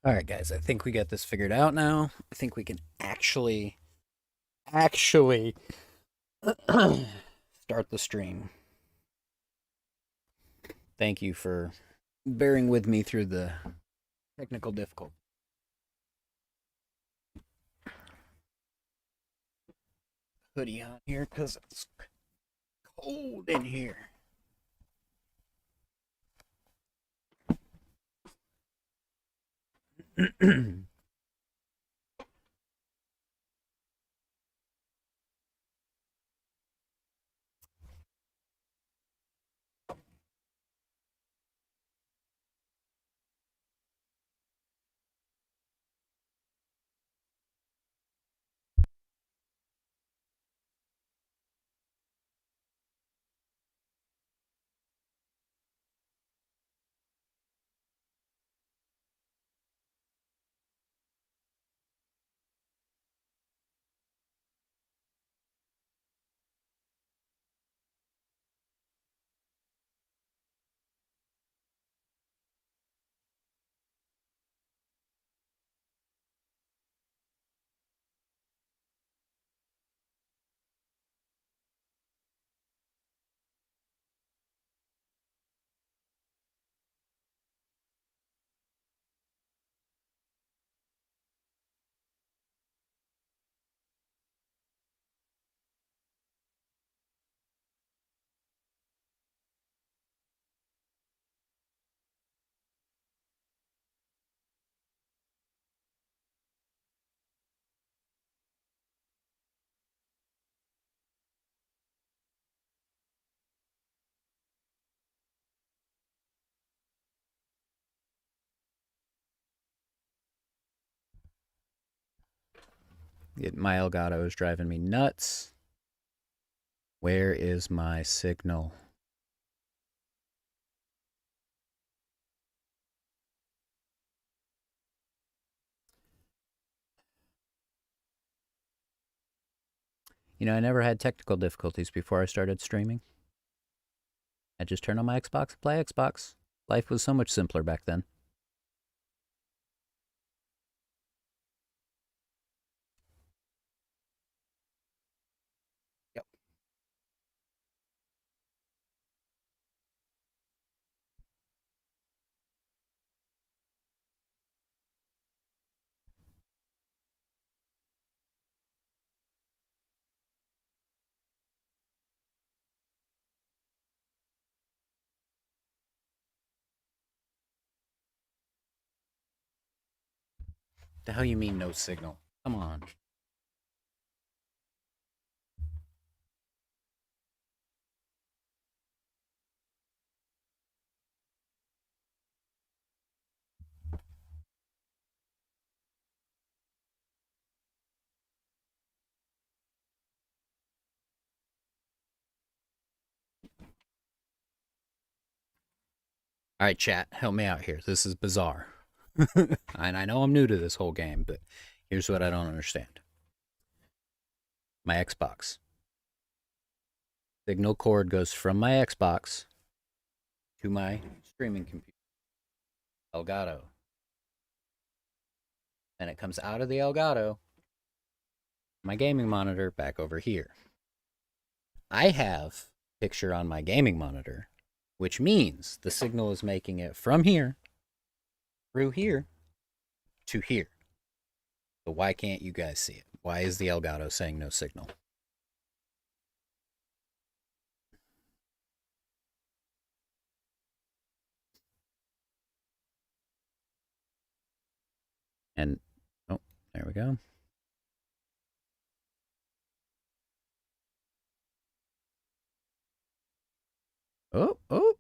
All right, guys, I think we got this figured out now. I think we can actually start the stream. Thank you for bearing with me through the technical difficulty. Hoodie on here because it's cold in here. My Elgato is driving me nuts. Where is my signal? You know, I never had technical difficulties before I started streaming. I just turned on my Xbox and play Xbox. Life was so much simpler back then. Yep. The hell you mean no signal? Come on. All right, chat, help me out here. This is bizarre. And I know I'm new to this whole game, but here's what I don't understand. My Xbox. Signal cord goes from my Xbox to my streaming computer, Elgato. Then it comes out of the Elgato, my gaming monitor back over here. I have a picture on my gaming monitor, which means the signal is making it from here through here to here. So why can't you guys see it? Why is the Elgato saying no signal? And oh, there we go. Oh, oh.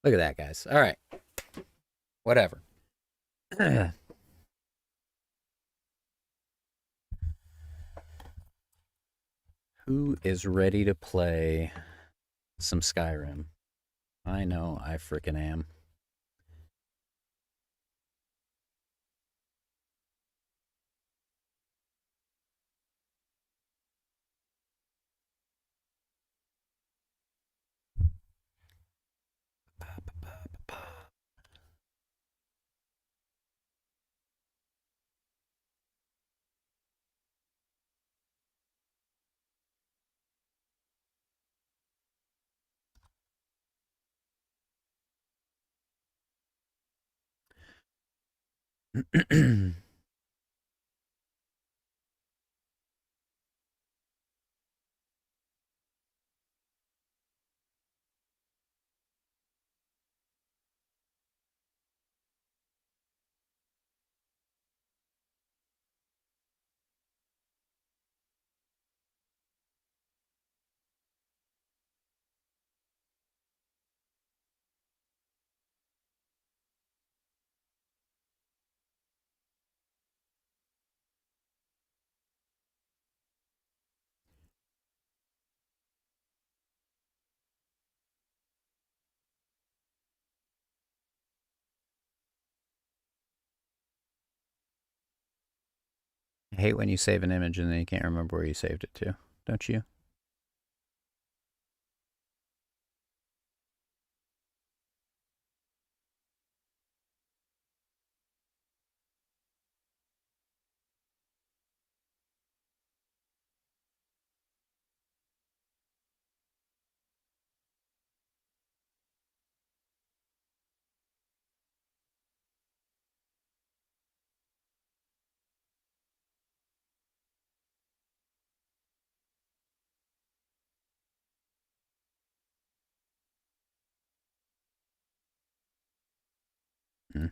Look at that, guys. All right. Whatever. Who is ready to play some Skyrim? I know I freaking am. I hate when you save an image and then you can't remember where you saved it to, don't you? Hmm.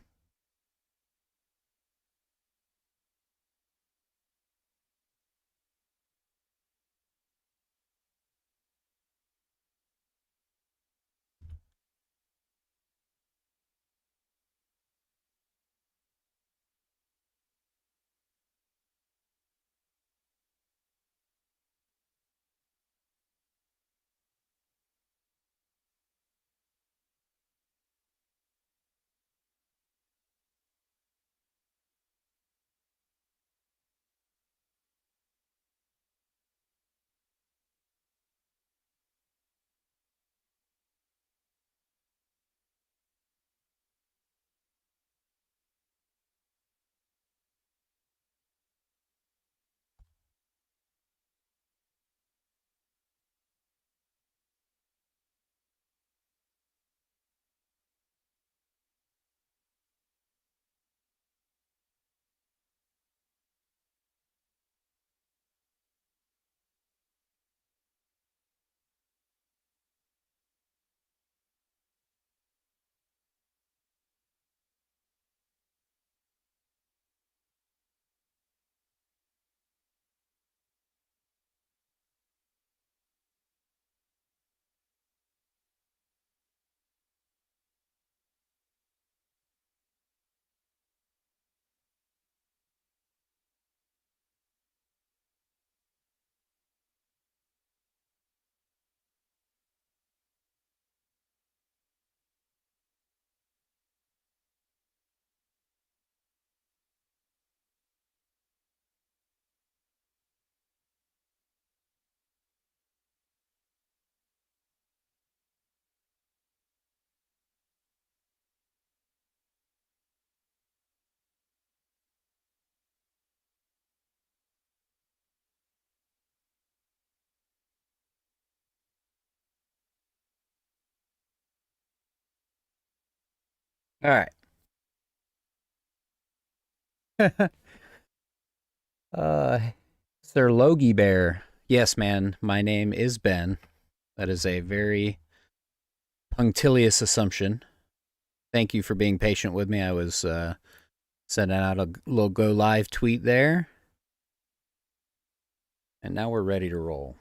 All right. uh, Sir Logie Bear. Yes, man. My name is Ben. That is a very punctilious assumption. Thank you for being patient with me. I was sending out a little go live tweet there, and now we're ready to roll.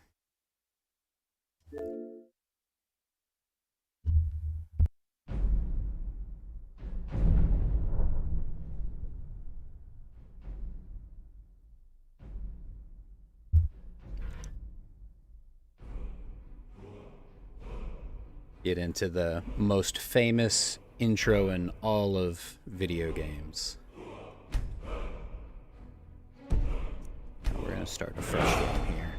Get into the most famous intro in all of video games. Now we're going to start a fresh game here.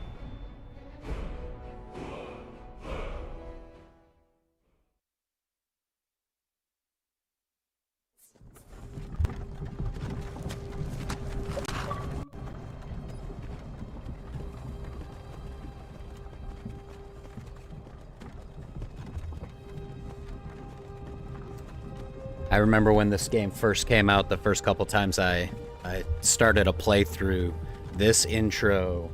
I remember when this game first came out, the first couple times I started a playthrough, this intro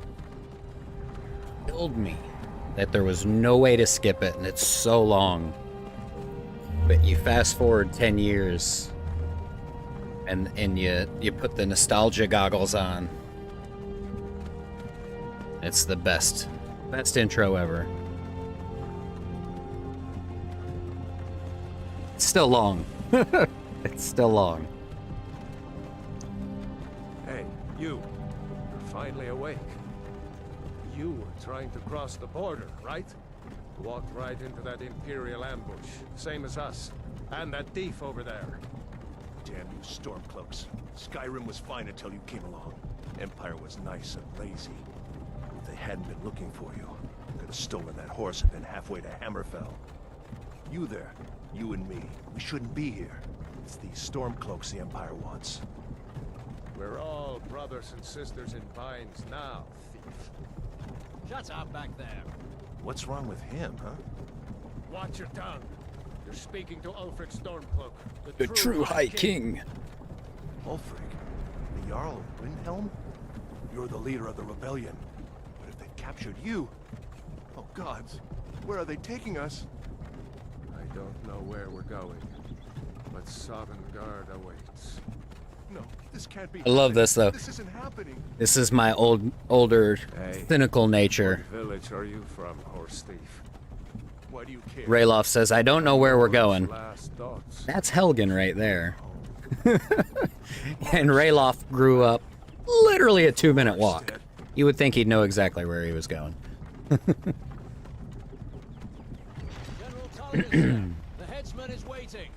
killed me. That there was no way to skip it, and it's so long. But you fast forward 10 years, and you put the nostalgia goggles on. It's the best intro ever. It's still long. It's still long. Hey, you're finally awake. You were trying to cross the border, right? Walked right into that Imperial ambush, same as us. And that thief over there. Damn you Stormcloaks. Skyrim was fine until you came along. Empire was nice and lazy. If they hadn't been looking for you, could have stolen that horse and been halfway to Hammerfell. You there, you and me, we shouldn't be here. It's these Stormcloaks the Empire wants. We're all brothers and sisters in binds now, thief. Shut up back there. What's wrong with him, huh? Watch your tongue. You're speaking to Ulfric Stormcloak, The true High King. Ulfric, the Jarl of Windhelm? You're the leader of the rebellion. But if they've captured you... Oh gods, where are they taking us? I don't know where we're going, but Sovngarde awaits. No, this can't be I love this though. This isn't happening. This is my older, Hey, cynical nature. What village are you from, horse thief? Why do you care? Rayloff says, I don't know where we're going. Last thoughts. That's Helgen right there. And Rayloff grew up literally a 2-minute walk. You would think he'd know exactly where he was going. General Tullius, the headsman is waiting.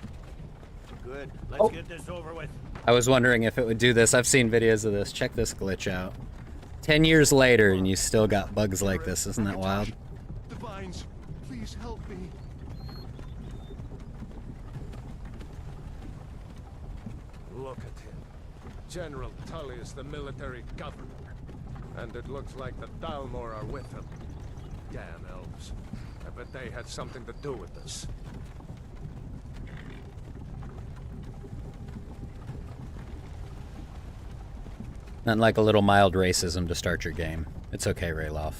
Good. Let's get this over with. I was wondering if it would do this. I've seen videos of this. Check this glitch out. 10 years later and you still got bugs like this. Isn't that wild? The vines, please help me. Look at him. General Tullius, the military governor. And it looks like the Dalmor are with him. Damn elves. I bet they had something to do with this. Nothing like a little mild racism to start your game. It's okay, Rayloff.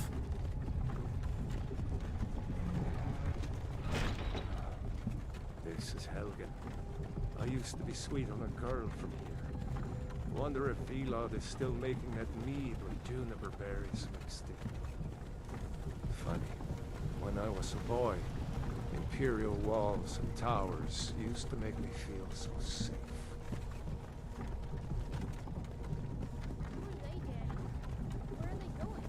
This is Helgen. I used to be sweet on a girl from here. Wonder if Elod is still making that mead with juniper berries mixed in. Funny. When I was a boy, Imperial walls and towers used to make me feel so safe. Who are they, Daddy? Where are they going?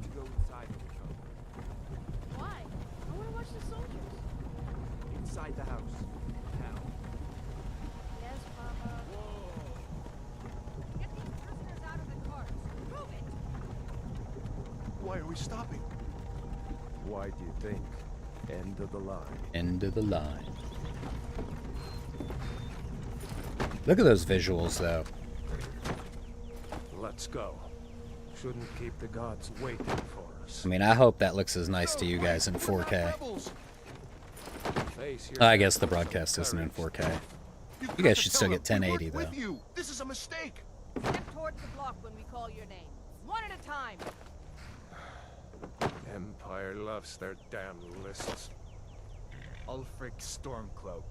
To go inside with each other. Why? I want to watch the soldiers. Inside the house. Now. Yes, Papa. Get these prisoners out of the cars. Move it! Why are we stopping? Why do you think? End of the line. End of the line. Look at those visuals, though. Let's go. Shouldn't keep the gods waiting for us. I mean, I hope that looks as nice to you guys in 4K. Rebels! Face your I guess the broadcast isn't in 4K. You guys should still get 1080 though. With you. This is a mistake. Step towards the block when we call your name. One at a time. Empire loves their damn lists. Ulfric Stormcloak,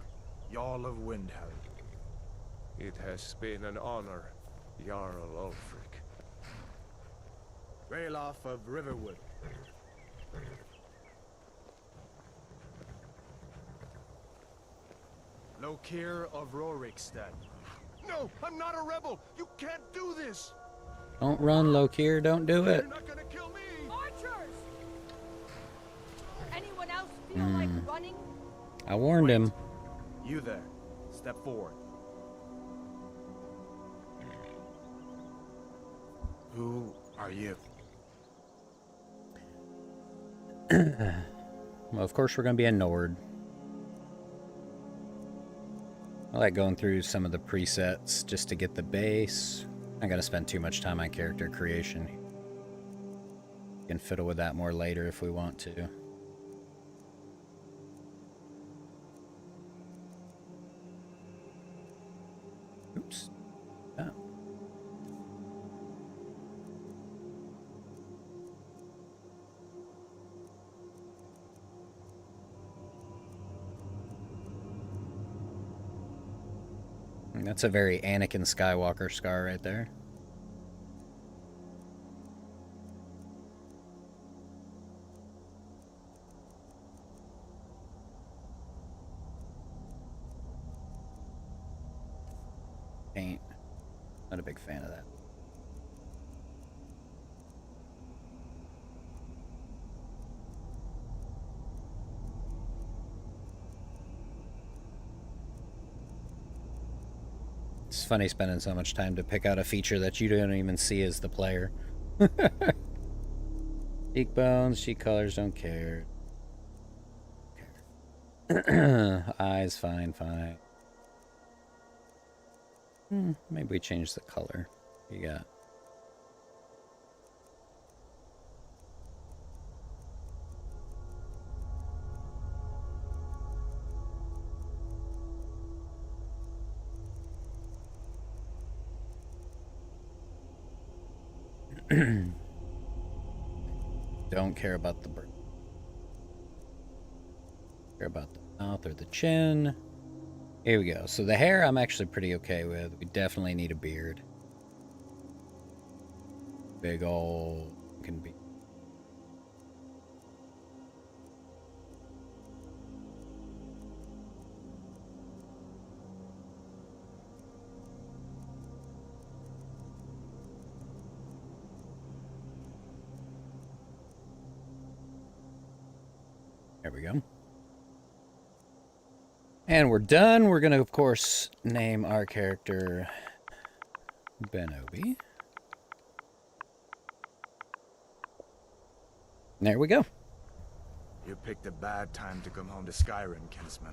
Jarl of Windhelm. It has been an honor, Jarl Ulfric. Rayloff of Riverwood. Lokir of Rorikstead. No, I'm not a rebel. You can't do this. Don't run, Lokir. Don't do it. You're not gonna kill me. Archers! Anyone else feel like running? I warned him. You there. Step forward. Who are you? Well, of course we're going to be a Nord. I like going through some of the presets just to get the base. I'm going to spend too much time on character creation. We can fiddle with that more later if we want to. That's a very Anakin Skywalker scar right there. Paint. Not a big fan of that. It's funny spending so much time to pick out a feature that you don't even see as the player. Cheekbones, cheek colors, don't care. Eyes, fine. Maybe we change the color. What you got? Don't care about the bird. Care about the mouth or the chin. Here we go. So the hair I'm actually pretty okay with. We definitely need a beard. Big old can be. There we go. And we're done. We're going to, of course, name our character Benobi. There we go. You picked a bad time to come home to Skyrim, kinsman.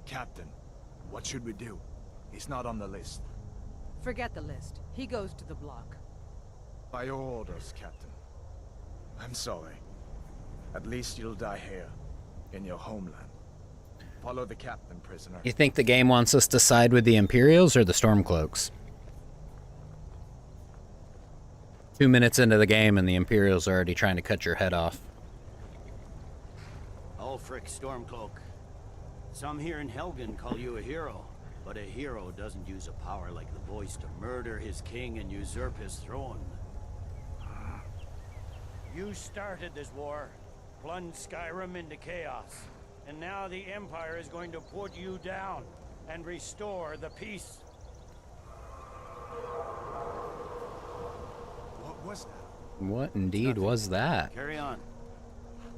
Captain, what should we do? He's not on the list. Forget the list. He goes to the block. By your orders, Captain. I'm sorry. At least you'll die here, in your homeland. Follow the captain, prisoner. You think the game wants us to side with the Imperials or the Stormcloaks? 2 minutes into the game and the Imperials are already trying to cut your head off. Ulfric Stormcloak. Some here in Helgen call you a hero, but a hero doesn't use a power like the voice to murder his king and usurp his throne. You started this war, plunged Skyrim into chaos, and now the Empire is going to put you down and restore the peace. What was that? What indeed was that? Carry on.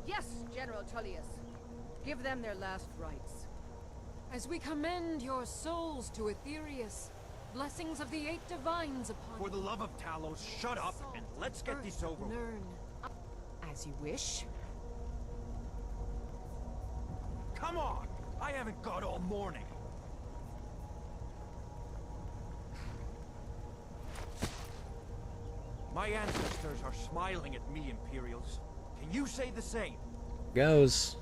Yes, General Tullius. Give them their last rites. As we commend your souls to Aetherius, blessings of the 8 divines upon For the love of Talos, shut up and let's get this over with. Learn. As you wish. Come on! I haven't got all morning. My ancestors are smiling at me, Imperials. Can you say the same? Goes.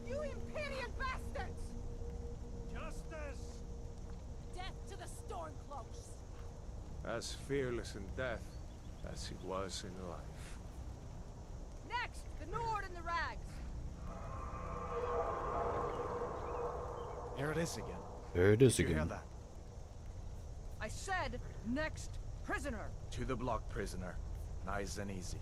You Imperial bastards! Justice! Death to the Stormcloaks! As fearless in death as he was in life. Next, the Nord and the Rags. Here it is again. There it is Did you hear again. that? I said, next prisoner. To the block, prisoner. Nice and easy.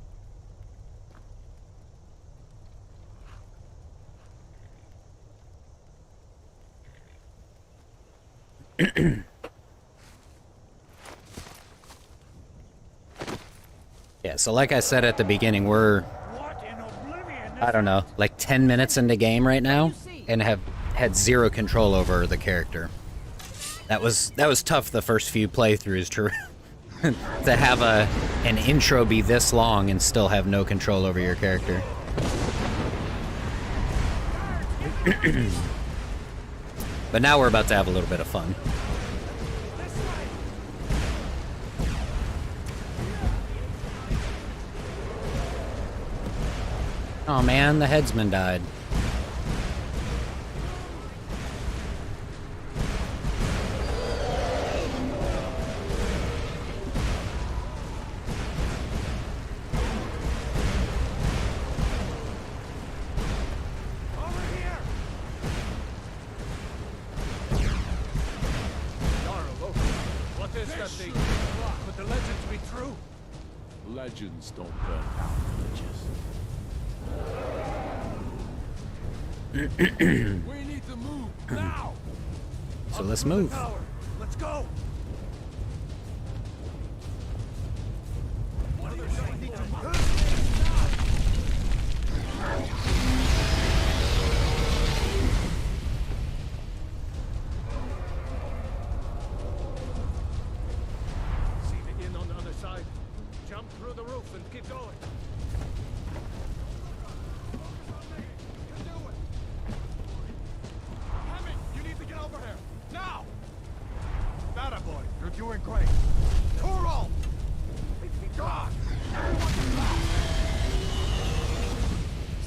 Yeah, so like I said at the beginning, we're, What in oblivion? I don't know, like 10 minutes into game right now, and have had zero control over the character. That was tough the first few playthroughs to to have an intro be this long and still have no control over your character. But now we're about to have a little bit of fun. Oh man, the headsman died. Legends don't burn down villages. We need to move now. So let's move. Let's go! See the inn on the other side. Jump through the roof and keep going. Hemming, you need to get over here. Now! That boy, you're doing great. Toro! God!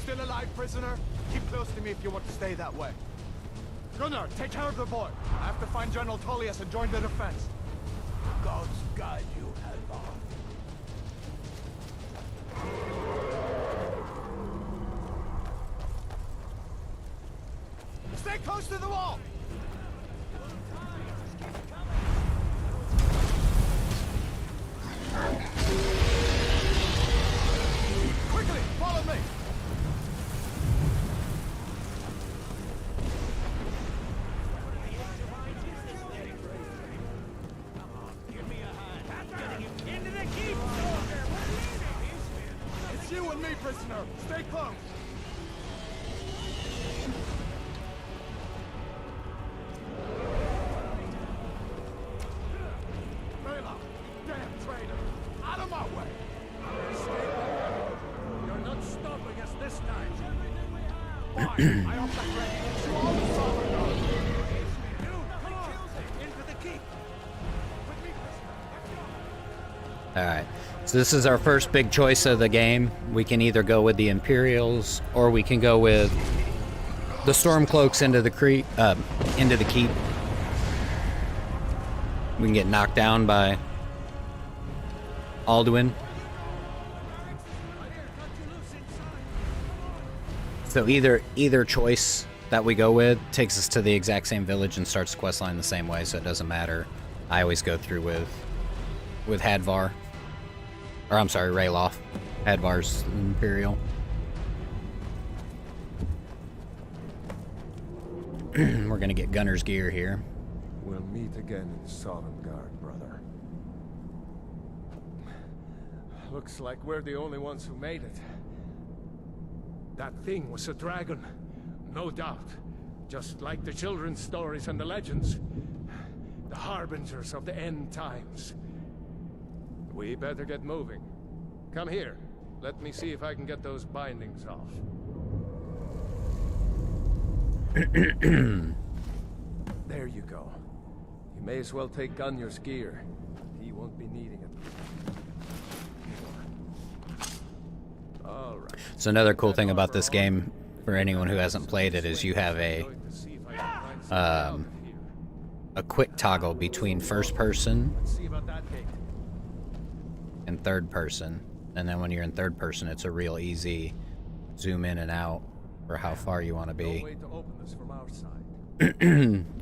Still alive, prisoner? Keep close to me if you want to stay that way. Gunnar, take care of the boy. I have to find General Tullius and join the defense. Gods guide you, Hadvar. Stay close to the wall! Quickly, follow me! It's you and me, prisoner. Stay close. Bela, you damn traitor! Out of my way! You're not stopping us this time. Fine, I hope that ready. You all the solid guard. Come on, into the keep. With me, prisoner. Alright, so this is our first big choice of the game. We can either go with the Imperials, or we can go with the Stormcloaks into the keep. We can get knocked down by Alduin. So either choice that we go with takes us to the exact same village and starts the questline the same way, so it doesn't matter. I always go through with Hadvar. Or I'm sorry, Rayloff. Hadvar's Imperial. We're gonna get Gunner's gear here. We'll meet again in Sovngarde, brother. Looks like we're the only ones who made it. That thing was a dragon, no doubt. Just like the children's stories and the legends. The harbingers of the end times. We better get moving. Come here. Let me see if I can get those bindings off. There you go. You may as well take Gunjar's gear. He won't be needing it. All right. So another cool thing about this game, for anyone who hasn't played it, is you have a quick toggle between first person and third person. And then when you're in third person, it's a real easy zoom in and out for how far you want to be.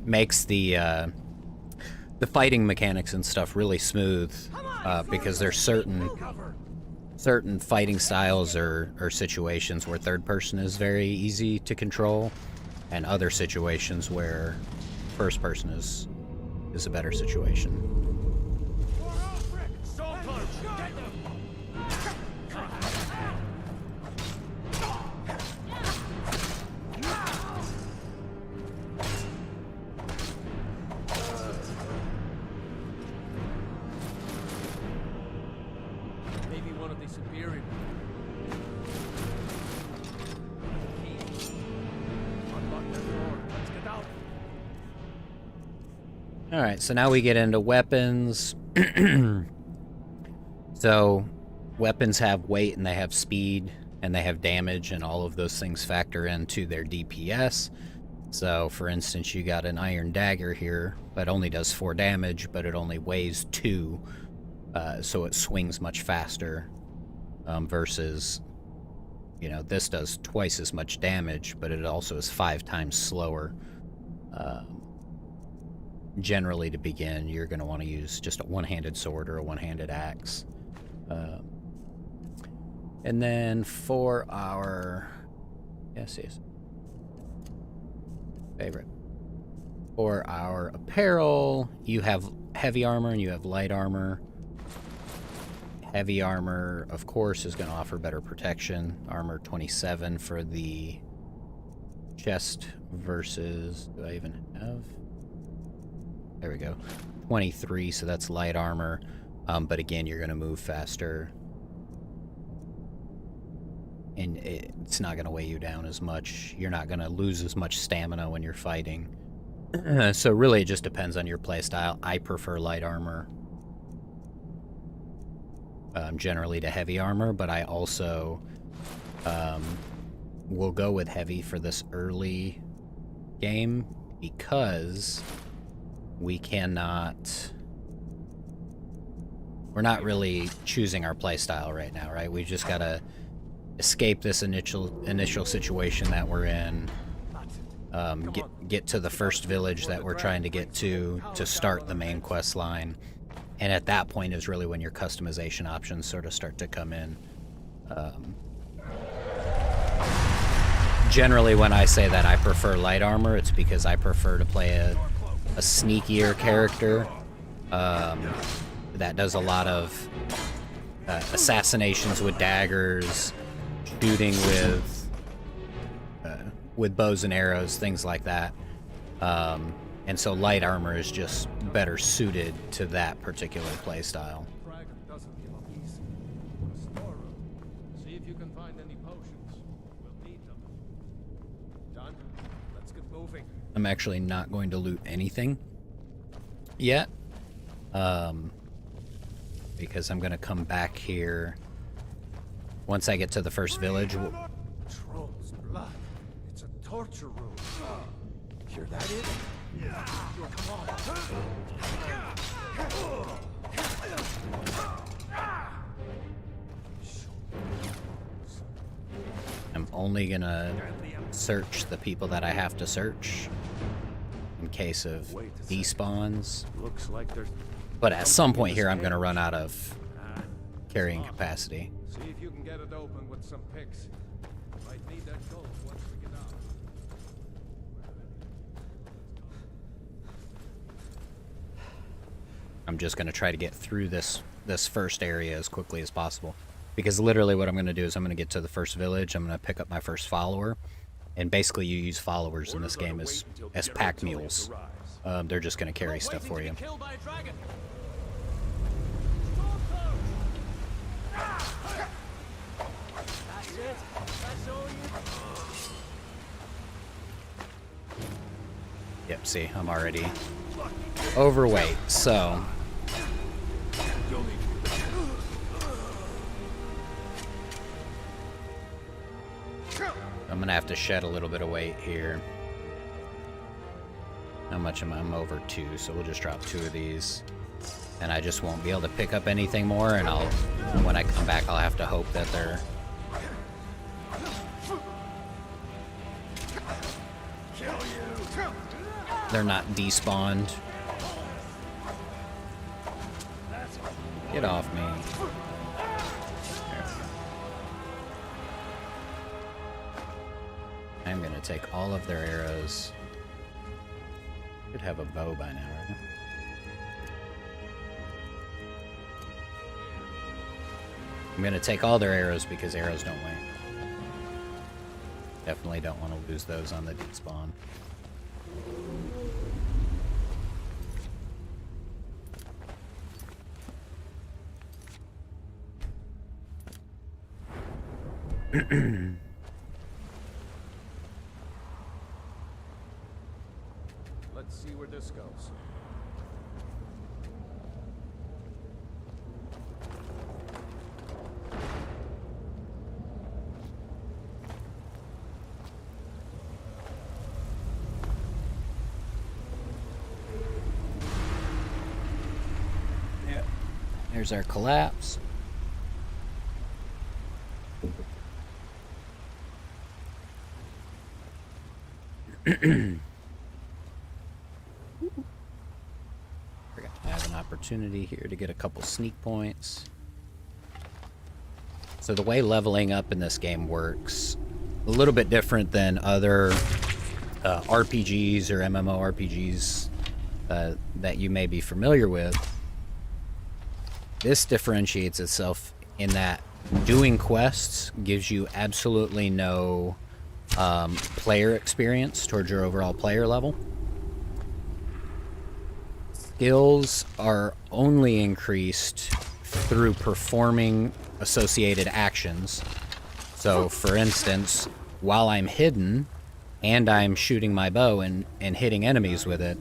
Makes the fighting mechanics and stuff really smooth, because there's certain fighting styles or situations where third person is very easy to control, and other situations where first person is a better situation. Maybe one of the superior. Unlock that door. Let's get out. Alright, so now we get into weapons. So, weapons have weight and they have speed and they have damage, and all of those things factor into their DPS. So, for instance, you got an iron dagger here that only does 4 damage, but it only weighs 2, so it swings much faster, versus, you know, this does twice as much damage, but it also is 5 times slower. Generally, to begin, you're going to want to use just a one-handed sword or a one-handed axe. And then for our... Yes. Favorite. For our apparel, you have heavy armor and you have light armor. Heavy armor, of course, is going to offer better protection. Armor 27 for the chest versus... Do I even have? There we go. 23, so that's light armor. But again, you're going to move faster. And it's not going to weigh you down as much. You're not going to lose as much stamina when you're fighting. So really, it just depends on your playstyle. I prefer light armor. Generally to heavy armor, but I also will go with heavy for this early game because we're not really choosing our playstyle right now, right? We just gotta escape this initial situation that we're in, get to the first village that we're trying to get to start the main quest line. And at that point is really when your customization options sort of start to come in. Generally, when I say that I prefer light armor, it's because I prefer to play a sneakier character that does a lot of assassinations with daggers, shooting with bows and arrows, things like that. And so light armor is just better suited to that particular playstyle. See if you can find any potions. We'll need them. Done. Let's get moving. I'm actually not going to loot anything yet, because I'm going to come back here once I get to the first village. Troll's blood. It's a torture room. Hear that? Come on. I'm only gonna search the people that I have to search in case of despawns. Looks like there's... But at some point here, I'm gonna run out of carrying capacity. See if you can get it open with some picks. Might need that gold once we get out. I'm just going to try to get through this first area as quickly as possible. Because literally what I'm going to do is I'm going to get to the first village, I'm going to pick up my first follower, and basically you use followers in this game as pack mules. They're just going to carry stuff for you. Yep, see, I'm already overweight, so... I'm gonna have to shed a little bit of weight here. How much am I? I'm over 2, so we'll just drop 2 of these. And I just won't be able to pick up anything more, and when I come back, I'll have to hope that they're not despawned. Get off me. I'm gonna take all of their arrows. Should have a bow by now, right? I'm gonna take all their arrows because arrows don't weigh. Definitely don't want to lose those on the despawn. Let's see where this goes. Yeah. There's our collapse. I have an opportunity here to get a couple sneak points. So the way leveling up in this game works, a little bit different than other RPGs or MMORPGs that you may be familiar with. This differentiates itself in that doing quests gives you absolutely no player experience towards your overall player level. Skills are only increased through performing associated actions. So, for instance, while I'm hidden and I'm shooting my bow and hitting enemies with it,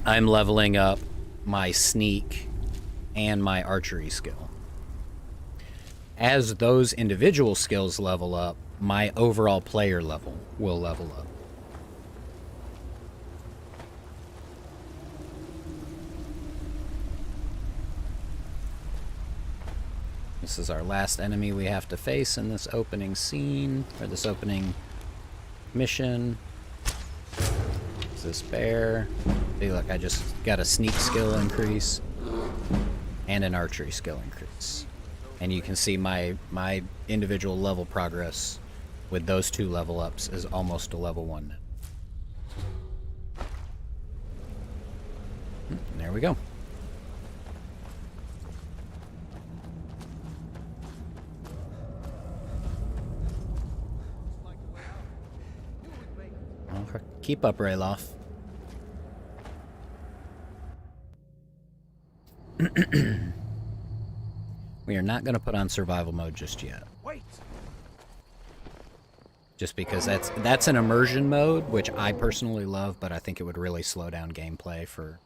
I'm leveling up my sneak and my archery skill. As those individual skills level up, my overall player level will level up. This is our last enemy we have to face in this opening scene, or this opening mission. Is this bear? See, look, I just got a sneak skill increase and an archery skill increase. And you can see my individual level progress with those two level ups is almost a level 1 now. There we go. Keep up, Rayloff. We are not going to put on survival mode just yet. Wait. Just because that's an immersion mode, which I personally love, but I think it would really slow down gameplay for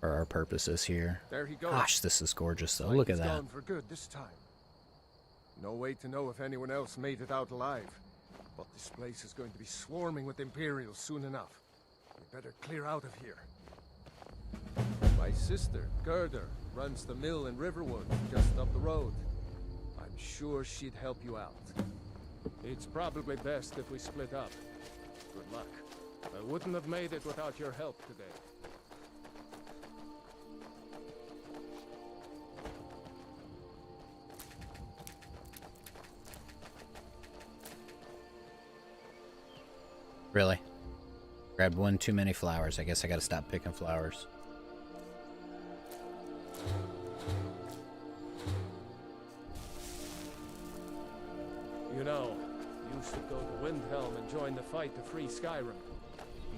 our purposes here. There he goes. Gosh, this is gorgeous though. Like Look at he's that. gone for good this time. No way to know if anyone else made it out alive. But this place is going to be swarming with Imperials soon enough. We better clear out of here. My sister, Gerda, runs the mill in Riverwood, just up the road. I'm sure she'd help you out. It's probably best if we split up. Good luck. I wouldn't have made it without your help today. Really? Grabbed one too many flowers. I guess I gotta stop picking flowers. You know, you should go to Windhelm and join the fight to free Skyrim.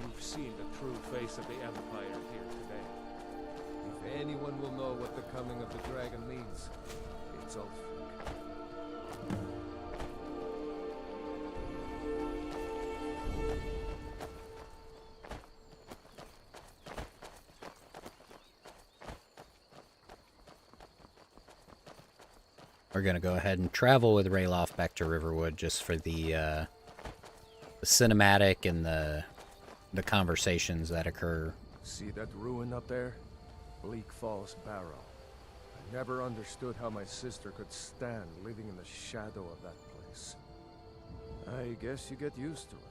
You've seen the true face of the Empire here today. If anyone will know what the coming of the dragon means, it's Ulfric. We're gonna go ahead and travel with Rayloff back to Riverwood just for the cinematic and the conversations that occur. See that ruin up there? Bleak Falls Barrow. I never understood how my sister could stand living in the shadow of that place. I guess you get used to it.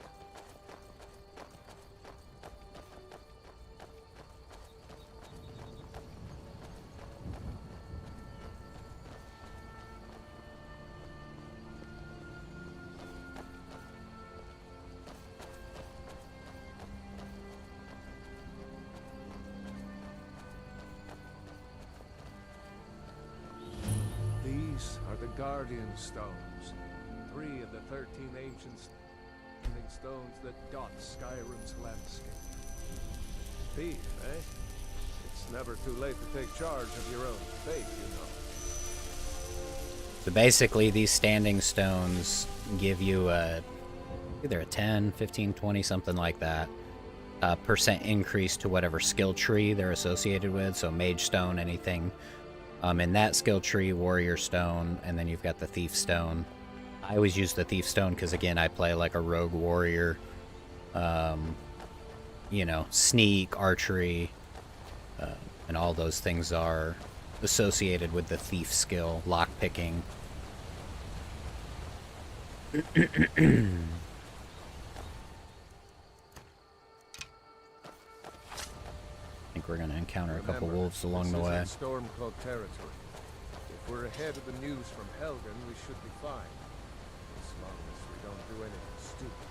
These are the Guardian Stones, 3 of the 13 ancient standing stones that dot Skyrim's landscape. Thief, eh? It's never too late to take charge of your own fate, you know. So basically, these standing stones give you either a 10, 15, 20, something like that, % increase to whatever skill tree they're associated with. So Mage Stone, anything in that skill tree, Warrior Stone, and then you've got the Thief Stone. I always use the Thief Stone because, again, I play like a rogue warrior. You know, sneak, archery, and all those things are associated with the thief skill, lockpicking. I think we're going to encounter a couple wolves along the way. Stormcloak territory. If we're ahead of the news from Helgen, we should be fine. As long as we don't do anything stupid.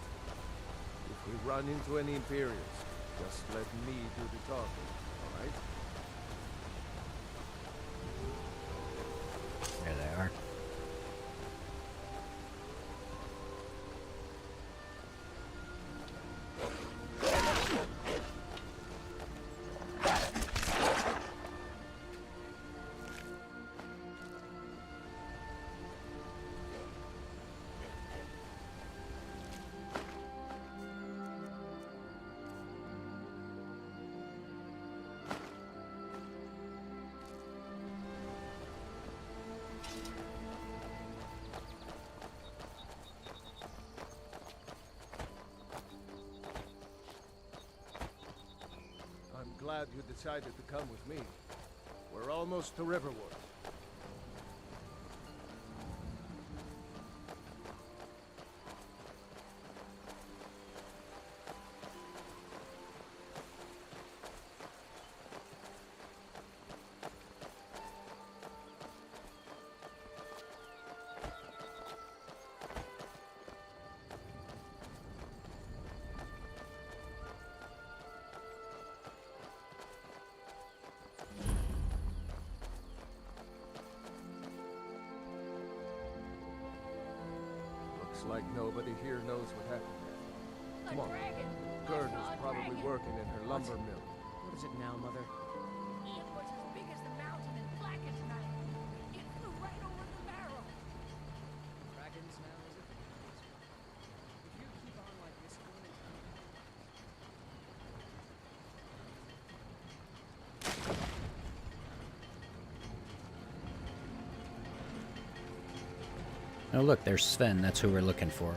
If we run into any Imperials, just let me do the talking, alright? There they are. I'm glad you decided to come with me. We're almost to Riverwood. Looks like nobody here knows what happened. Come on. Gerd was probably working in her lumber mill. What is it now, Mother? It was as big as the mountain and black as night. It flew right over the barrel. Dragons now, is it? If you keep on like this, we're gonna Oh, look, there's Sven. That's who we're looking for.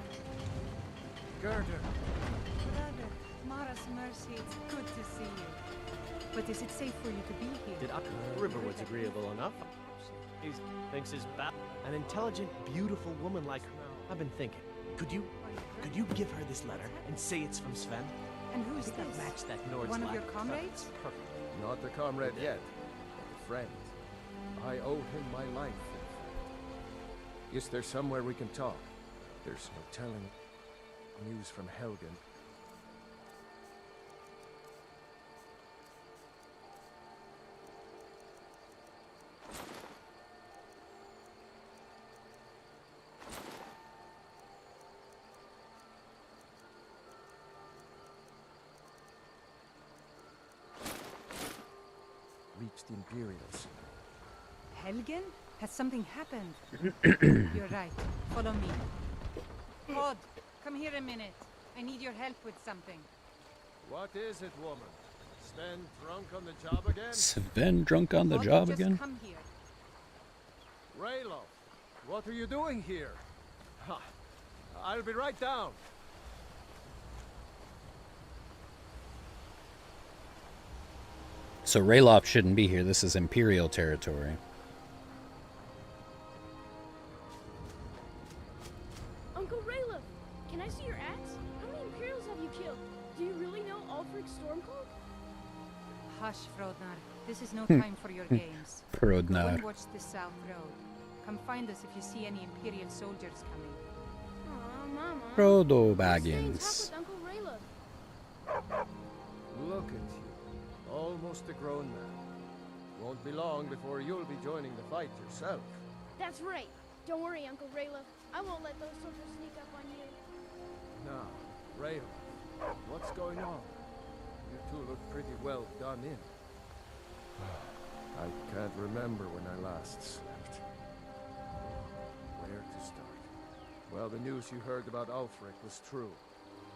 Gerda! Brother, Mara's mercy, it's good to see you. But is it safe for you to be here? Did Riverwood's agreeable enough? He thinks his an intelligent, beautiful woman like her. I've been thinking, could you give her this letter and say it's from Sven? And who's Could that this? match that Nord's One of lack your comrades? Perfect. Not a comrade yet, but a friend. I owe him my life, in fact. Is there somewhere we can talk? There's no telling. News from Helgen. Reached the Imperials. Helgen? Has something happened? You're right. Follow me. Pod, come here a minute. I need your help with something. What is it, woman? Sven drunk on the job again? Sven drunk on the Pod, job just again? come here. Rayloff, what are you doing here? Ha, I'll be right down. So Rayloff shouldn't be here. This is Imperial territory. Uncle Rayla, can I see your axe? How many Imperials have you killed? Do you really know Ulfric Stormcloak? Hush, Frodnar. This is no time for your games. Go Frodnar. and watch the South Road. Come find us if you see any Imperial soldiers coming. Aw, Mama. Frodo I'm staying Baggins. top with Uncle Rayla. Look at you, almost a grown man. Won't be long before you'll be joining the fight yourself. That's right. Don't worry, Uncle Rayla. I won't let those soldiers sneak up on you. Now, Rayloff, what's going on? You two look pretty well done in. I can't remember when I last slept. Where to start? Well, the news you heard about Ulfric was true.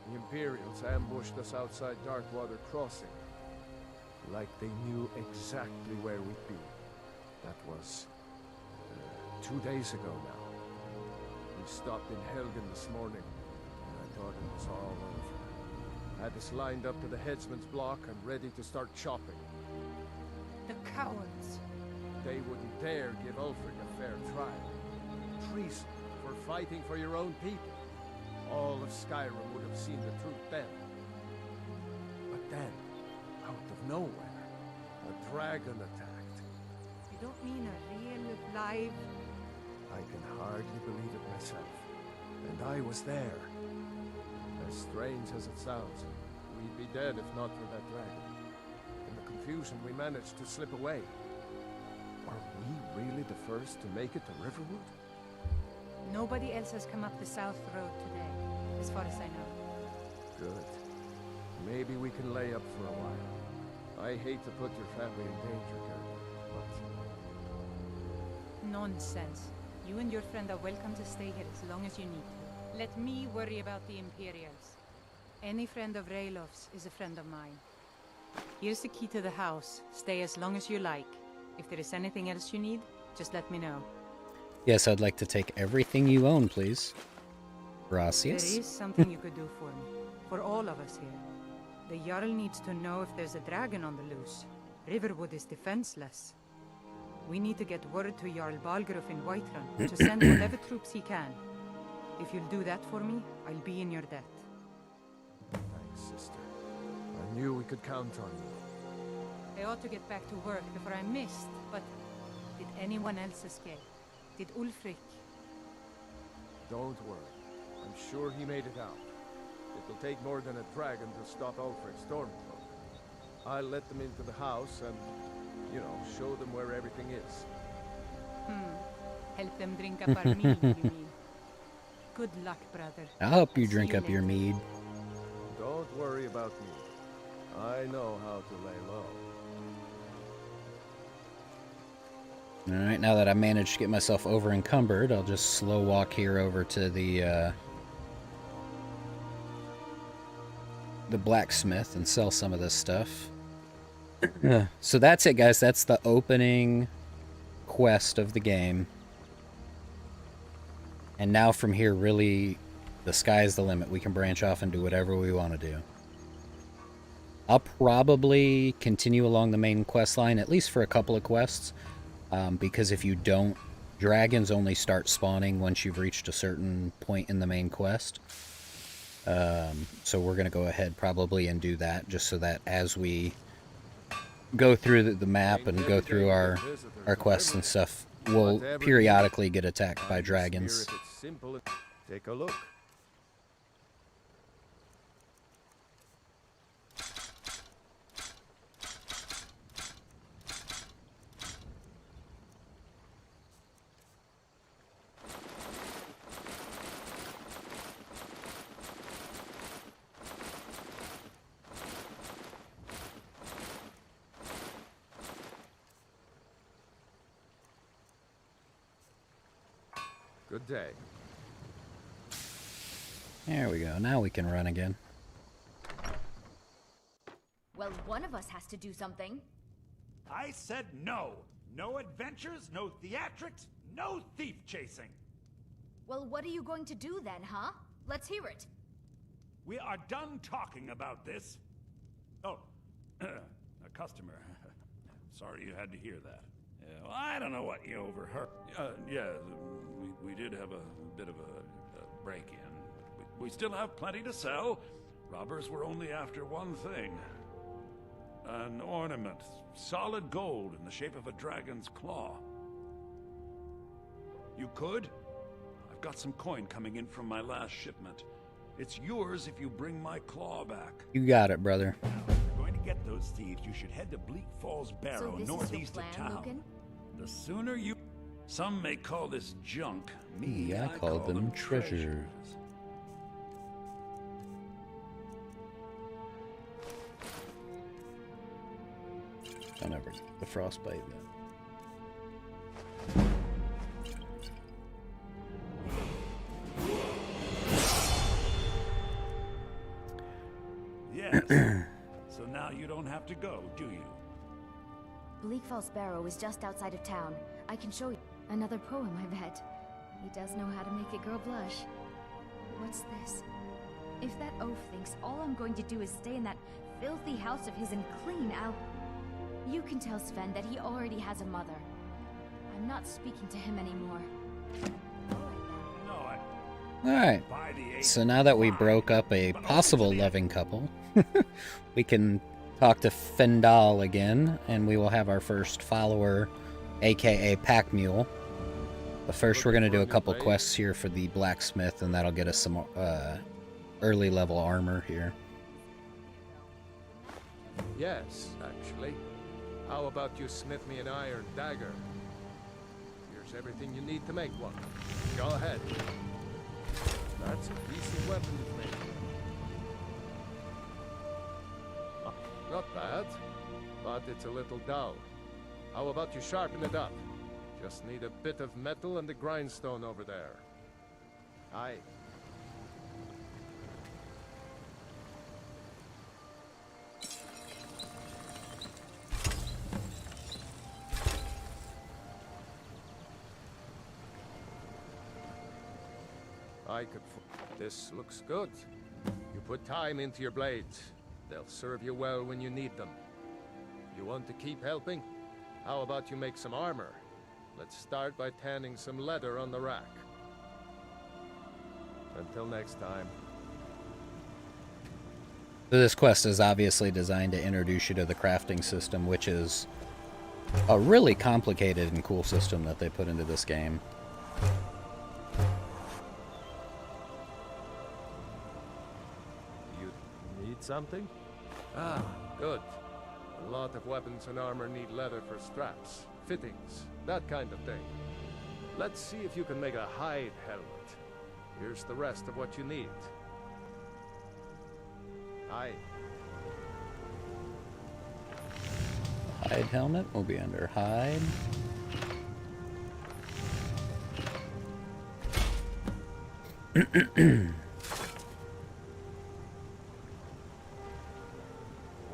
The Imperials ambushed us outside Darkwater Crossing. Like they knew exactly where we'd be. That was 2 days ago now. We stopped in Helgen this morning, and I thought it was all over. Had us lined up to the headsman's block and ready to start chopping. The cowards. They wouldn't dare give Ulfric a fair trial. Treason for fighting for your own people. All of Skyrim would have seen the truth then. But then, out of nowhere, a dragon attacked. You don't mean a real, live... I can hardly believe it myself. And I was there. As strange as it sounds, we'd be dead if not for that dragon. In the confusion, we managed to slip away. Are we really the first to make it to Riverwood? Nobody else has come up the South Road today, as far as I know. Good. Maybe we can lay up for a while. I hate to put your family in danger, Gertie, but... Nonsense. You and your friend are welcome to stay here as long as you need to. Let me worry about the Imperials. Any friend of Raylof's is a friend of mine. Here's the key to the house. Stay as long as you like. If there is anything else you need, just let me know. Yes, I'd like to take everything you own, please. Gracias. There is something you could do for me. For all of us here. The Jarl needs to know if there's a dragon on the loose. Riverwood is defenseless. We need to get word to Jarl Balgruuf in Whiterun to send whatever troops he can. If you'll do that for me, I'll be in your debt. Thanks, sister. I knew we could count on you. I ought to get back to work before I missed, but did anyone else escape? Did Ulfric? Don't worry. I'm sure he made it out. It'll take more than a dragon to stop Ulfric's Stormcloak. I'll let them into the house and, you know, show them where everything is. Help them drink up our mead, you mean? Good luck, brother. I'll help you See drink you up your later. mead. Don't worry about me. I know how to lay low. Alright, now that I managed to get myself over encumbered, I'll just slow walk here over to the blacksmith and sell some of this stuff. So that's it, guys. That's the opening quest of the game. And now from here, really, the sky's the limit. We can branch off and do whatever we want to do. I'll probably continue along the main quest line, at least for a couple of quests. Because if you don't, dragons only start spawning once you've reached a certain point in the main quest. So we're going to go ahead probably and do that, just so that as we go through the map and go through our quests and stuff, we'll periodically get attacked by dragons. Take a look. Good day. There we go. Now we can run again. Well, one of us has to do something. I said no. No adventures, no theatrics, no thief chasing. Well, what are you going to do then, huh? Let's hear it. We are done talking about this. Oh, a customer. Sorry you had to hear that. Well, I don't know what you overheard. Yeah, we did have a bit of a break-in. We still have plenty to sell. Robbers were only after one thing. An ornament, solid gold in the shape of a dragon's claw. You could? I've got some coin coming in from my last shipment. It's yours if you bring my claw back. You got it, brother. Now, if you're going to get those thieves, you should head to Bleak Falls Barrow, So this northeast is your of plan, town. Logan? The sooner you... Some may call this junk. Me, I call them treasures. I'll never get the frostbite then. Yes. So now you don't have to go, do you? Bleak Falls Barrow is just outside of town. I can show you. Another poem, I bet. He does know how to make a girl blush. What's this? If that oaf thinks all I'm going to do is stay in that filthy house of his and clean, You can tell Sven that he already has a mother. I'm not speaking to him anymore. Alright, so now that we broke up a possible loving couple, we can talk to Fendal again, and we will have our first follower aka Pack Mule. But first we're going to do a Looking for couple new quests here for the blacksmith, and that'll get us some early level armor here. Yes, actually. How about you smith me an iron dagger? Here's everything you need to make one. Go ahead. That's a decent weapon to make. Not bad, but it's a little dull. How about you sharpen it up? Just need a bit of metal and the grindstone over there. Aye. This looks good. You put time into your blades. They'll serve you well when you need them. You want to keep helping? How about you make some armor? Let's start by tanning some leather on the rack. Until next time. So this quest is obviously designed to introduce you to the crafting system, which is a really complicated and cool system that they put into this game. You need something? Ah, good. A lot of weapons and armor need leather for straps, fittings, that kind of thing. Let's see if you can make a hide helmet. Here's the rest of what you need. Aye. Hide helmet will be under hide.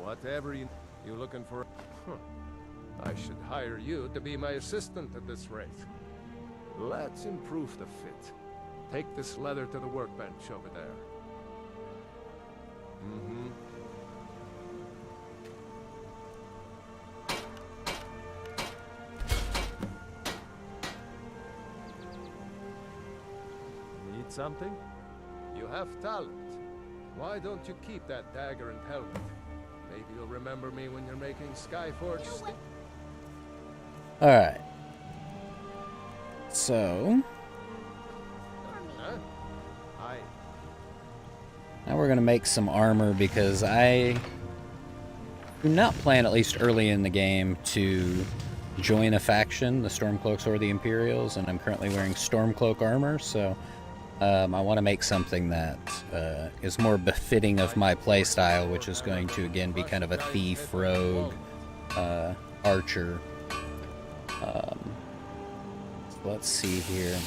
Whatever you looking for? Huh. I should hire you to be my assistant at this rate. Let's improve the fit. Take this leather to the workbench over there. Mm-hmm. Need something? You have talent. Why don't you keep that dagger and helmet? Maybe you'll remember me when you're making Skyforge. Alright. So Huh? Aye. now we're going to make some armor because I do not plan, at least early in the game, to join a faction, the Stormcloaks or the Imperials, and I'm currently wearing Stormcloak armor, so I want to make something that is more befitting of my playstyle, which is going to, again, be kind of a thief, rogue, archer. So let's see here.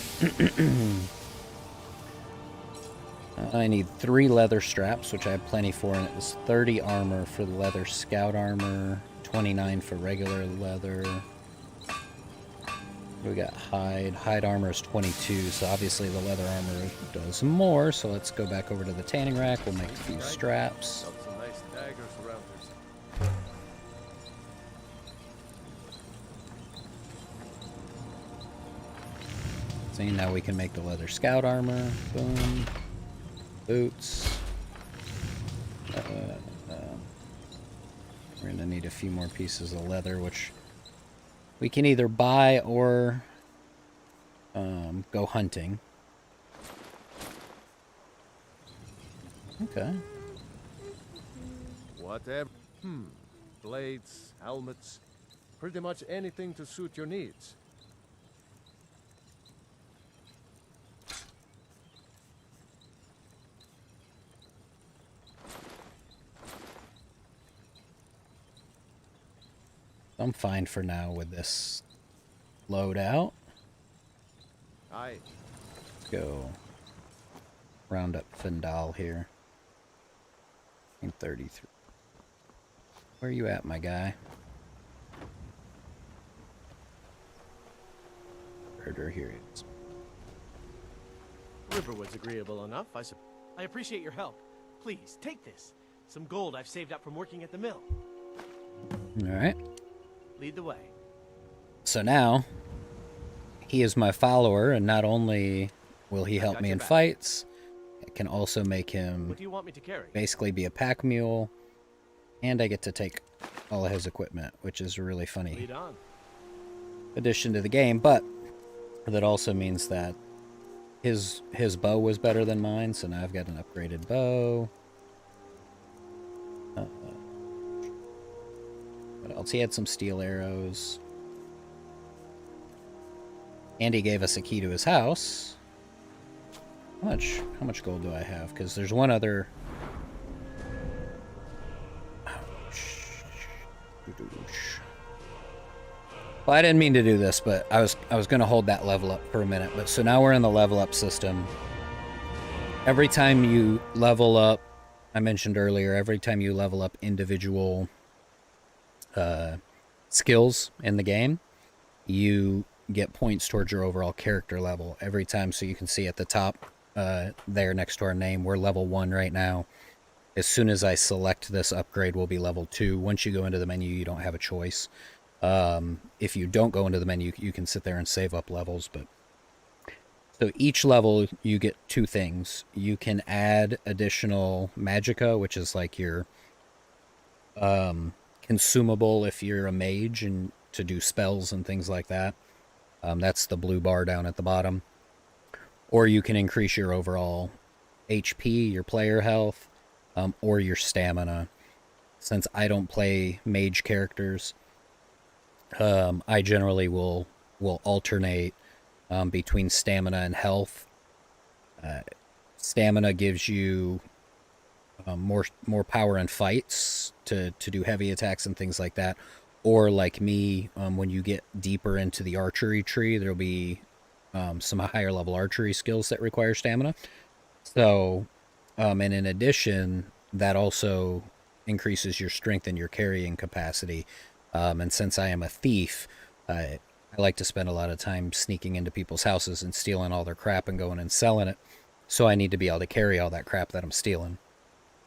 I need 3 leather straps, which I have plenty for, and it was 30 armor for the leather scout armor, 29 for regular leather. We got hide. Hide armor is 22, so obviously the leather armor does more. So let's go back over to the tanning rack. We'll make a few straps. Got some nice daggers around this. See, now we can make the leather scout armor. Boom. Boots. We're gonna need a few more pieces of leather, which we can either buy or go hunting. Okay. Whatever. Blades, helmets, pretty much anything to suit your needs. I'm fine for now with this loadout. Aye. Let's go round up Findal here. In 33. Where you at, my guy? Herder, here he is. Riverwood's agreeable enough, I appreciate your help. Please, take this. Some gold I've saved up from working at the mill. Alright. Lead the way. So now, he is my follower, and not only will he help me in fights, I can also make him What do you want me to carry? basically be a pack mule, and I get to take all of his equipment, which is really funny. Lead on. addition to the game, but that also means that his bow was better than mine, so now I've got an upgraded bow. What else? He had some steel arrows. And he gave us a key to his house. How much gold do I have? Because there's one other... Well, I didn't mean to do this, but I was going to hold that level up for a minute. But so now we're in the level up system. Every time you level up, I mentioned earlier, every time you level up individual skills in the game, you get points towards your overall character level every time. So you can see at the top there next to our name, we're level 1 right now. As soon as I select this upgrade, we'll be level 2. Once you go into the menu, you don't have a choice. If you don't go into the menu, you can sit there and save up levels. But so each level, you get 2 things. You can add additional magicka, which is like your consumable if you're a mage and to do spells and things like that. That's the blue bar down at the bottom. Or you can increase your overall HP, your player health, or your stamina. Since I don't play mage characters, I generally will alternate between stamina and health. Stamina gives you more power in fights to do heavy attacks and things like that. Or like me, when you get deeper into the archery tree, there'll be some higher level archery skills that require stamina. So, and in addition, that also increases your strength and your carrying capacity. And since I am a thief, I like to spend a lot of time sneaking into people's houses and stealing all their crap and going and selling it. So I need to be able to carry all that crap that I'm stealing.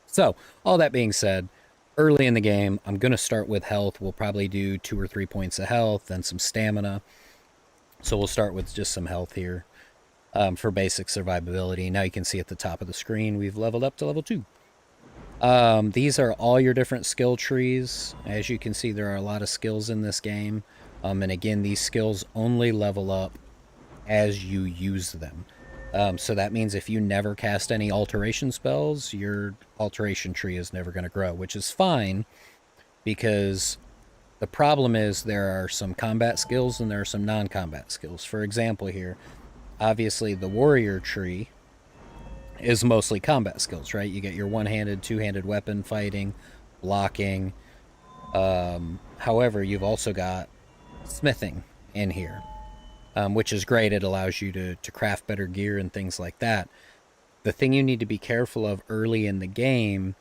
So, all that being said, early in the game, I'm going to start with health. We'll probably do 2 or 3 points of health, then some stamina. So we'll start with just some health here for basic survivability. Now you can see at the top of the screen, we've leveled up to level 2. These are all your different skill trees. As you can see, there are a lot of skills in this game. And again, these skills only level up as you use them. So that means if you never cast any alteration spells, your alteration tree is never going to grow, which is fine, because the problem is there are some combat skills and there are some non-combat skills. For example here, obviously the warrior tree is mostly combat skills, right? You get your one-handed, two-handed weapon fighting, blocking. However, you've also got smithing in here. Which is great. It allows you to craft better gear and things like that. The thing you need to be careful of early in the game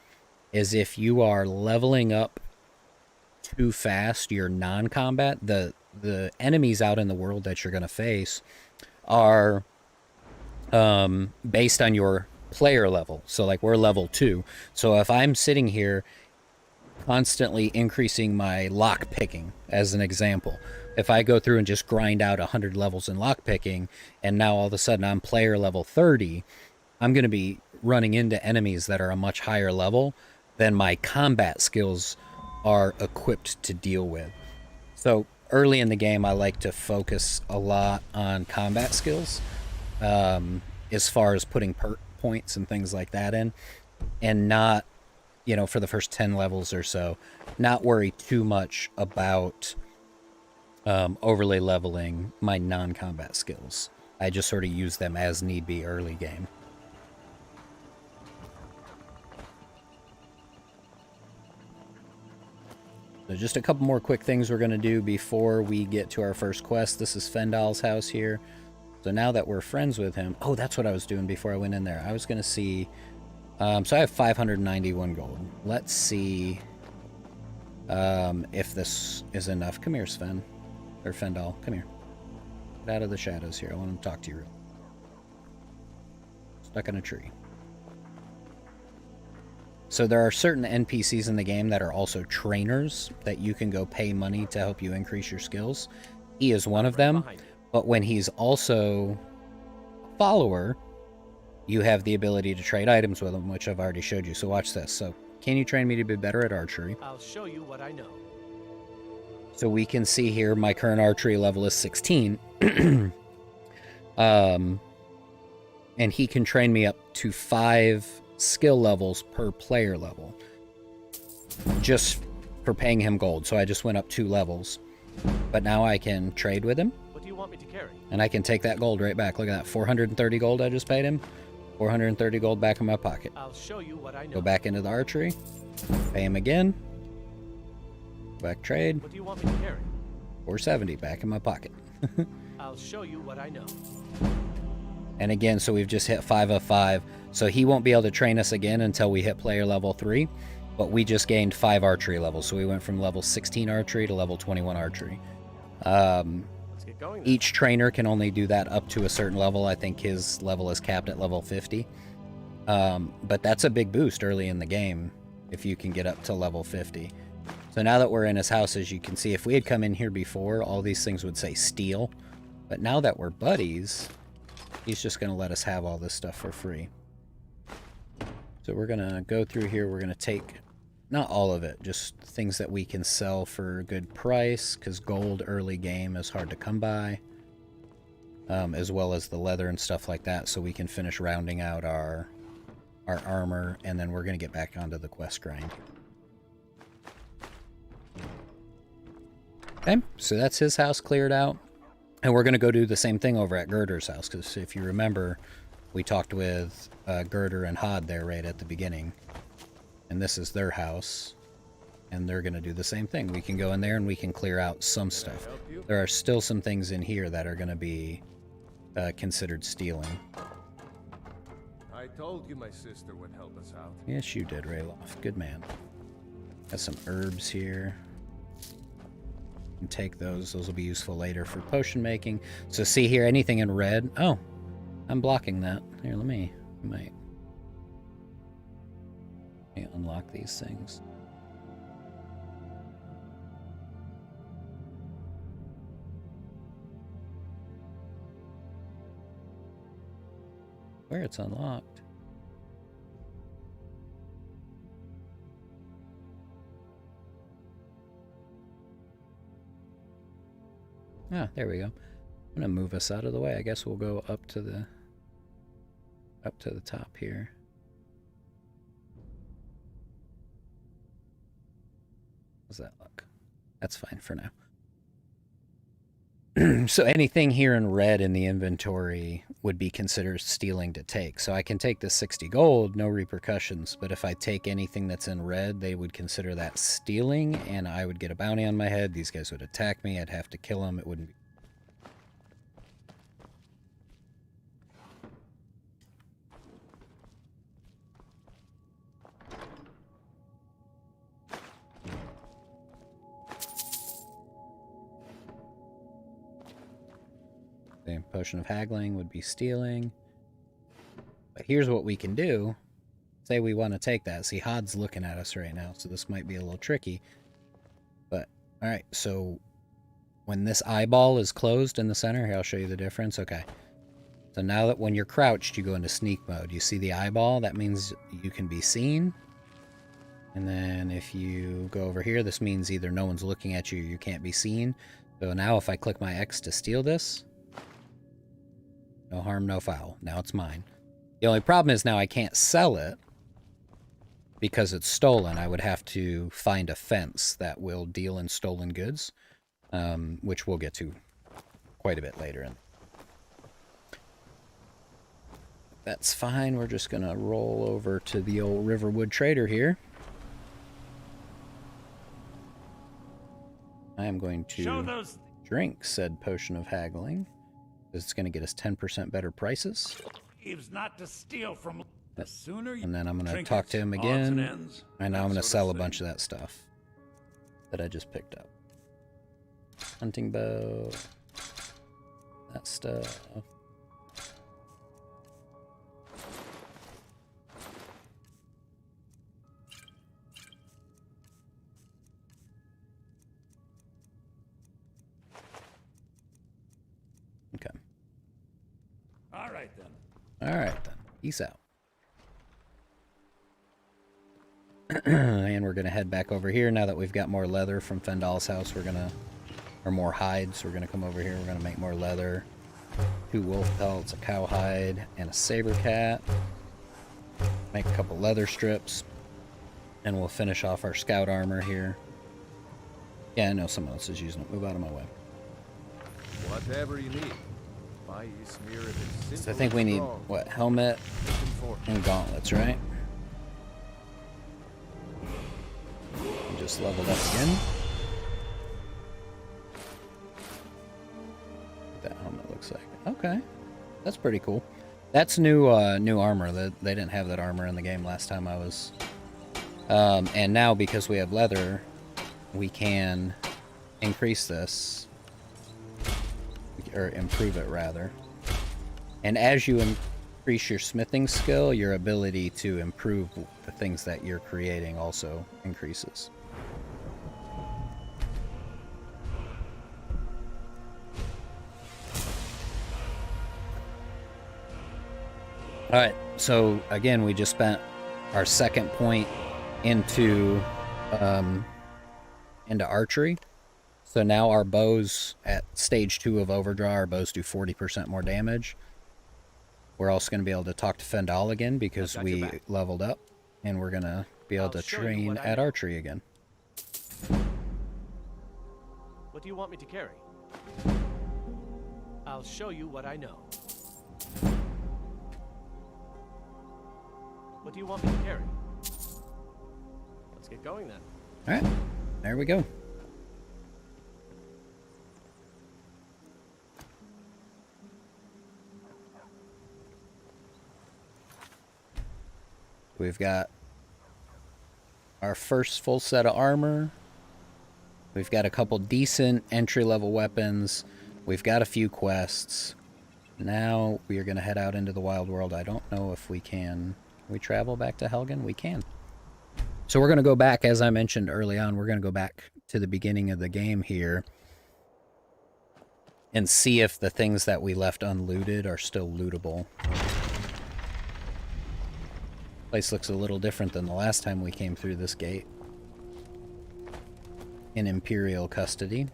is if you are leveling up too fast your non-combat, the enemies out in the world that you're going to face are based on your player level. So like we're level 2. So if I'm sitting here constantly increasing my lock picking as an example, if I go through and just grind out 100 levels in lockpicking, and now all of a sudden I'm player level 30, I'm going to be running into enemies that are a much higher level than my combat skills are equipped to deal with. So early in the game, I like to focus a lot on combat skills, as far as putting perk points and things like that in, and not, for the first 10 levels or so, not worry too much about overlay leveling my non-combat skills. I just sort of use them as need be early game. So just a couple more quick things we're going to do before we get to our first quest. This is Fendal's house here. So now that we're friends with him... Oh, that's what I was doing before I went in there. I was going to see... so I have 591 gold. Let's see if this is enough. Come here, Sven. Or Fendal, come here. Get out of the shadows here. I want to talk to you real. Stuck in a tree. So there are certain NPCs in the game that are also trainers that you can go pay money to help you increase your skills. He is one of them, but when he's also a follower, you have the ability to trade items with him, which I've already showed you. So watch this. So, can you train me to be better at archery? I'll show you what I know. So we can see here my current archery level is 16. And he can train me up to 5 skill levels per player level. Just for paying him gold. So I just went up 2 levels. But now I can trade with him. What do you want me to carry? And I can take that gold right back. Look at that. 430 gold I just paid him. 430 gold back in my pocket. I'll show you what I know. Go back into the archery. Pay him again. Back trade. What do you want me to carry? 470 back in my pocket. I'll show you what I know. And again, so we've just hit 5 of 5. So he won't be able to train us again until we hit player level 3. But we just gained 5 archery levels. So we went from level 16 archery to level 21 archery. Let's get going then. Each trainer can only do that up to a certain level. I think his level is capped at level 50. But that's a big boost early in the game if you can get up to level 50. So now that we're in his house, as you can see, if we had come in here before, all these things would say steal. But now that we're buddies, he's just going to let us have all this stuff for free. So we're going to go through here. We're going to take, not all of it, just things that we can sell for a good price, because gold early game is hard to come by. As well as the leather and stuff like that, so we can finish rounding out our armor, and then we're going to get back onto the quest grind. Okay, so that's his house cleared out. And we're going to go do the same thing over at Girder's house, because if you remember, we talked with Girder and Hod there right at the beginning. And this is their house, and they're going to do the same thing. We can go in there and we can clear out some stuff. There are still some things in here that are going to be considered stealing. I told you my sister would help us out. Yes, you did, Rayloff. Good man. Got some herbs here. And take those. Those will be useful later for potion making. So see here, anything in red. Oh, I'm blocking that. Here, let me unlock these things. Where it's unlocked. Ah, there we go. I'm gonna move us out of the way. I guess we'll go up to the top here. How's that look? That's fine for now. So anything here in red in the inventory would be considered stealing to take. So I can take the 60 gold, no repercussions, but if I take anything that's in red, they would consider that stealing, and I would get a bounty on my head. These guys would attack me. I'd have to kill them. It wouldn't be... The potion of haggling would be stealing. But here's what we can do. Say we want to take that. See, Hod's looking at us right now, so this might be a little tricky. But, alright, so when this eyeball is closed in the center, here, I'll show you the difference. Okay. So now that when you're crouched, you go into sneak mode. You see the eyeball? That means you can be seen. And then if you go over here, this means either no one's looking at you or you can't be seen. So now if I click my X to steal this, no harm, no foul. Now it's mine. The only problem is now I can't sell it because it's stolen. I would have to find a fence that will deal in stolen goods, which we'll get to quite a bit later. That's fine. We're just going to roll over to the old Riverwood Trader here. I am going to drink said potion of haggling. It's going to get us 10% better prices. Thieves not to steal from. The sooner you and then I'm going to talk to him again. And now I'm going to sell a bunch of that stuff that I just picked up. Hunting bow. That stuff. Okay. All right then. All right then. Peace out. And we're going to head back over here now that we've got more leather from Fendal's house. We're going to or more hides. We're going to come over here. We're going to make more leather. 2 wolf pelts, a cowhide, and a saber cat. Make a couple leather strips. And we'll finish off our scout armor here. Yeah, I know someone else is using it. Move out of my way. Whatever you need. Buy you smear it as So I think we need, what, helmet and gauntlets, right? We just leveled up again. What that helmet looks like. Okay. That's pretty cool. That's new new armor. They didn't have that armor in the game last time I was. And now because we have leather, we can increase this. Or improve it, rather. And as you increase your smithing skill, your ability to improve the things that you're creating also increases. Alright, so again, we just spent our second point into archery. So now our bows at stage 2 of overdraw, our bows do 40% more damage. We're also going to be able to talk to Fendal again because we leveled up. And we're going to be able to train at archery again. What do you want me to carry? I'll show you what I know. What do you want me to carry? Let's get going then. Alright, there we go. We've got our first full set of armor. We've got a couple decent entry-level weapons. We've got a few quests. Now we are going to head out into the wild world. I don't know if we can... we travel back to Helgen? We can. So we're going to go back, as I mentioned early on, we're going to go back to the beginning of the game here and see if the things that we left unlooted are still lootable. Place looks a little different than the last time we came through this gate. In Imperial custody.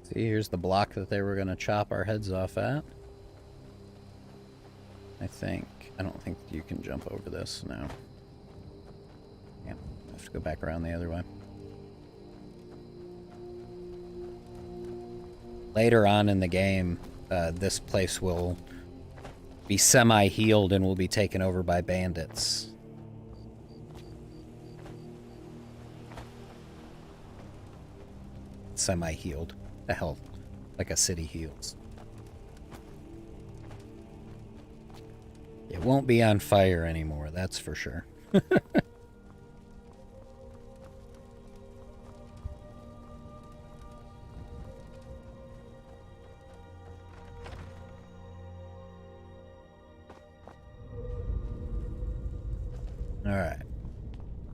See, here's the block that they were going to chop our heads off at. I don't think you can jump over this now. Yeah, I have to go back around the other way. Later on in the game, this place will be semi-healed and will be taken over by bandits. Semi-healed. The hell, like a city heals. It won't be on fire anymore, that's for sure. Alright.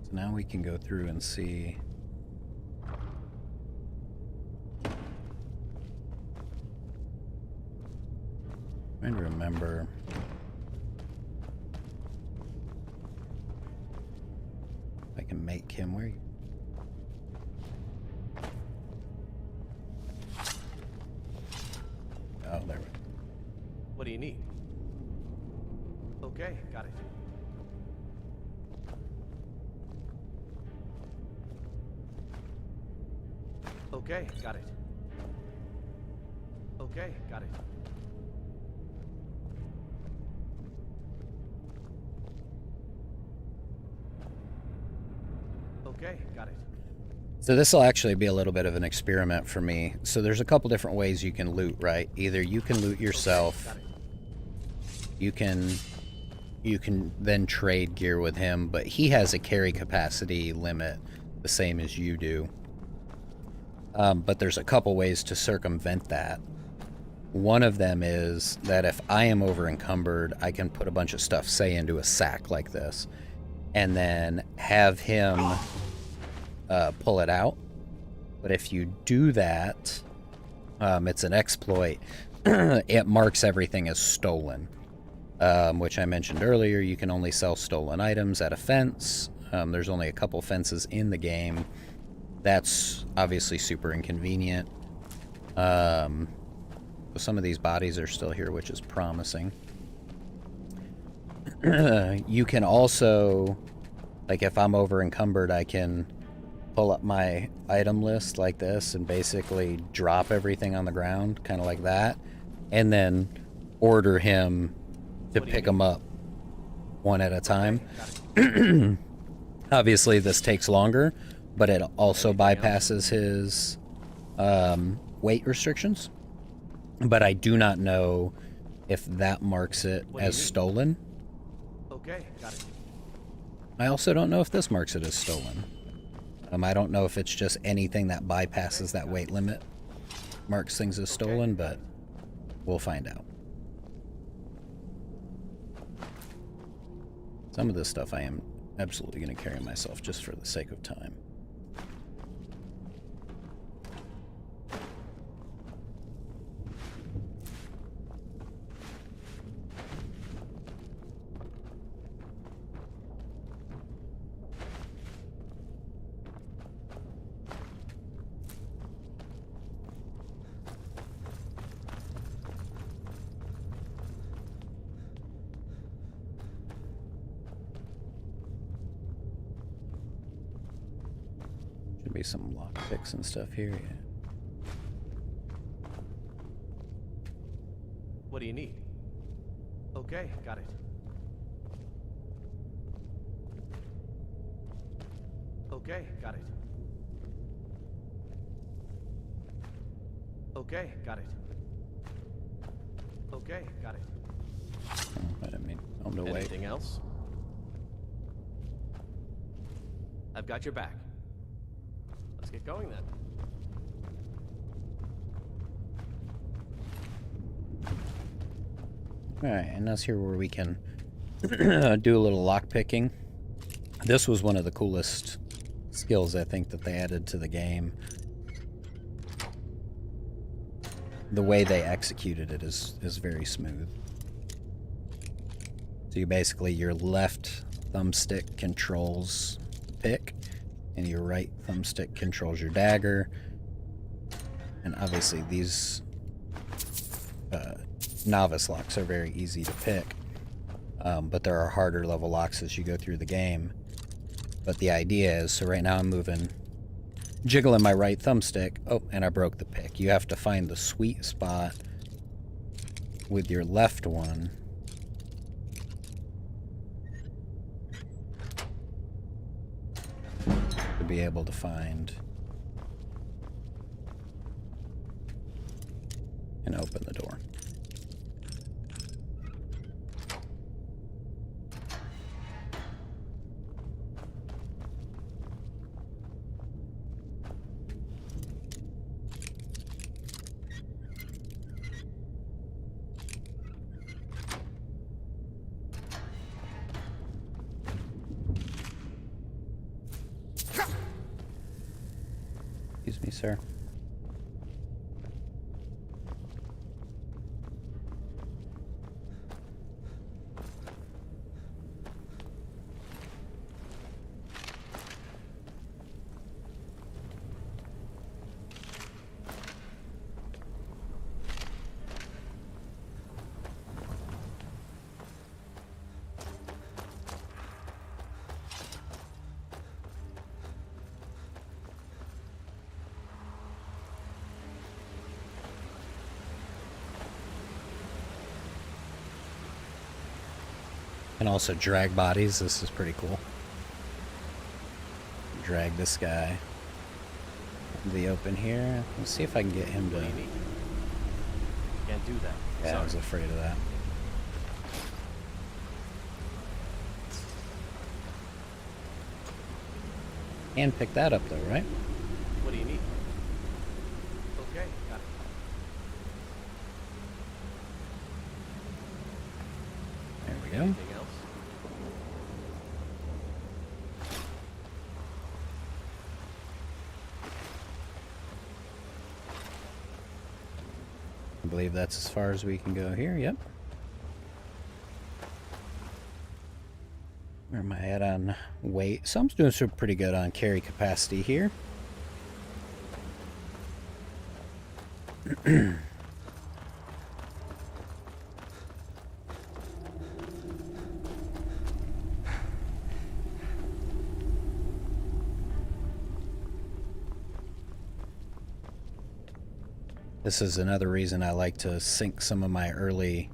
So now we can go through and see... trying to remember... if I can make him where... oh, there we go. What do you need? Okay, got it. Okay, got it. Okay, got it. Okay, got it. So this will actually be a little bit of an experiment for me. So there's a couple different ways you can loot, right? Either you can loot yourself. Okay, you can then trade gear with him, but he has a carry capacity limit the same as you do. But there's a couple ways to circumvent that. One of them is that if I am over encumbered, I can put a bunch of stuff, say, into a sack like this, and then have him pull it out. But if you do that, it's an exploit. it marks everything as stolen. Which I mentioned earlier, you can only sell stolen items at a fence. There's only a couple fences in the game. That's obviously super inconvenient. Some of these bodies are still here, which is promising. You can also, like if I'm over encumbered, I can pull up my item list like this and basically drop everything on the ground, kind of like that, and then order him to pick them up one at a time. Obviously this takes longer, but it also bypasses his weight restrictions. But I do not know if that marks it as stolen. Okay, got it. I also don't know if this marks it as stolen. I don't know if it's just anything that bypasses that weight limit marks things as stolen, but we'll find out. Some of this stuff I am absolutely going to carry myself just for the sake of time. Should be some lock picks and stuff here, yeah. What do you need? Okay, got it. Okay, got it. Okay, got it. Okay, got it. Oh, I didn't mean to wait. Anything else? I've got your back. Let's get going then. Alright, and that's here where we can do a little lock picking. This was one of the coolest skills I think that they added to the game. The way they executed it is very smooth. So you basically, your left thumbstick controls the pick, and your right thumbstick controls your dagger. And obviously these novice locks are very easy to pick, but there are harder level locks as you go through the game. But the idea is, so right now I'm jiggling my right thumbstick. Oh, and I broke the pick. You have to find the sweet spot with your left one to be able to find and open the door. Excuse me, sir. And also drag bodies. This is pretty cool. Drag this guy into the open here. Let's see if I can get him to... Can't do that. Yeah, Sorry. I was afraid of that. And pick that up though, right? What do you need? Okay, got it. There we go. Anything else? believe that's as far as we can go here. Yep. Where am I at on weight? So I'm doing so pretty good on carry capacity here. This is another reason I like to sink some of my early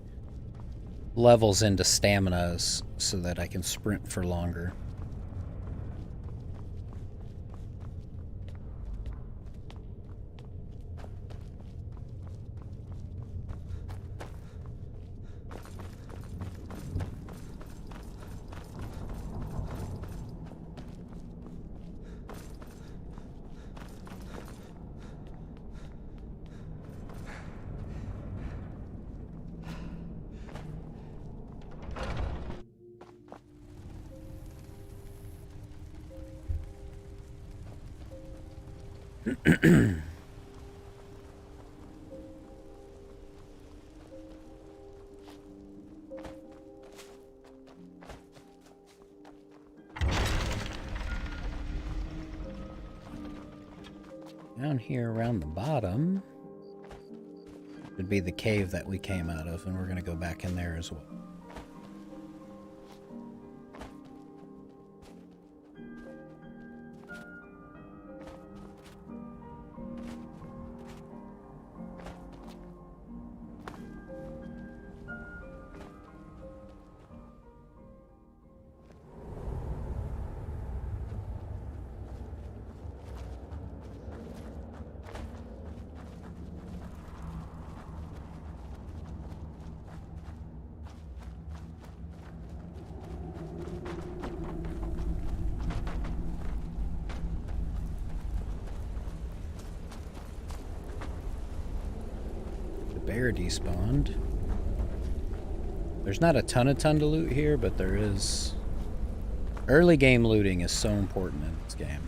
levels into staminas so that I can sprint for longer. Down here around the bottom would be the cave that we came out of, and we're going to go back in there as well. Bear despawned. There's not a ton to loot here, but there is... Early game looting is so important in this game.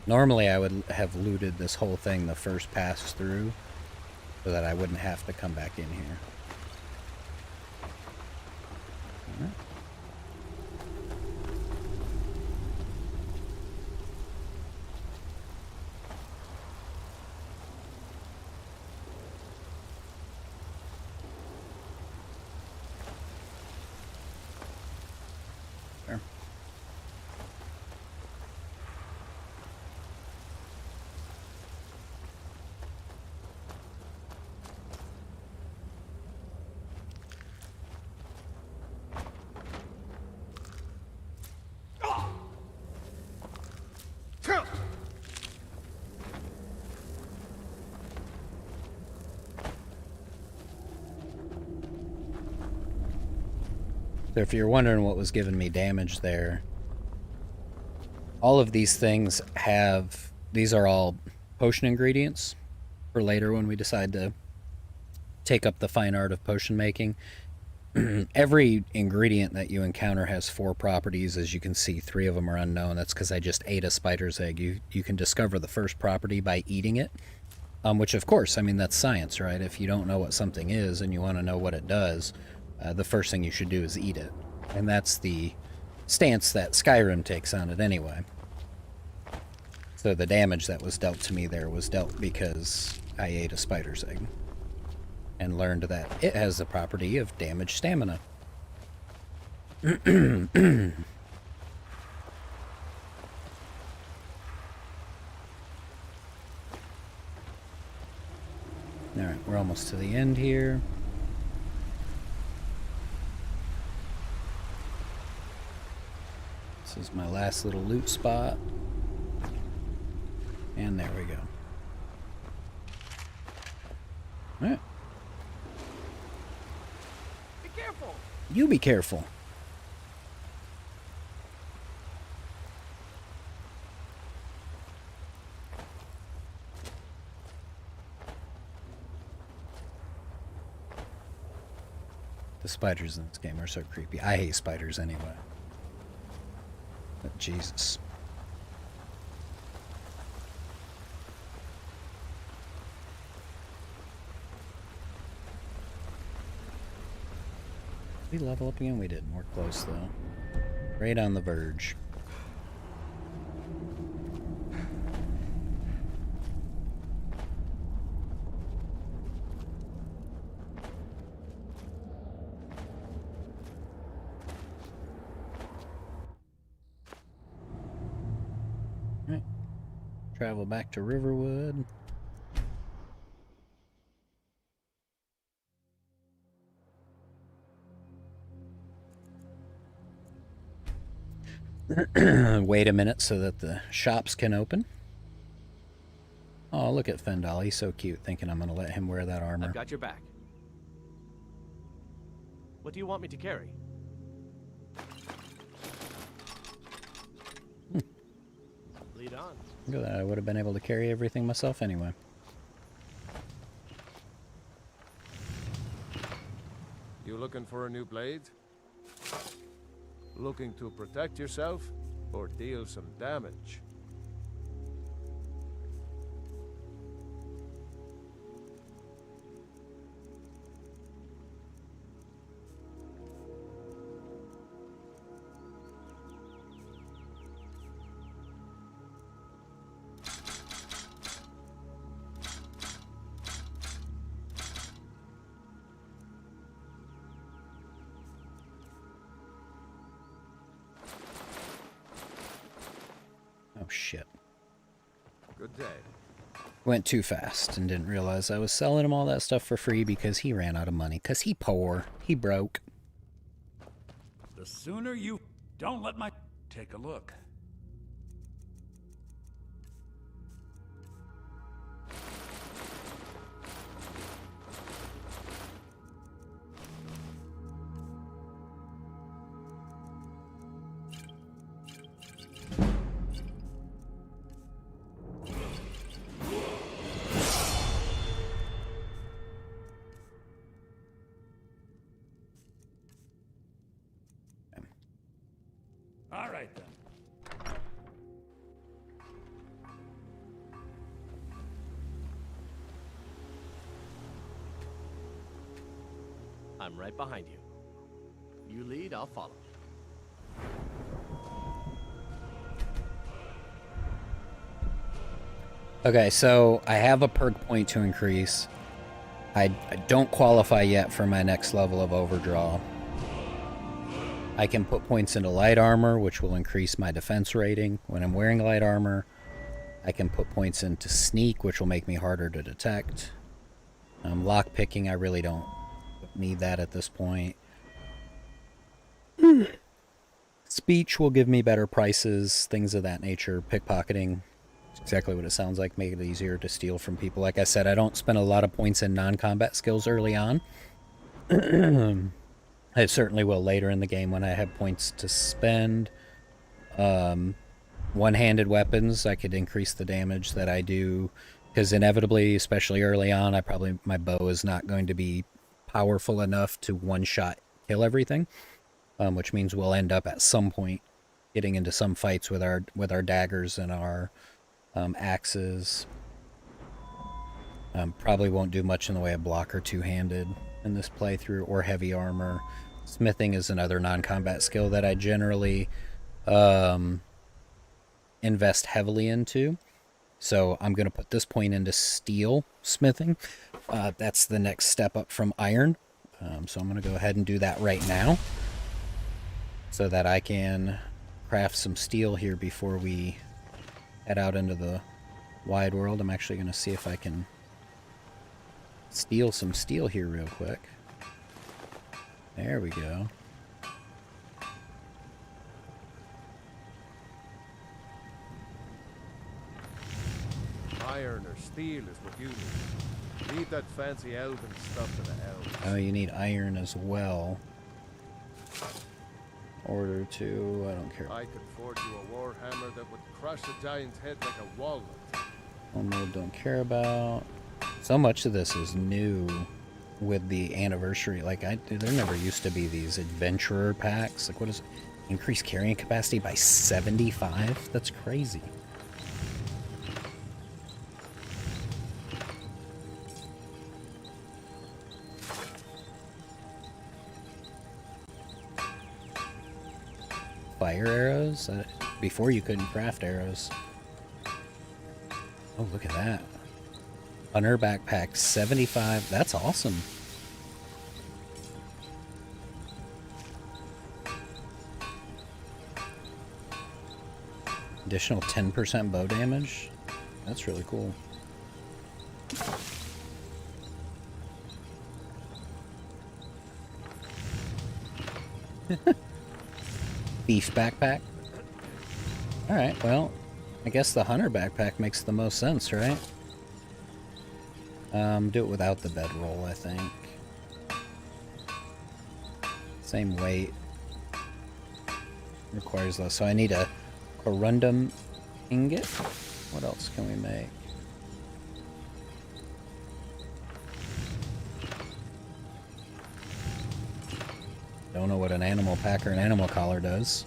Normally I would have looted this whole thing the first pass through so that I wouldn't have to come back in here. All right. So if you're wondering what was giving me damage there, all of these things have, these are all potion ingredients for later when we decide to take up the fine art of potion making. Every ingredient that you encounter has 4 properties. As you can see, 3 of them are unknown. That's because I just ate a spider's egg. You can discover the first property by eating it, which of course, I mean, that's science, right? If you don't know what something is and you want to know what it does, the first thing you should do is eat it. And that's the stance that Skyrim takes on it anyway. So the damage that was dealt to me there was dealt because I ate a spider's egg and learned that it has the property of damaged stamina. Alright, we're almost to the end here. This is my last little loot spot. And there we go. Alright. Be careful! You be careful. The spiders in this game are so creepy. I hate spiders anyway. But Jesus. we level up again? We didn't. We're close, though. Right on the verge. Right. Travel back to Riverwood. Wait a minute so that the shops can open. Oh, look at Fendal. He's so cute, thinking I'm going to let him wear that armor. I've got your back. What do you want me to carry? Lead on. Look at that. I would have been able to carry everything myself anyway. You looking for a new blade? Looking to protect yourself or deal some damage? Oh, shit. Good day. Went too fast and didn't realize I was selling him all that stuff for free because he ran out of money. Because he poor. He broke. The sooner you don't let my... Take a look. All right, then. I'm right behind you. You lead, I'll follow. Okay, so I have a perk point to increase. I don't qualify yet for my next level of overdraw. I can put points into light armor, which will increase my defense rating when I'm wearing light armor. I can put points into sneak, which will make me harder to detect. Lock picking, I really don't need that at this point. Speech will give me better prices, things of that nature. Pickpocketing, it's exactly what it sounds like, make it easier to steal from people. Like I said, I don't spend a lot of points in non-combat skills early on. I certainly will later in the game when I have points to spend. One-handed weapons, I could increase the damage that I do, because inevitably, especially early on, my bow is not going to be powerful enough to one-shot kill everything, which means we'll end up at some point getting into some fights with our daggers and our axes. Probably won't do much in the way of block or two-handed in this playthrough, or heavy armor. Smithing is another non-combat skill that I generally invest heavily into. So I'm going to put this point into steel smithing. That's the next step up from iron. So I'm going to go ahead and do that right now, so that I can craft some steel here before we head out into the wide world. I'm actually going to see if I can steal some steel here real quick. There we go. Iron or steel is what you need. Leave that fancy elven stuff to the elves. Oh, you need iron as well. Order to... I don't care. I could forge you a warhammer that would crush a giant's head like a walnut. One mode don't care about. So much of this is new with the anniversary. Like, there never used to be these adventurer packs. Like, what is it? Increase carrying capacity by 75? That's crazy. fire arrows. Before you couldn't craft arrows. Oh, look at that. Hunter backpack 75. That's awesome. Additional 10% bow damage. That's really cool. Beef backpack. Alright, well, I guess the hunter backpack makes the most sense, right? Do it without the bedroll, I think. Same weight. Requires less. So I need a corundum ingot. What else can we make? Don't know what an animal pack or an animal collar does.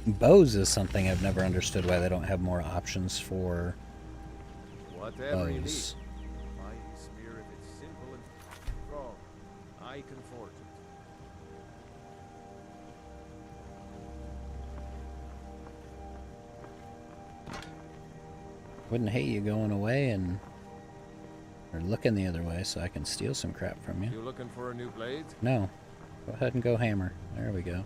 Bows is something I've never understood why they don't have more options for Whatever you need. bows. My spear, if it's simple and strong, I can forge it. Wouldn't hate you going away and or looking the other way so I can steal some crap from you. You looking for a new blade? No. Go ahead and go hammer. There we go.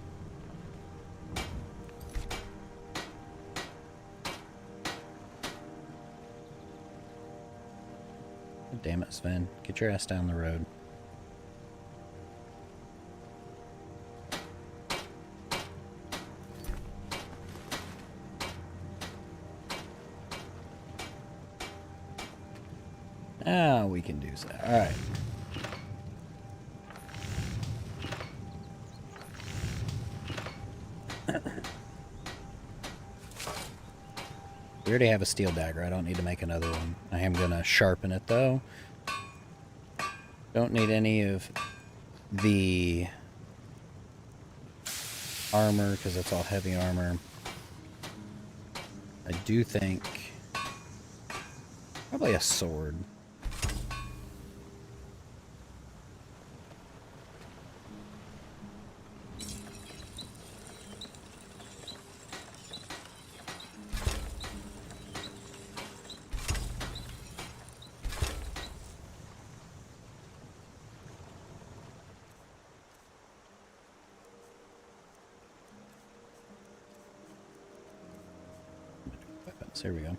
Damn it, Sven. Get your ass down the road. Ah, we can do that. Alright. We already have a steel dagger. I don't need to make another one. I am going to sharpen it, though. Don't need any of the armor, because that's all heavy armor. I do think probably a sword. There we go.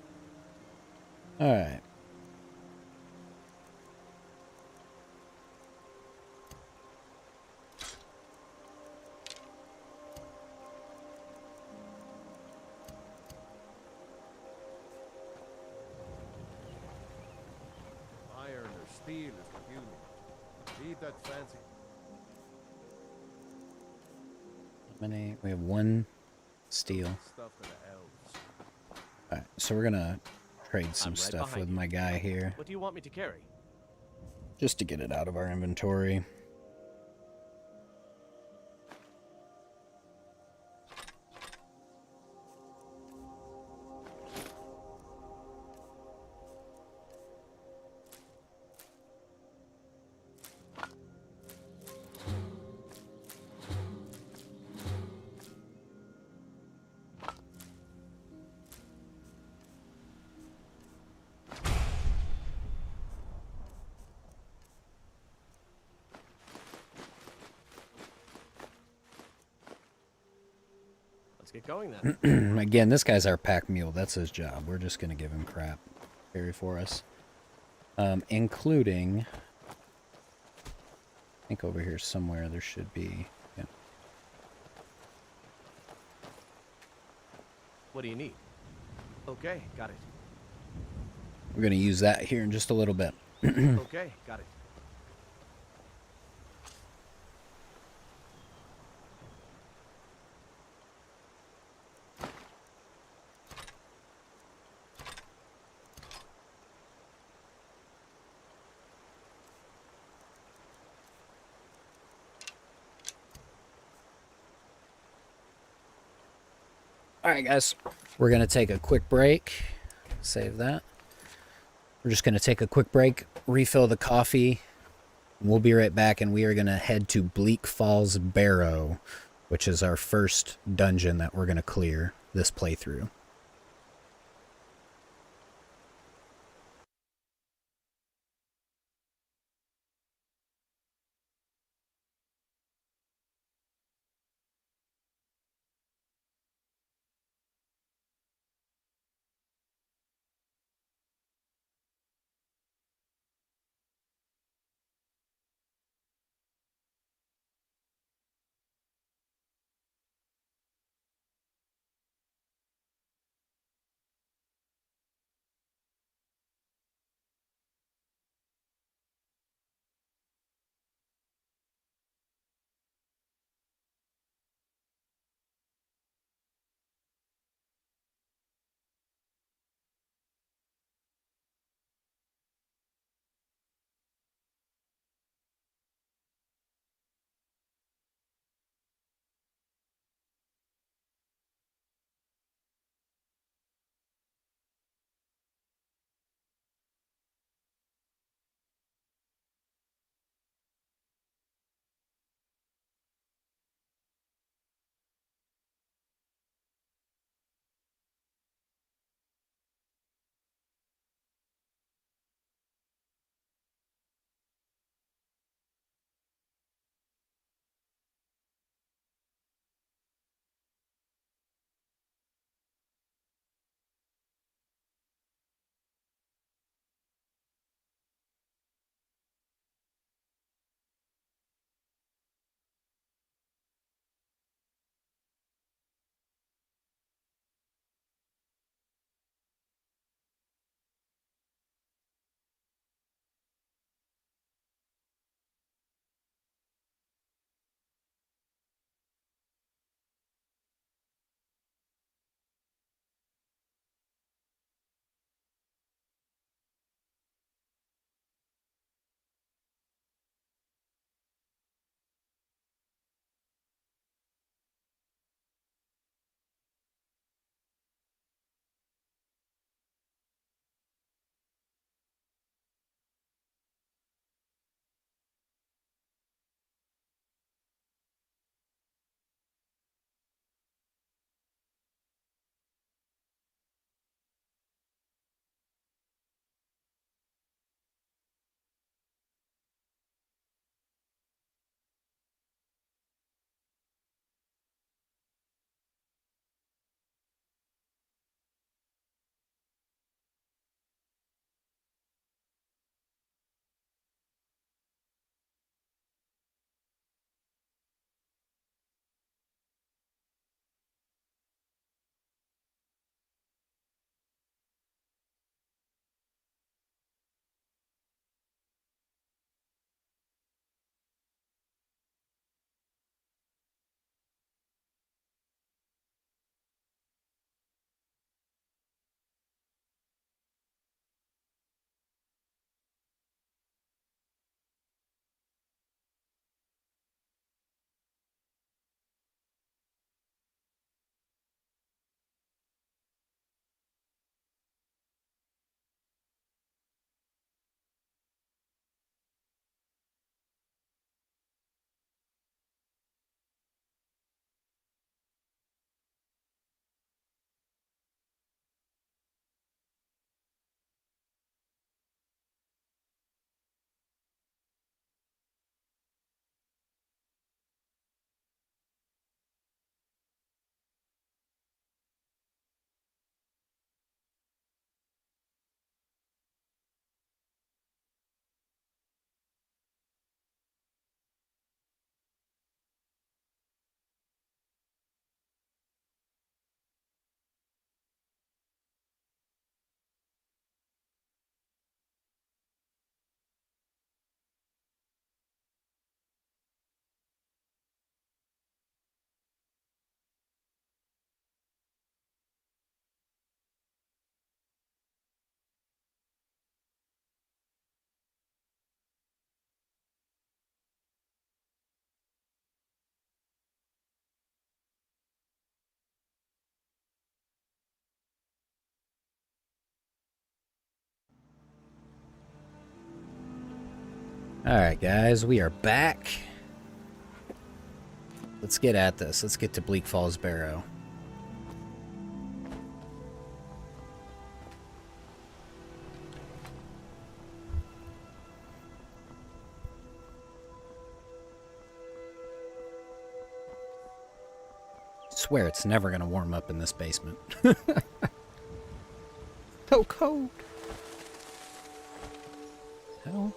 All right. Iron or steel is confusing. Leave that fancy. How many? We have one steel. Stuff for the elves. Alright, so we're gonna trade some I'm right stuff behind with you. my guy here. What do you want me to carry? Just to get it out of our inventory. Let's get going then. Again, this guy's our pack mule. That's his job. We're just gonna give him crap. Carry for us. Including... I think over here somewhere there should be... Yeah. What do you need? Okay, got it. We're gonna use that here in just a little bit. Okay, got it. Alright, guys. We're going to take a quick break. Save that. We're just going to take a quick break, refill the coffee. We'll be right back, and we are going to head to Bleak Falls Barrow, which is our first dungeon that we're going to clear this playthrough. Alright, guys, we are back. Let's get at this. Let's get to Bleak Falls Barrow. I swear it's never going to warm up in this basement. So cold. Hell.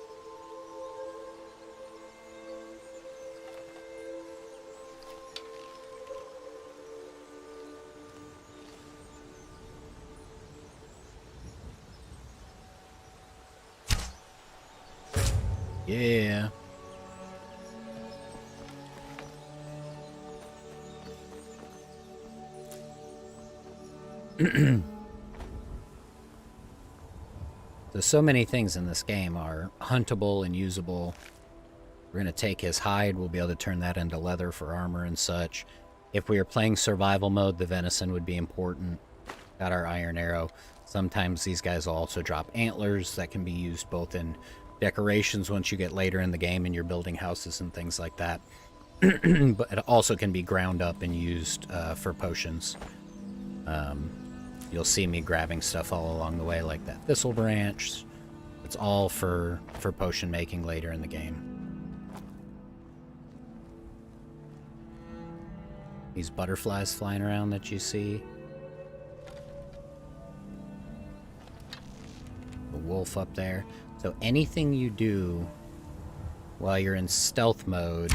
Yeah. So many things in this game are huntable and usable. We're going to take his hide. We'll be able to turn that into leather for armor and such. If we were playing survival mode, the venison would be important. Got our iron arrow. Sometimes these guys will also drop antlers that can be used both in decorations once you get later in the game and you're building houses and things like that. But it also can be ground up and used for potions. You'll see me grabbing stuff all along the way, like that thistle branch. It's all for potion making later in the game. These butterflies flying around that you see. The wolf up there. So anything you do while you're in stealth mode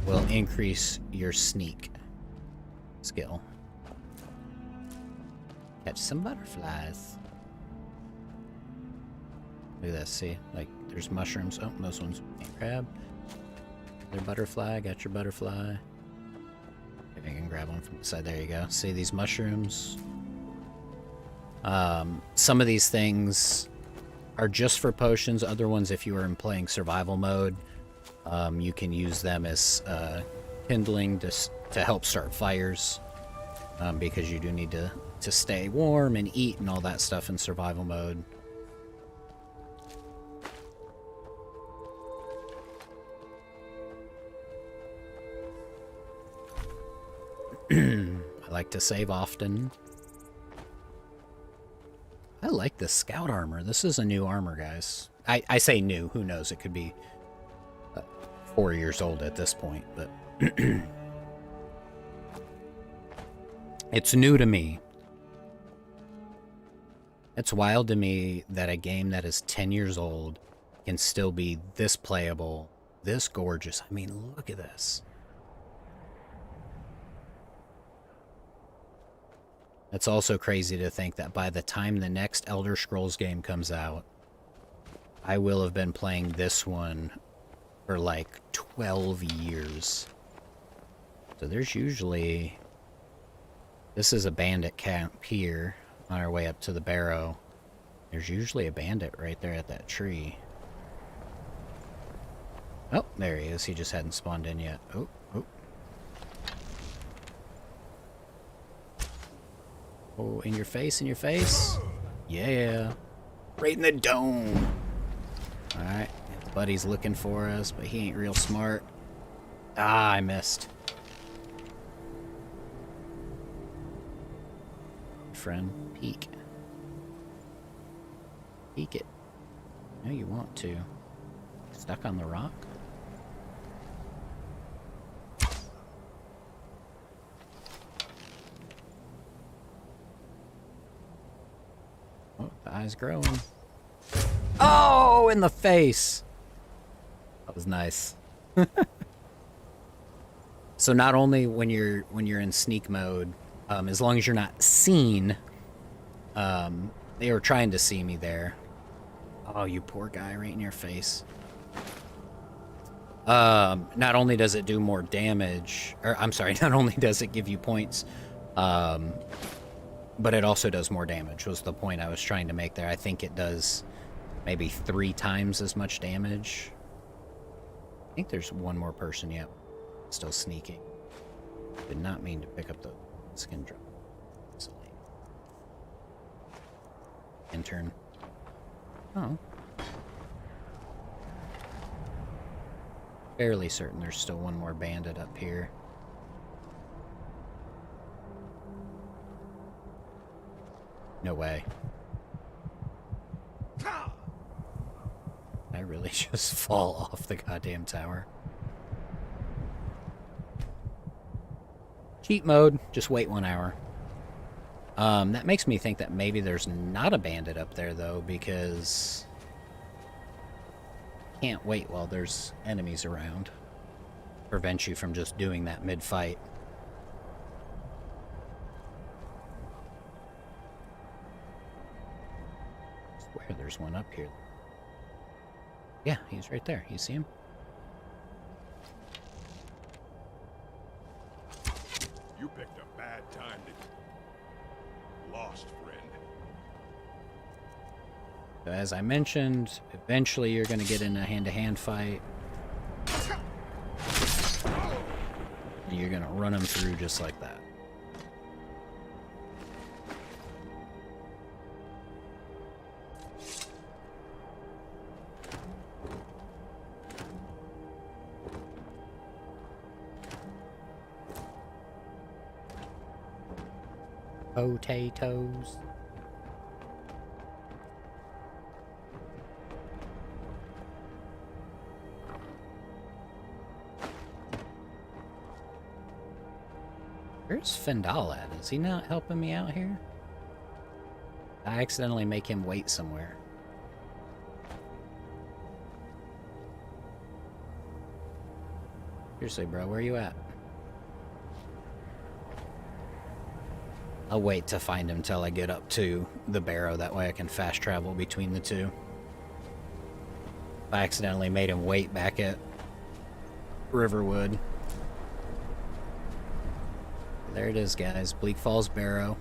will increase your sneak skill. Catch some butterflies. Look at this, see? Like, there's mushrooms. Oh, those ones can't grab. Their butterfly, got your butterfly. Maybe I can grab one from the side. There you go. See these mushrooms? Some of these things are just for potions. Other ones, if you are in playing survival mode, you can use them as kindling to help start fires. Because you do need to stay warm and eat and all that stuff in survival mode. I like to save often. I like this scout armor. This is a new armor, guys. I say new. Who knows? It could be 4 years old at this point, but it's new to me. It's wild to me that a game that is 10 years old can still be this playable, this gorgeous. I mean, look at this. It's also crazy to think that by the time the next Elder Scrolls game comes out, I will have been playing this one for like 12 years. So there's usually... This is a bandit camp here on our way up to the barrow. There's usually a bandit right there at that tree. Oh, there he is. He just hadn't spawned in yet. Oh, oh. Oh, in your face, in your face. Yeah. Right in the dome. Alright. His buddy's looking for us, but he ain't real smart. Ah, I missed. Friend, peek. Peek it. No, you want to. Stuck on the rock? Oh, the eye's growing. Oh, in the face! That was nice. So not only when you're in sneak mode, as long as you're not seen, they were trying to see me there. Oh, you poor guy, right in your face. Not only does it do more damage, or I'm sorry, not only does it give you points, but it also does more damage, was the point I was trying to make there. I think it does maybe 3 times as much damage. I think there's one more person, yep. Still sneaking. Did not mean to pick up the skin drop. Silly. Intern. Oh. Fairly certain there's still one more bandit up here. No way. I really just fall off the goddamn tower. Cheat mode, just wait 1 hour. That makes me think that maybe there's not a bandit up there, though, because... Can't wait while there's enemies around. Prevents you from just doing that mid-fight. I swear there's one up here. Yeah, he's right there. You see him? You picked a bad time to... Lost, friend. So as I mentioned, eventually you're going to get in a hand-to-hand fight. And you're going to run them through just like that. Potatoes. Where's Fendal at? Is he not helping me out here? I accidentally make him wait somewhere. Seriously, bro, where you at? I'll wait to find him till I get up to the barrow. That way I can fast travel between the two. I accidentally made him wait back at Riverwood. There it is, guys. Bleak Falls Barrow.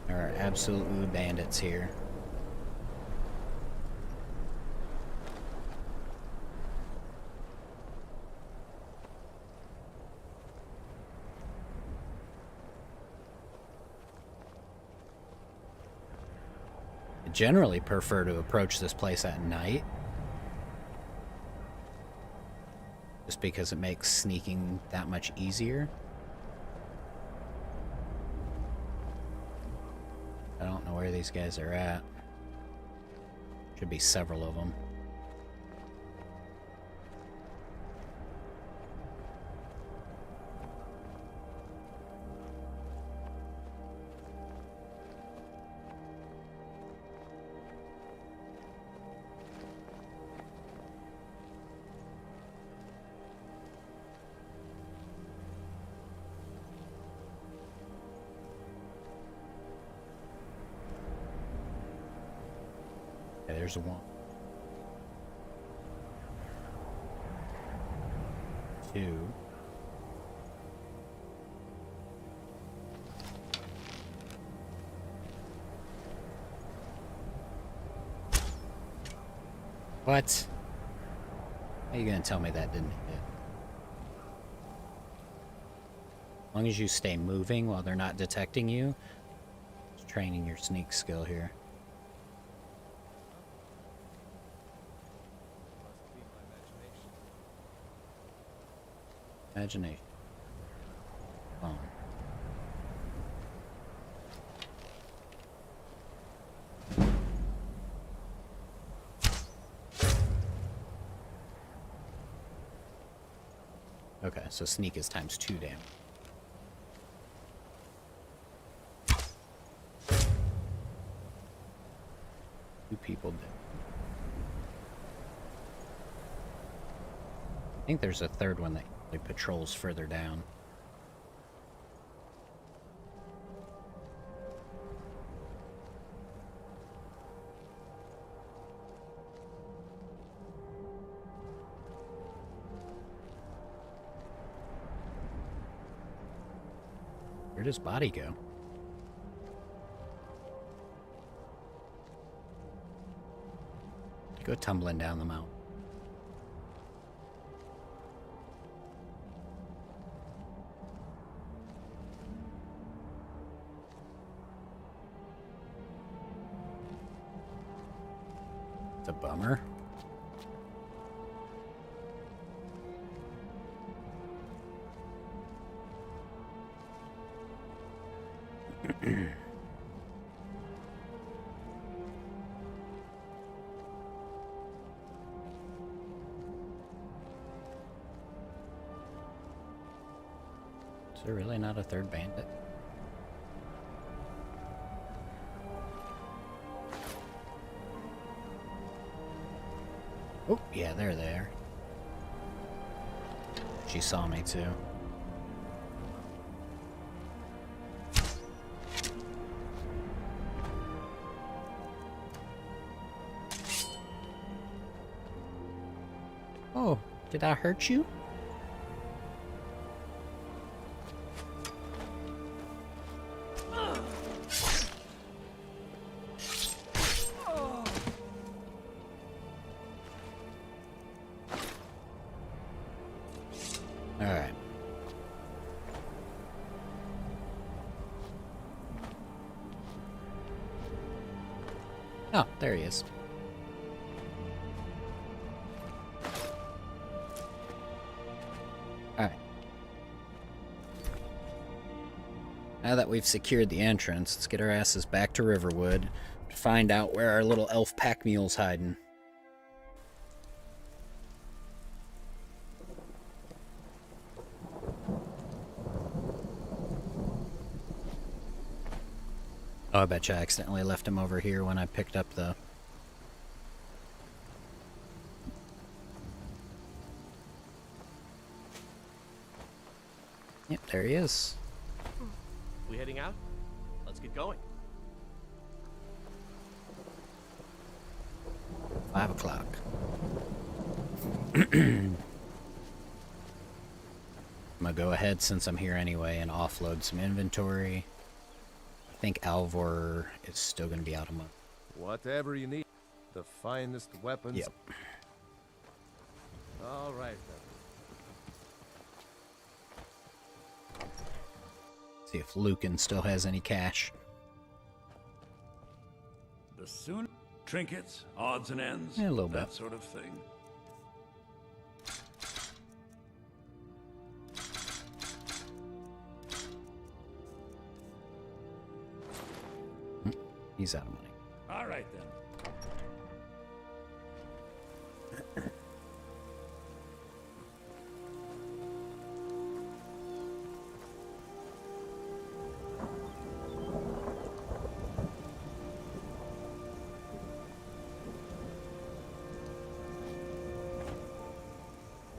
There are absolutely bandits here. I generally prefer to approach this place at night. Just because it makes sneaking that much easier. I don't know where these guys are at. Should be several of them. Okay, there's one. Two. What? How are you gonna tell me that didn't hit? As long as you stay moving while they're not detecting you, just training your sneak skill here. Imagination. Oh. Okay, so sneak is times 2 damage. Two people dead. I think there's a third one that patrols further down. Where'd his body go? Go tumbling down the mountain. It's a bummer. Is there really not a third bandit? Oh, yeah, they're there. She saw me too. Oh, did I hurt you? Alright. Oh, there he is. Alright. Now that we've secured the entrance, let's get our asses back to Riverwood to find out where our little elf pack mule's hiding. Oh, I bet you I accidentally left him over here when I picked up the... Yep, there he is. We heading out? Let's get going. 5 o'clock. I'm gonna go ahead, since I'm here anyway, and offload some inventory. I think Alvor is still gonna be out a month. Whatever you need. The finest weapons. Yep. All right then. See if Lucan still has any cash. The soon trinkets, odds and ends, Yeah, a little that bit. sort of thing. He's out of money. All right then.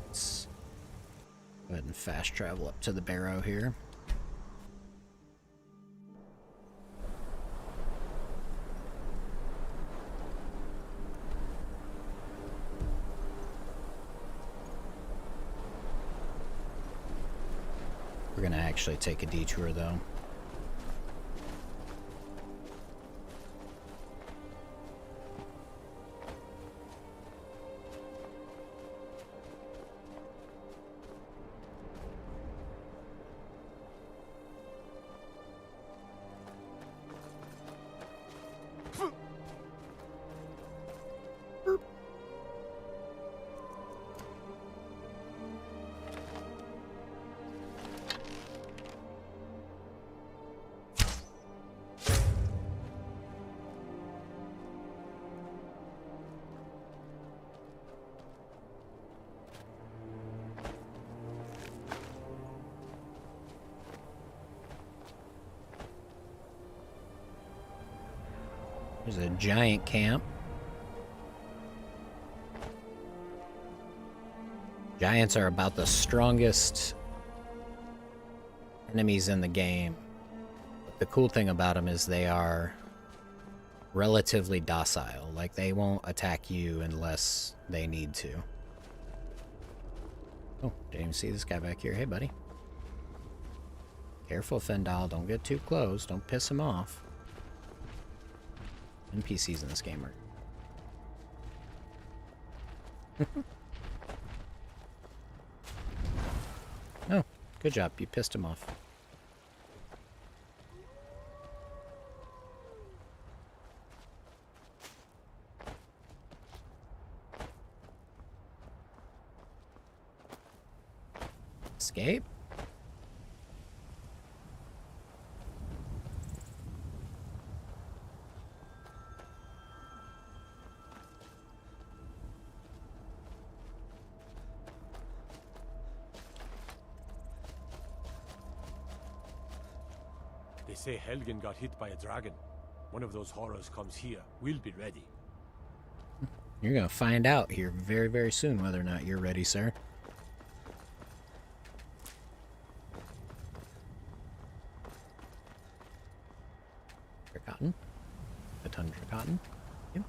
Let's go ahead and fast travel up to the barrow here. We're gonna actually take a detour though. There's a giant camp. Giants are about the strongest enemies in the game. But the cool thing about them is they are relatively docile. Like, they won't attack you unless they need to. Oh, didn't even see this guy back here. Hey, buddy. Careful, Fendal. Don't get too close. Don't piss him off. NPCs in this game are... Oh, good job. You pissed him off. Escape? They say Helgen got hit by a dragon. One of those horrors comes here. We'll be ready. You're gonna find out here very, very soon whether or not you're ready, sir. Cotton. A tundra cotton. Yep.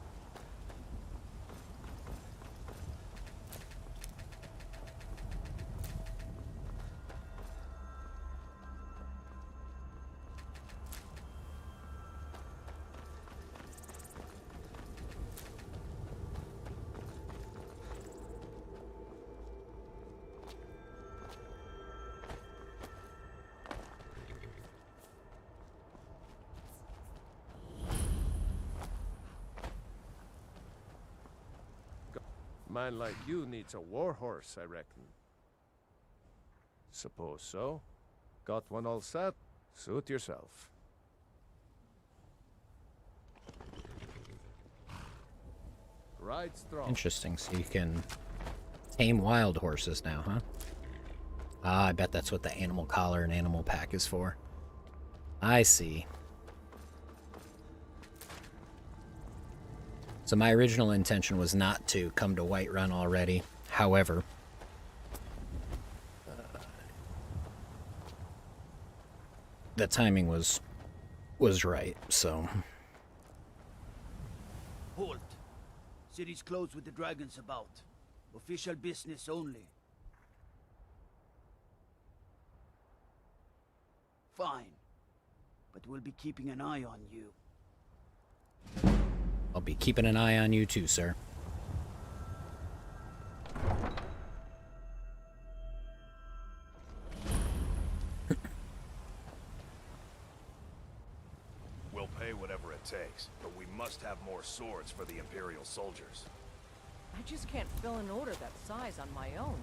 Man like you needs a war horse, I reckon. Suppose so. Got one all set? Suit yourself. Ride strong. Interesting. So you can tame wild horses now, huh? Ah, I bet that's what the animal collar and animal pack is for. I see. So my original intention was not to come to Whiterun already. However, the timing was right, so... Halt! City's closed with the dragons about. Official business only. Fine. But we'll be keeping an eye on you. I'll be keeping an eye on you too, sir. We'll pay whatever it takes, but we must have more swords for the Imperial soldiers. I just can't fill an order that size on my own.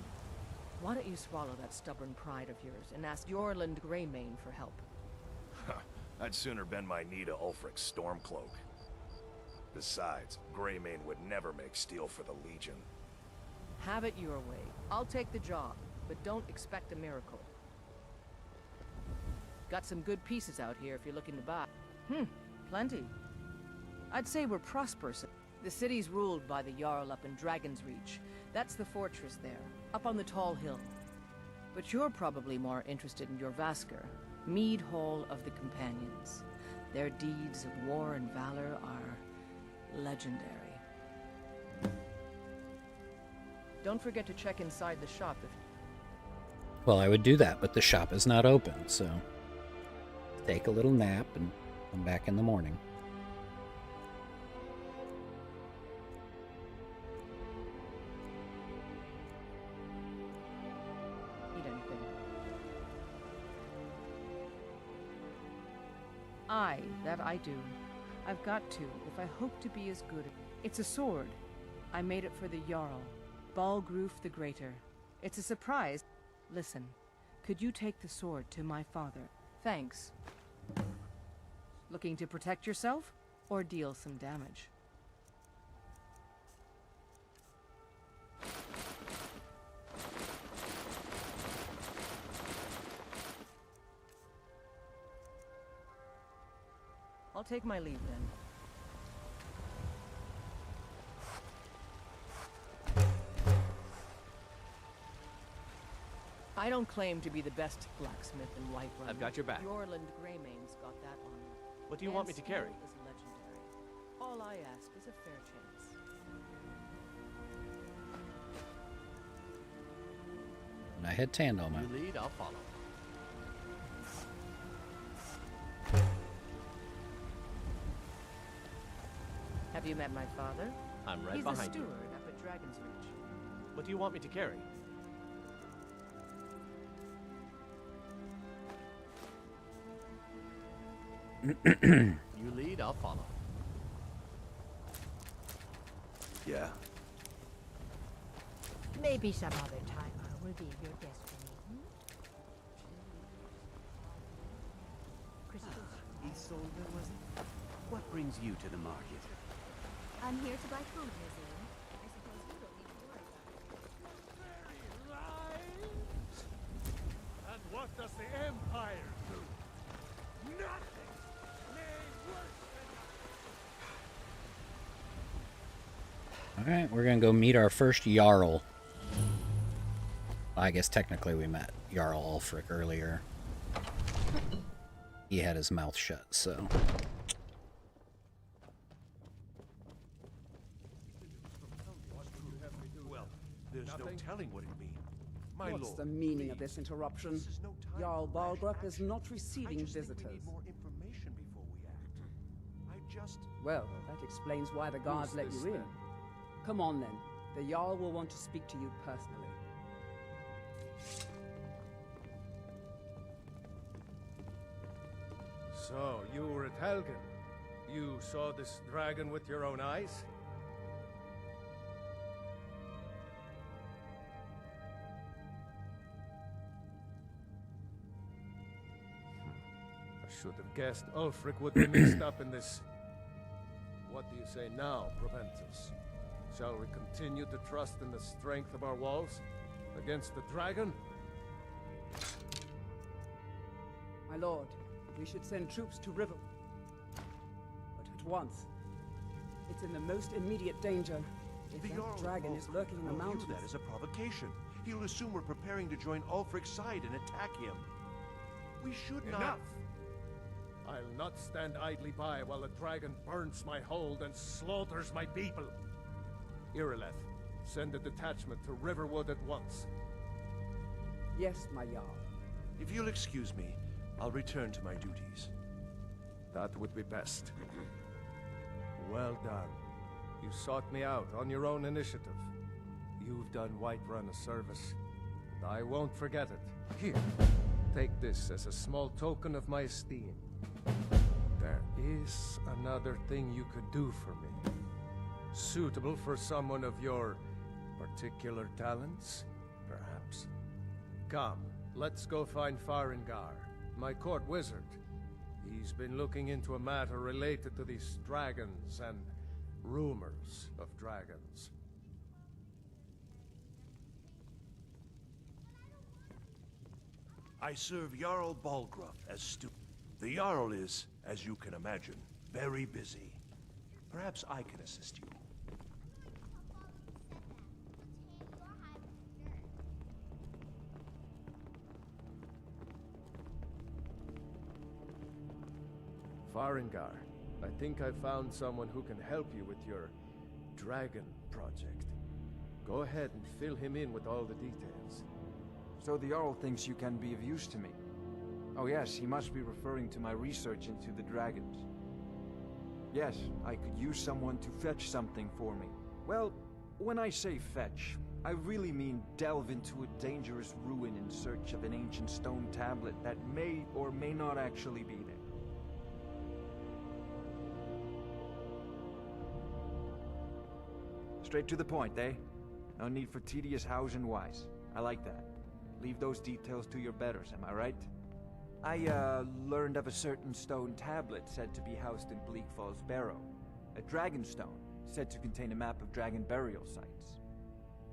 Why don't you swallow that stubborn pride of yours and ask Yorland Greymane for help? I'd sooner bend my knee to Ulfric's Stormcloak. Besides, Greymane would never make steel for the Legion. Have it your way. I'll take the job, but don't expect a miracle. Got some good pieces out here if you're looking to buy. Plenty. I'd say we're prosperous. The city's ruled by the Jarl up in Dragon's Reach. That's the fortress there, up on the tall hill. But you're probably more interested in your Vasker, Mead Hall of the Companions. Their deeds of war and valor are legendary. Don't forget to check inside the shop if... Well, I would do that, but the shop is not open, so... Take a little nap and come back in the morning. Need anything? Aye, that I do. I've got to, if I hope to be as good. It's a sword. I made it for the Jarl, Balgruf the Greater. It's a surprise. Listen, could you take the sword to my father? Thanks. Looking to protect yourself, or deal some damage? I'll take my leave then. I don't claim to be the best blacksmith in Whiterun. I've got your back. Yorland Greymane's got that honor. What do you want me to carry? Man's skill is legendary. All I ask is a fair chance. And I had Tandoma. You lead, I'll follow. Have you met my father? I'm right He's behind the you. steward up at Dragon's Reach. What do you want me to carry? You lead, I'll follow. Yeah. Maybe some other time I will be your destiny. Isolde, was it? What brings you to the market? I'm here to buy food, Museum. I suppose you don't need to worry about it. And what does the Empire do? Nothing! Nay, worse than Alright, we're gonna go meet our first Jarl. I guess technically we met Jarl Ulfric earlier. He had his mouth shut, so... Well, there's no telling what it means. My What's lord, the meaning of please. this interruption? This is no time Jarl for rash Balgrup is action. not receiving I just think we visitors. need more information before we act. I just... Well, that explains why the guards let you in. Come on then. The Jarl will want to speak to you personally. So, you were at Helgen. You saw this dragon with your own eyes? I should have guessed Ulfric would be mixed up in this. What do you say now, Proventus? Shall we continue to trust in the strength of our walls against the dragon? My lord, we should send troops to River. But at once. It's in the most immediate danger. If that Jarl dragon is lurking in the will view mountains. that as a provocation. He'll assume we're preparing to join Ulfric's side and attack him. We should not... Enough! I'll not stand idly by while the dragon burns my hold and slaughters my people. Irileth, send a detachment to Riverwood at once. Yes, my Jarl. If you'll excuse me, I'll return to my duties. That would be best. Well done. You sought me out on your own initiative. You've done Whiterun a service, and I won't forget it. Here, take this as a small token of my esteem. There is another thing you could do for me. Suitable for someone of your particular talents, perhaps. Come, let's go find Farengar, my court wizard. He's been looking into a matter related to these dragons and rumors of dragons. I serve Jarl Balgrup as steward. The Jarl is, as you can imagine, very busy. Perhaps I can assist you. Farengar, I think I found someone who can help you with your dragon project. Go ahead and fill him in with all the details. So the Jarl thinks you can be of use to me. Oh yes, he must be referring to my research into the dragons. Yes, I could use someone to fetch something for me. Well, when I say fetch, I really mean delve into a dangerous ruin in search of an ancient stone tablet that may or may not actually be there. Straight to the point, eh? No need for tedious hows and whys. I like that. Leave those details to your betters, am I right? I, learned of a certain stone tablet said to be housed in Bleak Falls Barrow. A dragon stone, said to contain a map of dragon burial sites.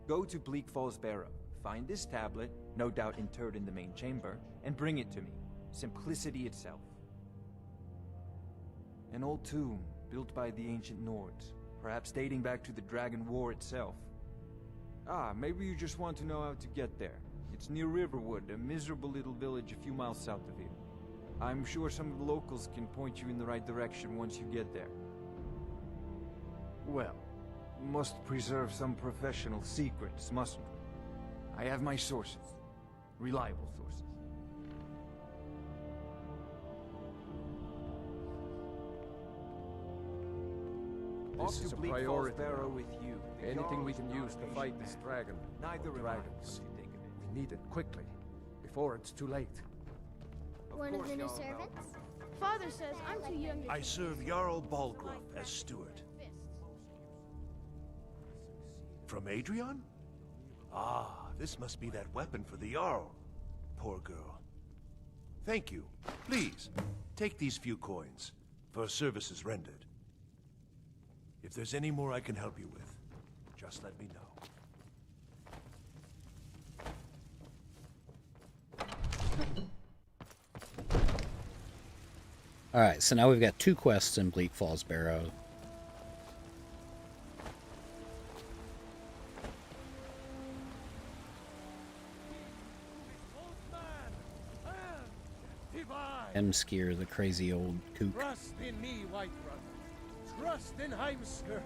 Go to Bleak Falls Barrow, find this tablet, no doubt interred in the main chamber, and bring it to me. Simplicity itself. An old tomb, built by the ancient Nords, perhaps dating back to the Dragon War itself. Ah, maybe you just want to know how to get there. It's near Riverwood, a miserable little village a few miles south of here. I'm sure some of the locals can point you in the right direction once you get there. Well, must preserve some professional secrets, mustn't we? I have my sources. Reliable sources. This is a priority. Barrow with you. Anything we can use to fight this dragon. Neither dragons. We need it quickly, before it's too late. One of the new servants? Father says I'm too young to... I serve Jarl Balgrup as steward. From Adrian? Ah, this must be that weapon for the Jarl. Poor girl. Thank you. Please, take these few coins for services rendered. If there's any more I can help you with, just let me know. Alright, so now we've got 2 quests in Bleak Falls Barrow. Hemskier, the crazy old kook. Trust in me, White Brother. Trust in Heimsker.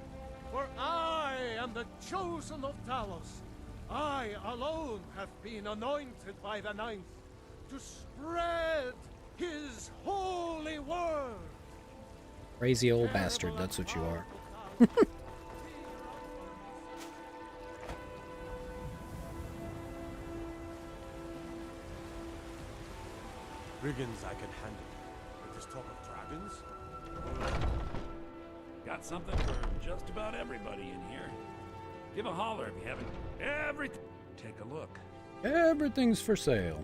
For I am the chosen of Talos. I alone have been anointed by the Ninth to spread his holy word. Crazy old bastard, that's what you are. Brigands I can handle. But this talk of dragons? Got something for just about everybody in here. Give a holler if you haven't. Everything. Take a look. Everything's for sale.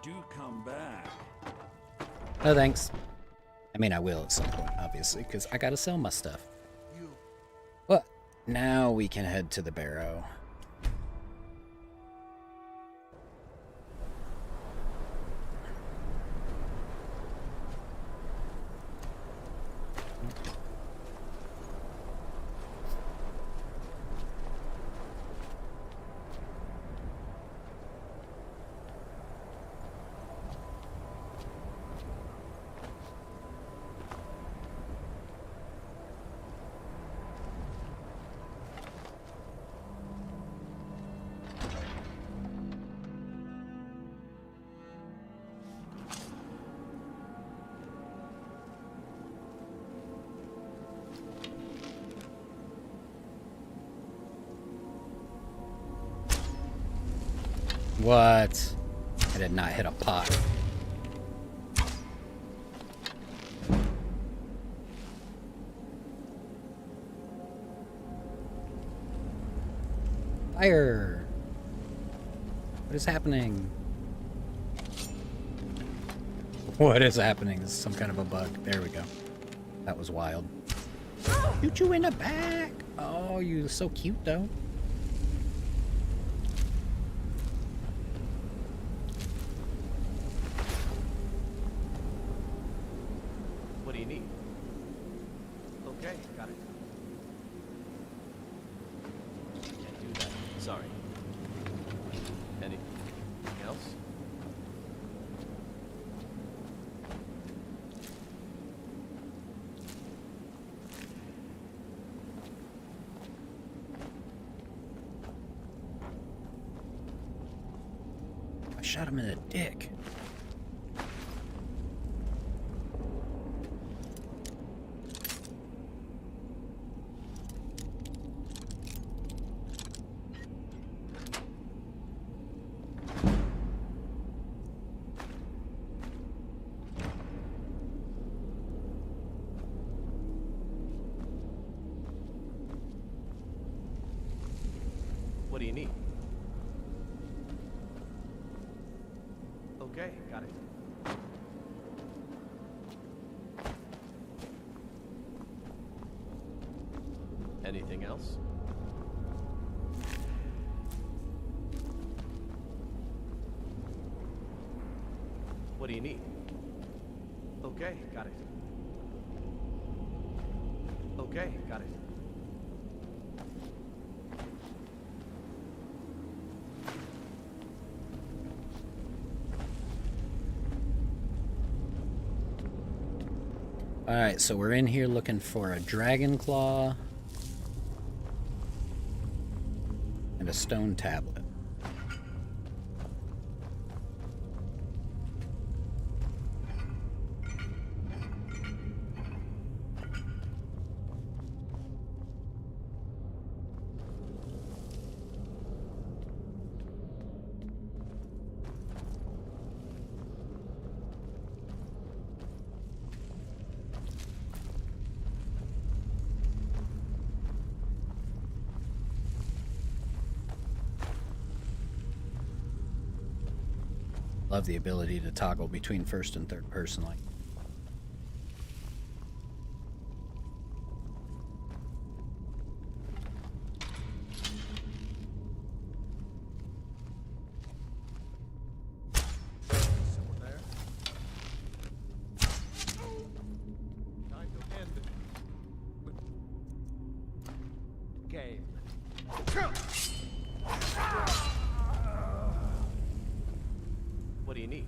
Do come back. No thanks. I mean, I will at some point, obviously, because I gotta sell my stuff. But now we can head to the barrow. What? I did not hit a pot. Fire! What is happening? What is happening? This is some kind of a bug. There we go. That was wild. Shoot you in the back! Oh, you're so cute though. What do you need? Okay, got it. Can't do that. Sorry. Anything else? I shot him in the dick. What do you need? Okay, got it. Anything else? What do you need? Okay, got it. Okay, got it. Alright, so we're in here looking for a dragon claw and a stone tablet. Love the ability to toggle between first and third person like. Someone there? Time to end the game. What do you need?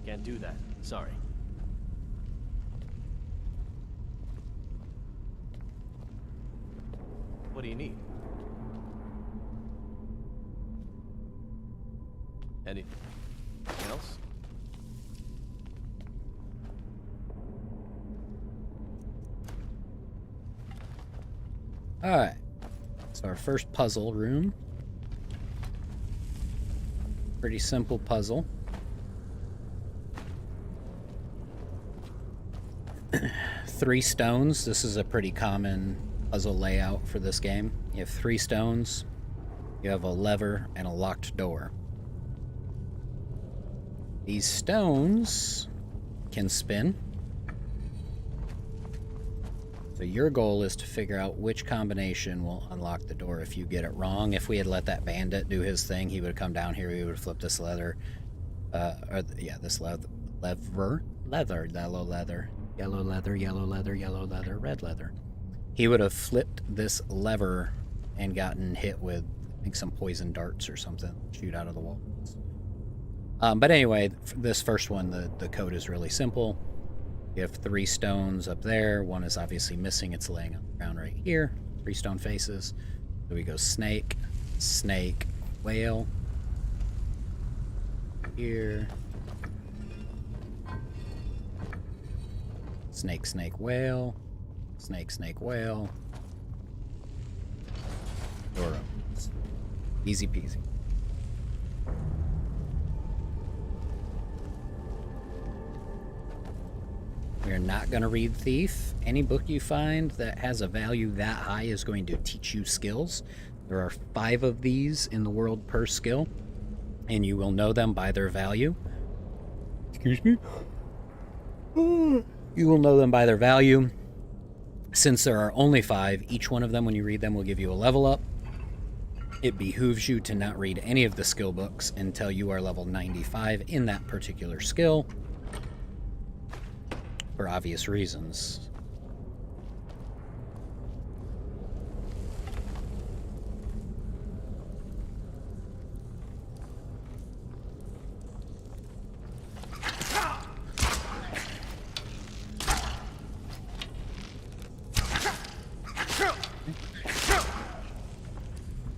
Can't do that. Sorry. What do you need? Anything else? Alright. So our first puzzle room. Pretty simple puzzle. Three stones. This is a pretty common puzzle layout for this game. You have 3 stones, you have a lever, and a locked door. These stones can spin. So your goal is to figure out which combination will unlock the door. If you get it wrong, if we had let that bandit do his thing, he would have come down here, he would have flipped this leather. This leather, yellow leather, yellow leather, yellow leather, yellow leather, red leather. He would have flipped this lever and gotten hit with, I think, some poison darts or something, shoot out of the wall. But anyway, this first one, the code is really simple. You have 3 stones up there. One is obviously missing. It's laying on the ground right here. 3 stone faces. So we go snake, snake, whale. Here. Snake, snake, whale. Snake, snake, whale. Door opens. Easy peasy. We're not going to read Thief. Any book you find that has a value that high is going to teach you skills. There are 5 of these in the world per skill, and you will know them by their value. Excuse me? You will know them by their value. Since there are only 5, each one of them, when you read them, will give you a level up. It behooves you to not read any of the skill books until you are level 95 in that particular skill. For obvious reasons.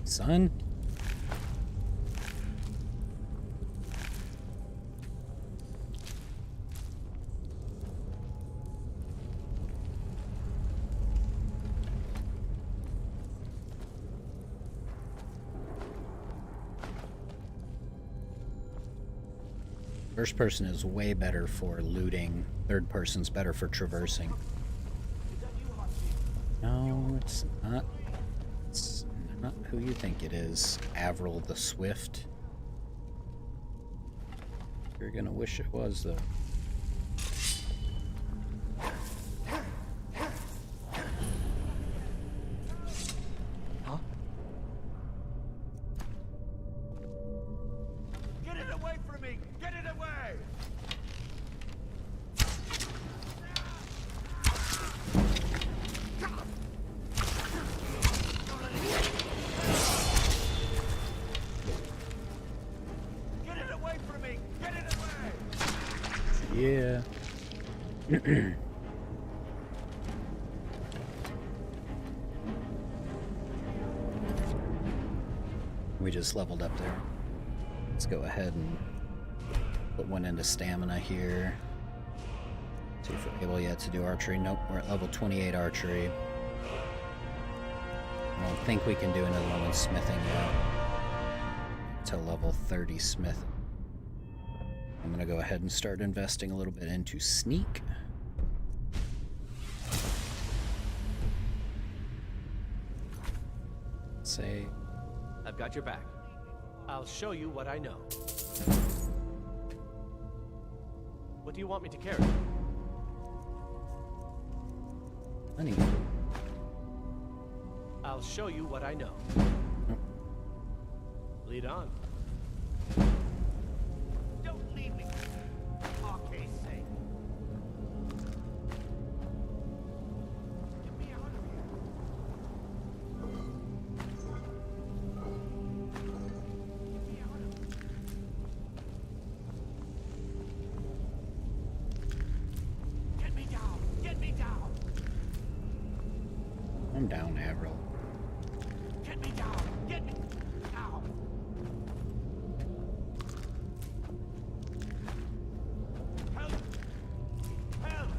Son. First person is way better for looting. Third person's better for traversing. No, it's not. It's not who you think it is. Avril the Swift. You're gonna wish it was, though. Huh? Get it away from me! Get it away! Get it away from me! Get it away! Yeah. We just leveled up there. Let's go ahead and put one into stamina here. See if we're able yet to do archery. Nope, we're at level 28 archery. I don't think we can do another one in smithing yet. Till level 30 smith. I'm gonna go ahead and start investing a little bit into sneak. say? I've got your back. I'll show you what I know. What do you want me to carry? Honey. I'll show you what I know. Lead on. Don't leave me. Okay, say. Get me out of here. Get me out of here. Get me down. Get me down. I'm down, Avril. Get me down. Get me down. Help! Help!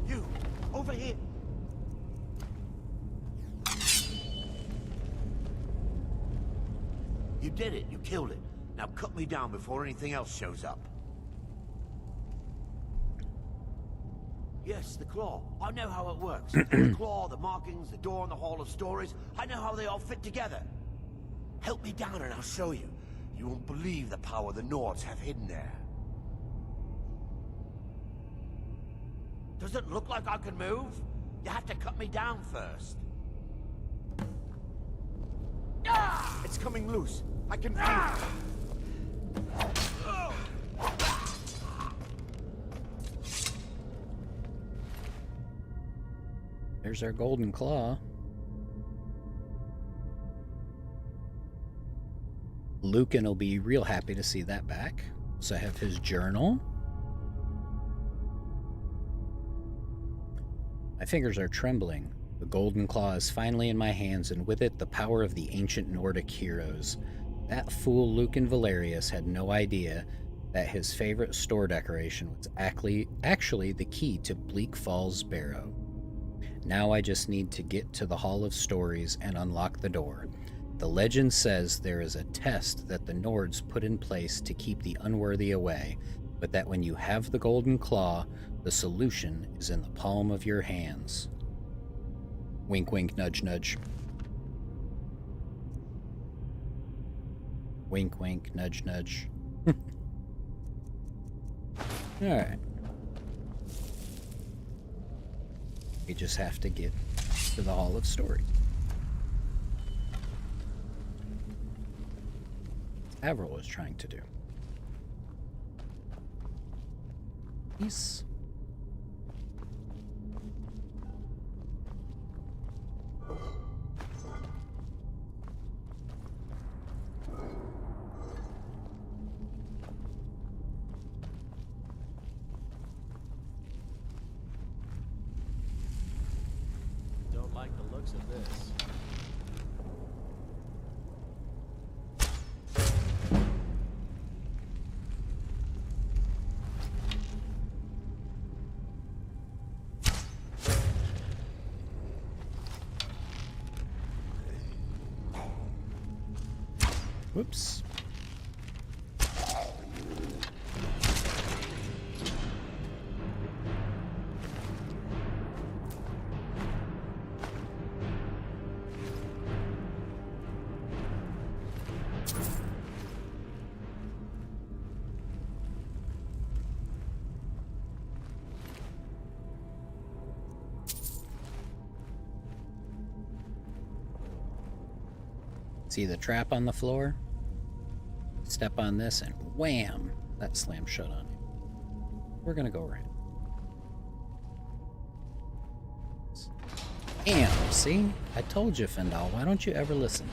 You, over here. You did it. You killed it. Now cut me down before anything else shows up. Yes, the claw. I know how it works. The claw, the markings, the door in the Hall of Stories. I know how they all fit together. Help me down and I'll show you. You won't believe the power the Nords have hidden there. Does it look like I can move? You have to cut me down first. Ah! It's coming loose. I can feel it. There's our golden claw. Lucan will be real happy to see that back. So I have his journal. My fingers are trembling. The golden claw is finally in my hands, and with it the power of the ancient Nordic heroes. That fool Lucan Valerius had no idea that his favorite store decoration was actually the key to Bleak Falls Barrow. Now I just need to get to the Hall of Stories and unlock the door. The legend says there is a test that the Nords put in place to keep the unworthy away, but that when you have the golden claw, the solution is in the palm of your hands. Wink, wink, nudge, nudge. Wink, wink, nudge, nudge. Alright. We just have to get to the Hall of Story. Avril was trying to do. Peace. Don't like the looks of this. Whoops. See the trap on the floor? Step on this and wham! That slams shut on you. We're gonna go around. Bam! See? I told you, Fendal. Why don't you ever listen?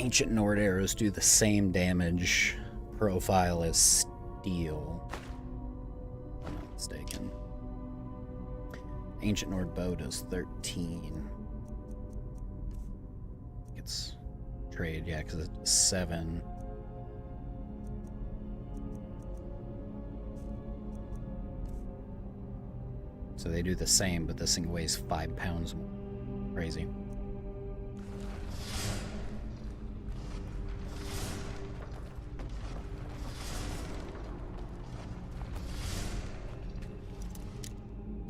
Ancient Nord arrows do the same damage profile as steel. If I'm not mistaken. Ancient Nord bow does 13. It's trade, yeah, because it's 7. So they do the same, but this thing weighs 5 pounds more. Crazy.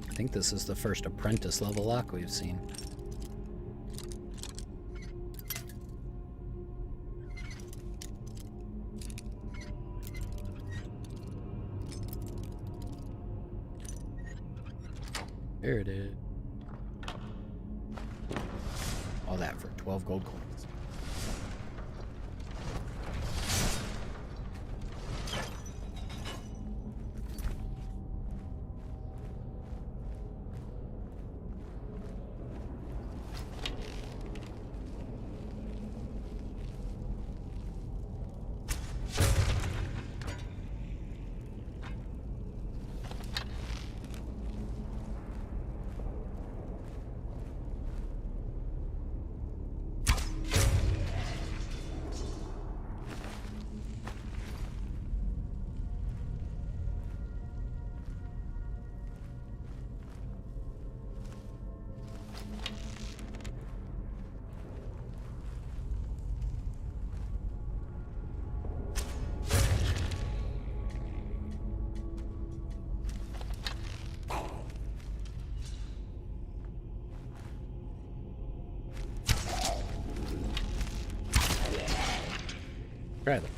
I think this is the first apprentice level lock we've seen. There it is. All that for 12 gold coins. Try them.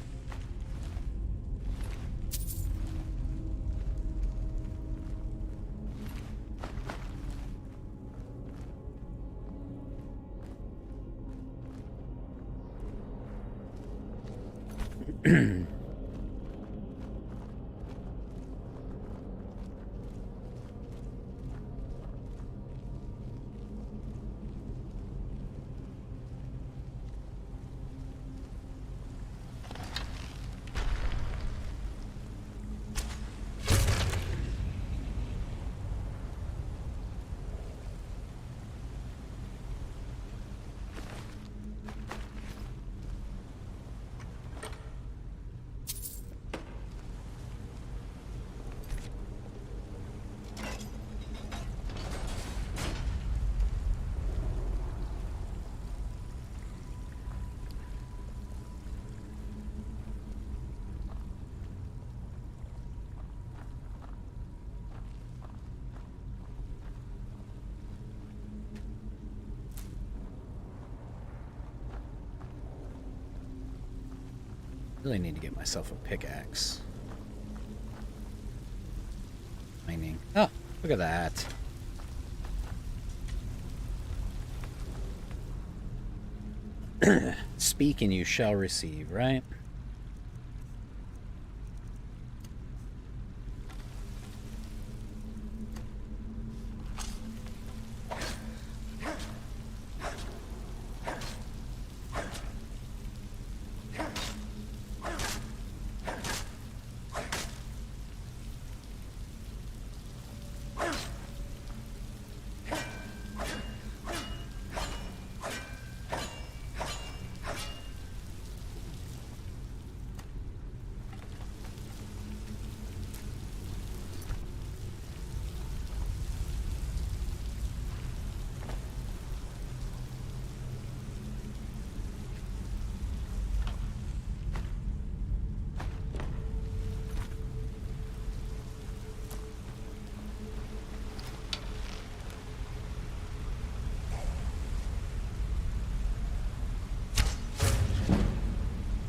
Really need to get myself a pickaxe. Mining. Oh, look at that. Speak and you shall receive, right?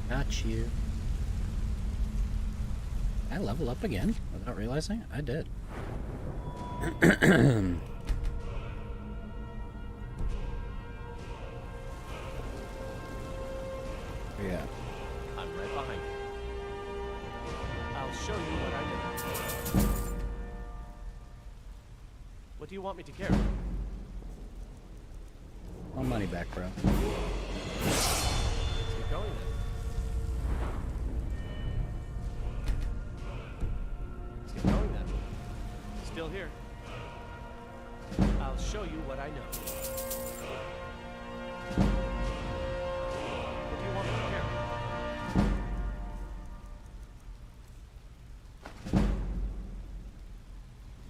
Got you. I level up again without realizing I did. Yeah. I'm right behind you. I'll show you what I did. What do you want me to carry? My money back, bro. get going then. Let's get going then. Still here. I'll show you what I know. What do you want me to carry?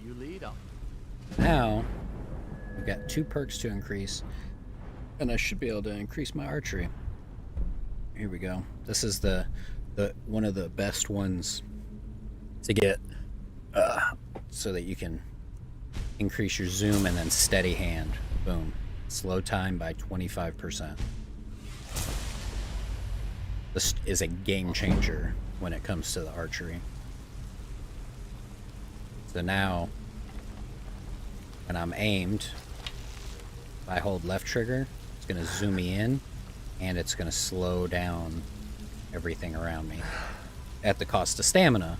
You lead up. Now, we've got 2 perks to increase, and I should be able to increase my archery. Here we go. This is the one of the best ones to get, so that you can increase your zoom and then steady hand. Boom. Slow time by 25%. This is a game changer when it comes to the archery. So now, when I'm aimed, if I hold left trigger, it's going to zoom me in, and it's going to slow down everything around me. At the cost of stamina,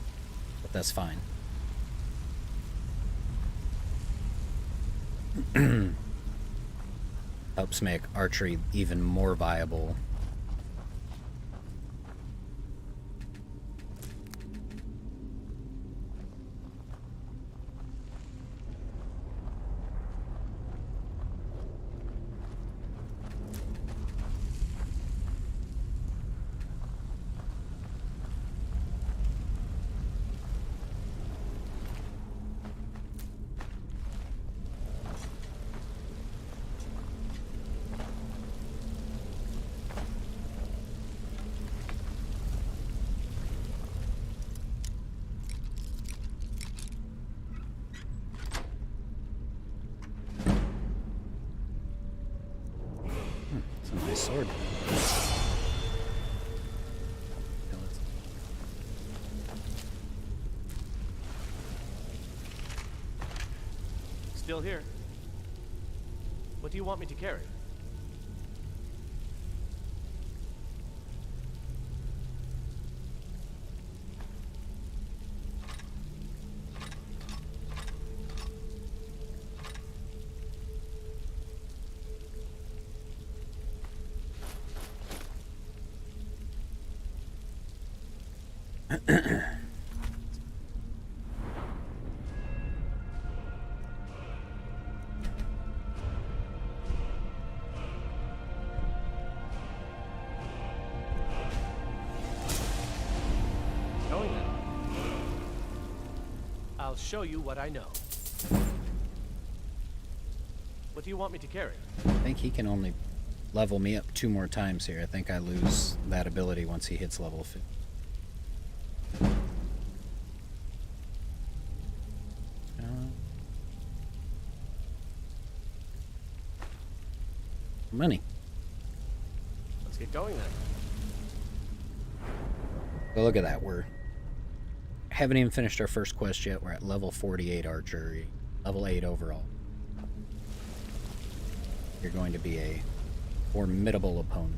but that's fine. Helps make archery even more viable. It's a nice sword. Still here. What do you want me to carry? Going then. I'll show you what I know. What do you want me to carry? I think he can only level me up 2 more times here. I think I lose that ability once he hits level 50. Money. Let's get going then. But look at that. We're haven't even finished our first quest yet. We're at level 48 archery, level 8 overall. You're going to be a formidable opponent.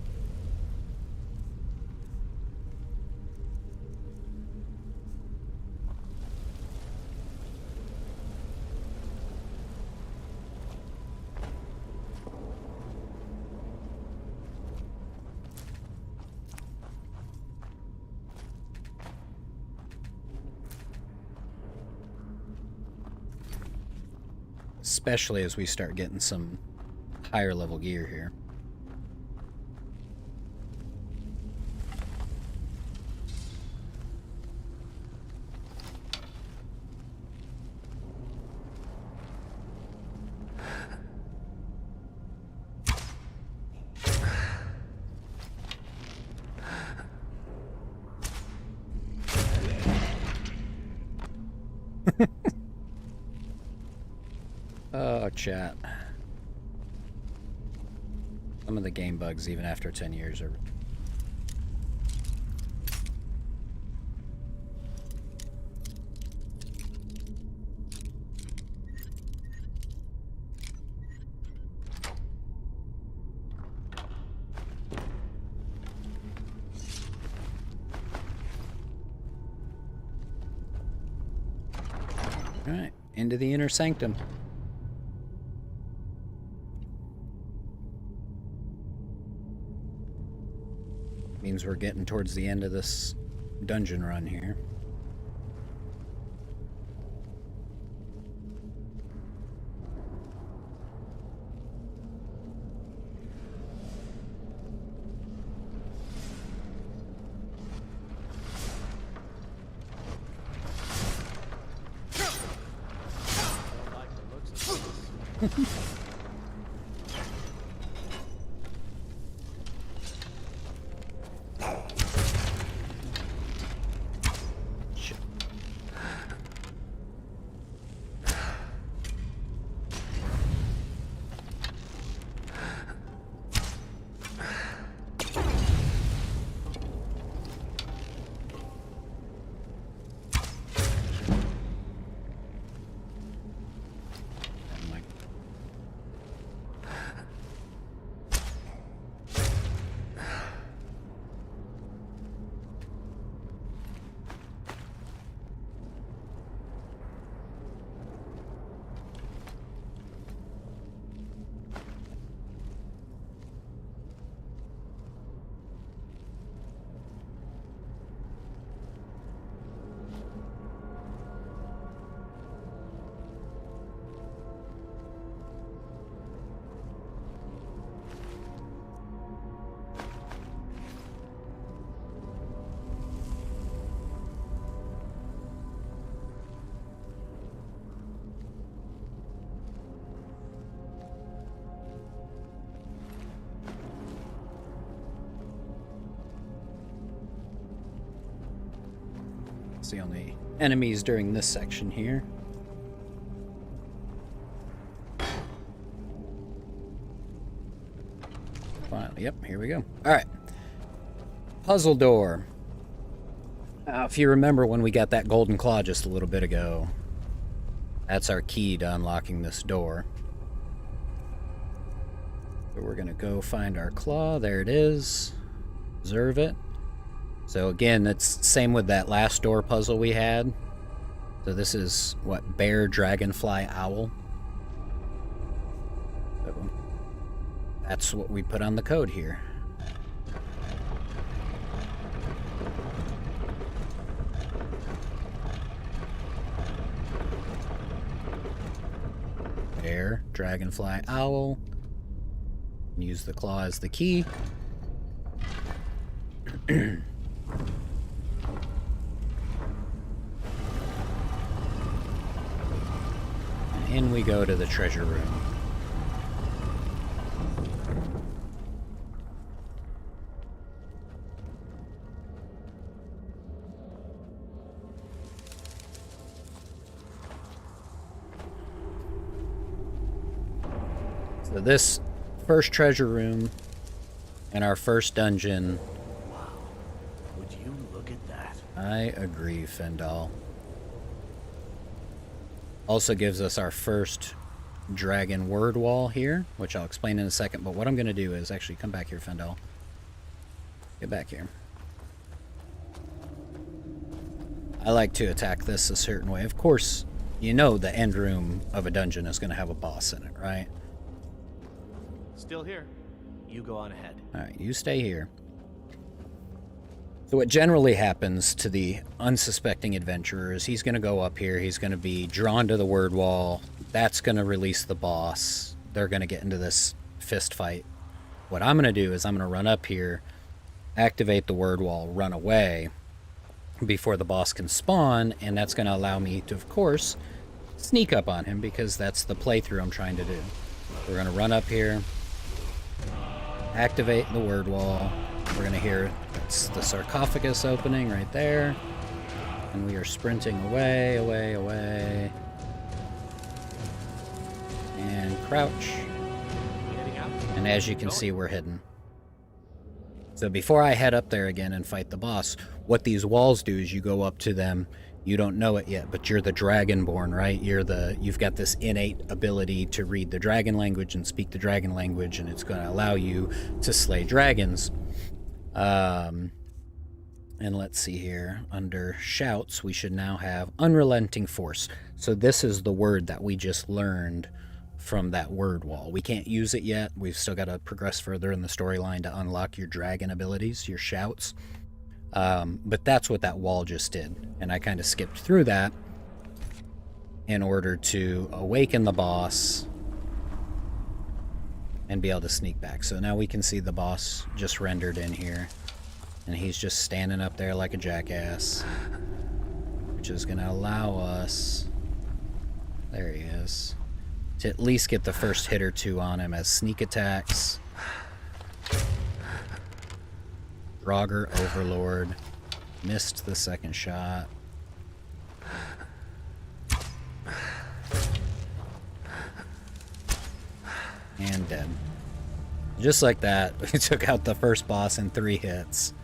Especially as we start getting some higher level gear here. Oh, chat. Some of the game bugs, even after 10 years, are... Alright, into the inner sanctum. means we're getting towards the end of this dungeon run here. It's the only enemies during this section here. Finally, yep, here we go. Alright. Puzzle door. If you remember when we got that golden claw just a little bit ago, that's our key to unlocking this door. So we're gonna go find our claw. There it is. Observe it. So again, it's same with that last door puzzle we had. So this is what? Bear, dragonfly, owl. So that's what we put on the code here. Bear, dragonfly, owl. Use the claw as the key. And in we go to the treasure room. So this first treasure room and our first dungeon. Wow. Would you look at that? I agree, Fendal. Also gives us our first dragon word wall here, which I'll explain in a second. But what I'm going to do is actually come back here, Fendal. Get back here. I like to attack this a certain way. Of course, you know the end room of a dungeon is going to have a boss in it, right? Still here. You go on ahead. Alright, you stay here. So what generally happens to the unsuspecting adventurer is he's going to go up here, he's going to be drawn to the word wall, that's going to release the boss, they're going to get into this fist fight. What I'm going to do is I'm going to run up here, activate the word wall, run away before the boss can spawn, and that's going to allow me to, of course, sneak up on him because that's the playthrough I'm trying to do. We're going to run up here, activate the word wall. We're going to hear it's the sarcophagus opening right there. And we are sprinting away, away, away. And crouch. And as you can see, we're hidden. So before I head up there again and fight the boss, what these walls do is you go up to them. You don't know it yet, but you're the Dragonborn, right? You've got this innate ability to read the dragon language and speak the dragon language, and it's going to allow you to slay dragons. And let's see here. Under shouts, we should now have unrelenting force. So this is the word that we just learned from that word wall. We can't use it yet. We've still got to progress further in the storyline to unlock your dragon abilities, your shouts. But that's what that wall just did. And I kind of skipped through that in order to awaken the boss and be able to sneak back. So now we can see the boss just rendered in here. And he's just standing up there like a jackass, which is going to allow us... There he is. To at least get the first hit or two on him as sneak attacks. Draugr Overlord. Missed the second shot. And dead. Just like that, we took out the first boss in 3 hits.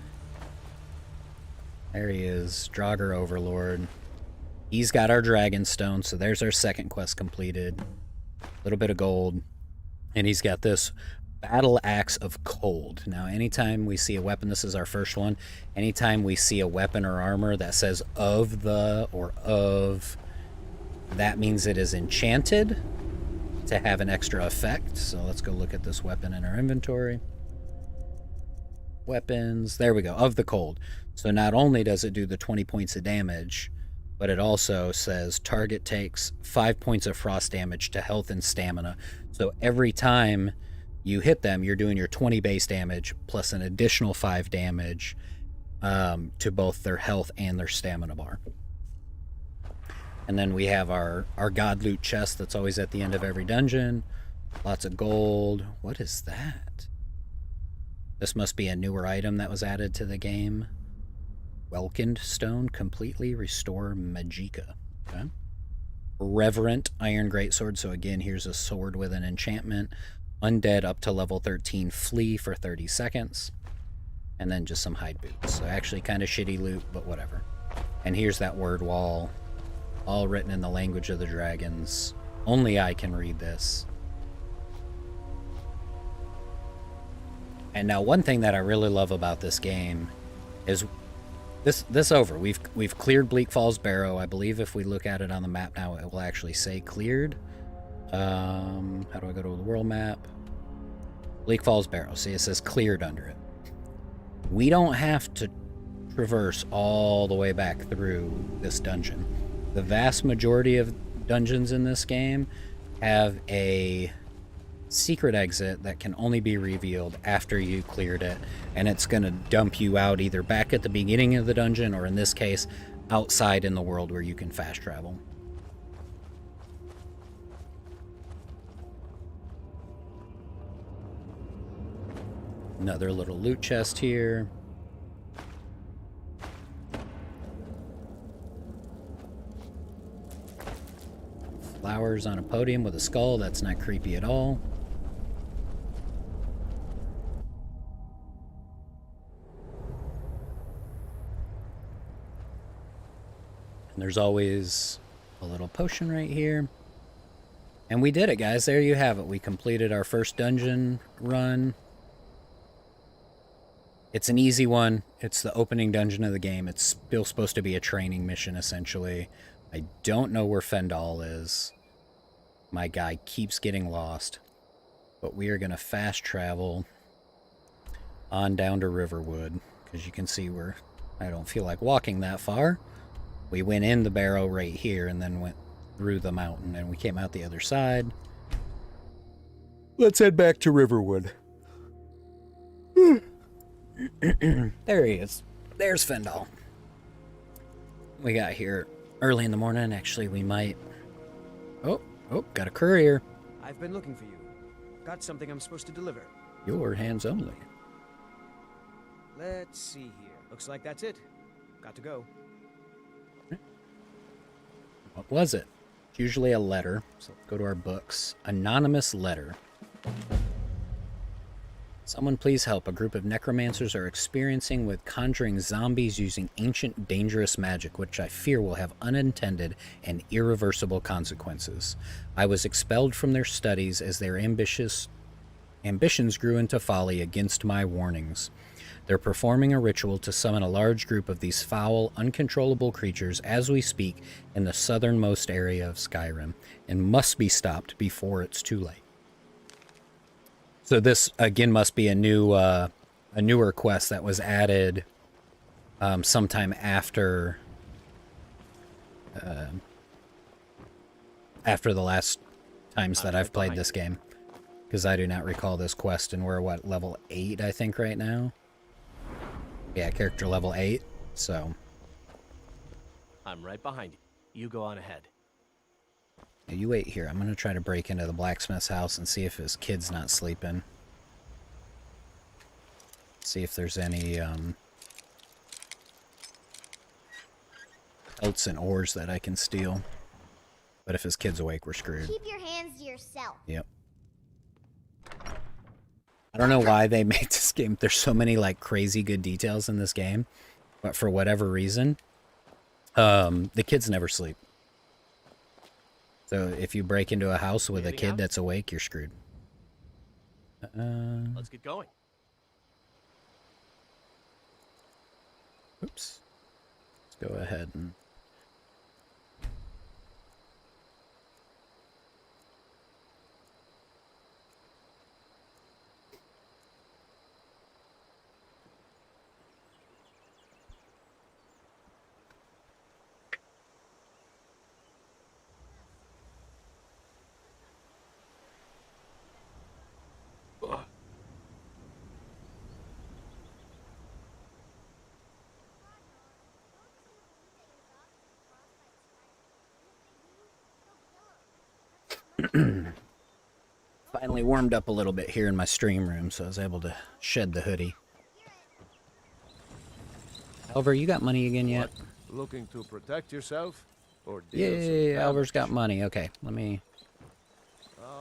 There he is, Draugr Overlord. He's got our Dragon Stone, so there's our second quest completed. A little bit of gold. And he's got this Battle Axe of Cold. Now, anytime we see a weapon, this is our first one, anytime we see a weapon or armor that says of the or of, that means it is enchanted to have an extra effect. So let's go look at this weapon in our inventory. Weapons, there we go, of the cold. So not only does it do the 20 points of damage, but it also says target takes 5 points of frost damage to health and stamina. So every time you hit them, you're doing your 20 base damage plus an additional 5 damage to both their health and their stamina bar. And then we have our God Loot chest that's always at the end of every dungeon. Lots of gold. What is that? This must be a newer item that was added to the game. Welkind Stone, completely restore Magicka. Okay. Reverent Iron Greatsword. So again, here's a sword with an enchantment. Undead up to level 13, flee for 30 seconds. And then just some hide boots. So actually kind of shitty loot, but whatever. And here's that word wall. All written in the language of the dragons. Only I can read this. And now one thing that I really love about this game is this over. We've cleared Bleak Falls Barrow. I believe if we look at it on the map now, it will actually say cleared. How do I go to the world map? Bleak Falls Barrow. See, it says cleared under it. We don't have to traverse all the way back through this dungeon. The vast majority of dungeons in this game have a secret exit that can only be revealed after you cleared it, and it's going to dump you out either back at the beginning of the dungeon or in this case outside in the world where you can fast travel. Another little loot chest here. Flowers on a podium with a skull. That's not creepy at all. And there's always a little potion right here. And we did it, guys. There you have it. We completed our first dungeon run. It's an easy one. It's the opening dungeon of the game. It's still supposed to be a training mission, essentially. I don't know where Fendal is. My guy keeps getting lost. But we are going to fast travel on down to Riverwood. Because you can see I don't feel like walking that far. We went in the barrow right here and then went through the mountain. And we came out the other side. Let's head back to Riverwood. There he is. There's Fendal. We got here early in the morning. Actually, we might... Oh, got a courier. I've been looking for you. Got something I'm supposed to deliver. Your hands only. Let's see here. Looks like that's it. Got to go. What was it? It's usually a letter. So let's go to our books. Anonymous letter. Someone please help. A group of necromancers are experiencing with conjuring zombies using ancient dangerous magic, which I fear will have unintended and irreversible consequences. I was expelled from their studies as their ambitions grew into folly against my warnings. They're performing a ritual to summon a large group of these foul, uncontrollable creatures as we speak in the southernmost area of Skyrim, and must be stopped before it's too late. So this, again, must be a newer quest that was added sometime after the last times that I've played this game. Because I do not recall this quest, and we're, what, level 8, I think, right now? Yeah, character level 8, so... I'm right behind you. You go on ahead. You wait here. I'm going to try to break into the blacksmith's house and see if his kid's not sleeping. See if there's any, pelts and ores that I can steal. But if his kid's awake, we're screwed. Keep your hands to yourself. Yep. I don't know why they made this game. There's so many, like, crazy good details in this game. But for whatever reason, the kids never sleep. So if you break into a house with a kid that's awake, you're screwed. Let's get going. Oops. Let's go ahead and... Finally warmed up a little bit here in my stream room, so I was able to shed the hoodie. Alvar, you got money again yet? What? Looking to protect yourself? Or Yay, Alvar's got money. Okay, let me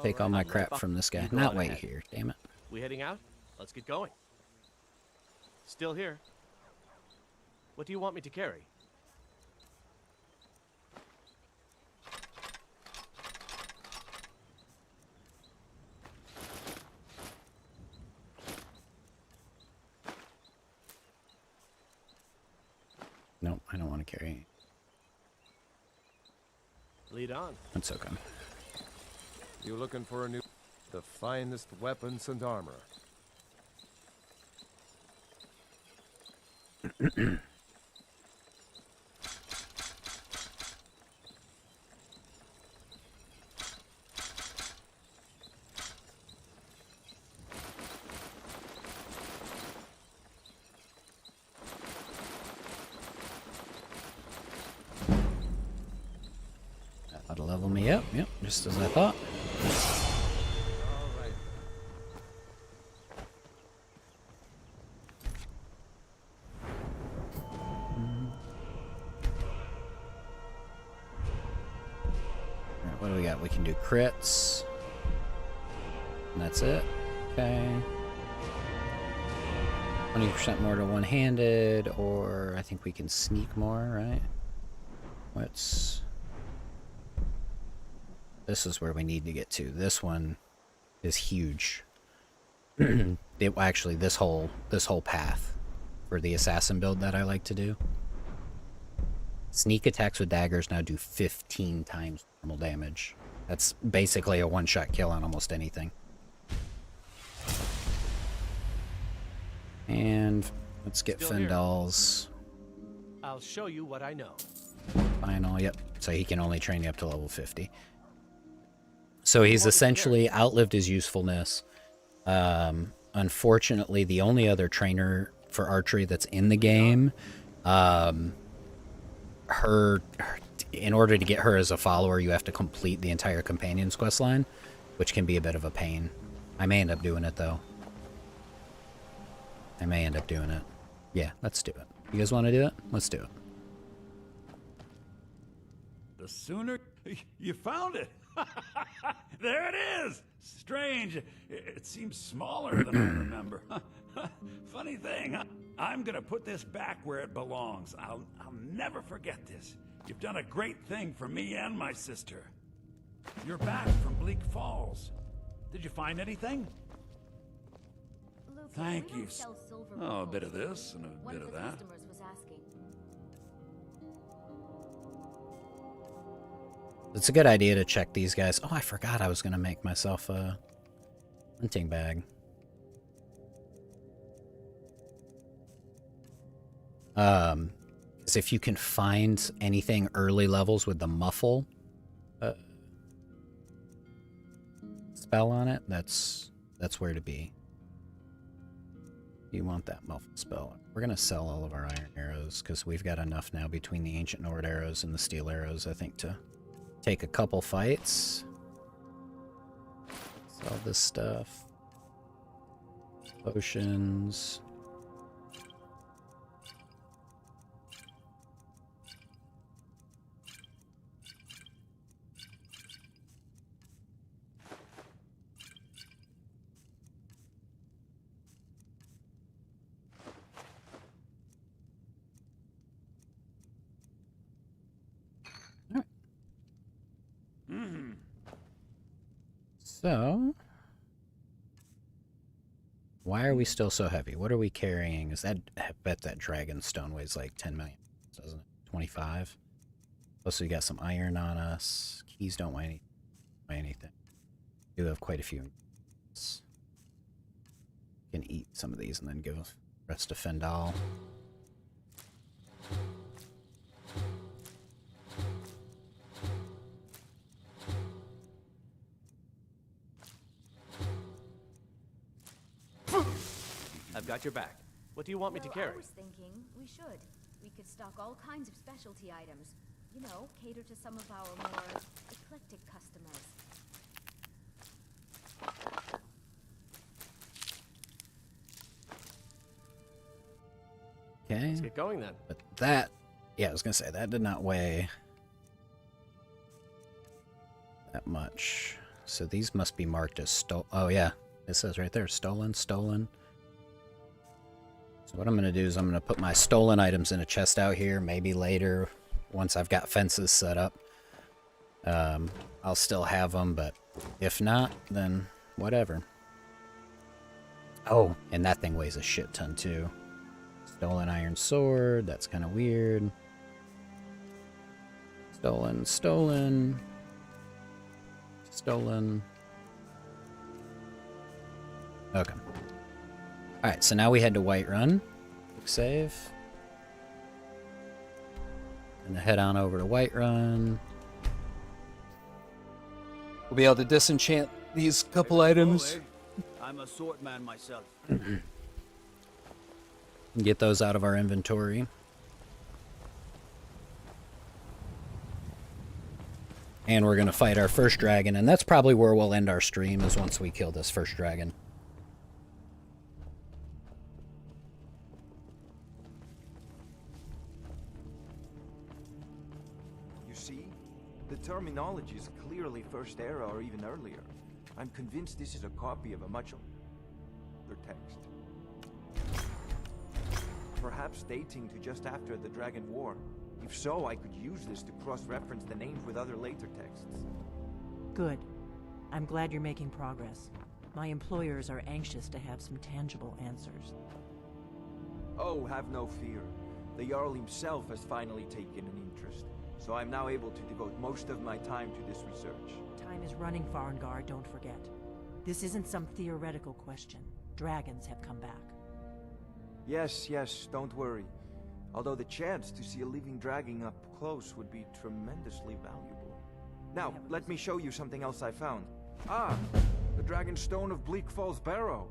take all my crap from this guy. Not wait here, damn it. We heading out? Let's get going. Still here. What do you want me to carry? Nope, I don't want to carry any. Lead on. That's okay. You looking for a new... the finest weapons and armor. That'll level me up. Yep, just as I thought. Alright, what do we got? We can do crits. And that's it. Okay. 20% more to one-handed, or I think we can sneak more, right? What's... This is where we need to get to. This one is huge. Actually, this whole path for the assassin build that I like to do. Sneak attacks with daggers now do 15 times normal damage. That's basically a one-shot kill on almost anything. And let's get Fendal's I'll show you what I know. final. Yep. So he can only train you up to level 50. So he's essentially outlived his usefulness. Unfortunately, the only other trainer for archery that's in the game, in order to get her as a follower, you have to complete the entire Companion's quest line, which can be a bit of a pain. I may end up doing it, though. I may end up doing it. Yeah, let's do it. You guys want to do it? Let's do it. The sooner... You found it! There it is! Strange. It seems smaller than I remember. Funny thing, I'm gonna put this back where it belongs. I'll never forget this. You've done a great thing for me and my sister. You're back from Bleak Falls. Did you find anything? Luke, Thank we you. don't sell silver Oh, a balls. bit of this and a One bit of of the that. customers was asking. It's a good idea to check these guys. Oh, I forgot I was going to make myself a hunting bag. Because if you can find anything early levels with the muffle spell on it, that's where to be. You want that muffle spell. We're going to sell all of our iron arrows because we've got enough now between the ancient Nord arrows and the steel arrows, I think, to take a couple fights. Sell this stuff. Potions. So, why are we still so heavy? What are we carrying? Is that, I bet that dragon stone weighs like 10 million, doesn't it? 25? Plus we got some iron on us. Keys don't weigh anything. We do have quite a few. Can eat some of these and then give the rest to Fendal. I've got your back. What do you want me to carry? I was thinking we should. We could stock all kinds of specialty items. You know, cater to some of our more eclectic customers. Okay. Let's get going then. But that, yeah, I was gonna say that did not weigh that much. So these must be marked as oh yeah, it says right there, stolen. So what I'm gonna do is I'm gonna put my stolen items in a chest out here. Maybe later, once I've got fences set up, I'll still have them. But if not, then whatever. Oh, and that thing weighs a shit ton too. Stolen iron sword, that's kind of weird. Stolen. Okay. Alright, so now we head to Whiterun. Quick save. And head on over to Whiterun. We'll be able to disenchant these couple items. I'm a sword man myself. Get those out of our inventory. And we're going to fight our first dragon, and that's probably where we'll end our stream, is once we kill this first dragon. You see? The terminology is clearly First Era or even earlier. I'm convinced this is a copy of a much older text. Perhaps dating to just after the Dragon War. If so, I could use this to cross-reference the names with other later texts. Good. I'm glad you're making progress. My employers are anxious to have some tangible answers. Oh, have no fear. The Jarl himself has finally taken an interest, so I'm now able to devote most of my time to this research. Time is running, Farengar, don't forget. This isn't some theoretical question. Dragons have come back. Yes, don't worry. Although the chance to see a living dragon up close would be tremendously valuable. Now, let me show you something else I found. Ah, the Dragon Stone of Bleak Falls Barrow.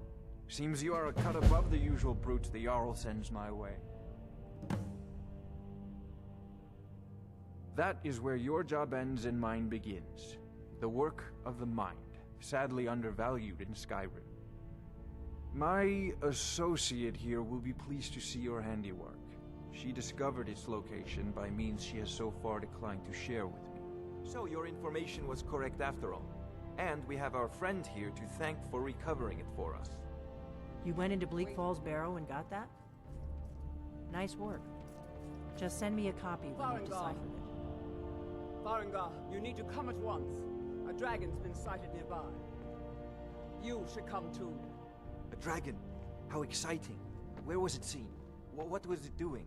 Seems you are a cut above the usual brutes the Jarl sends my way. That is where your job ends and mine begins. The work of the mind, sadly undervalued in Skyrim. My associate here will be pleased to see your handiwork. She discovered its location by means she has so far declined to share with me. So your information was correct after all. And we have our friend here to thank for recovering it for us. You went into Bleak Falls Barrow and got that? Nice work. Just send me a copy when you've deciphered it. Farengar, you need to come at once. A dragon's been sighted nearby. You should come too. A dragon? How exciting. Where was it seen? What was it doing?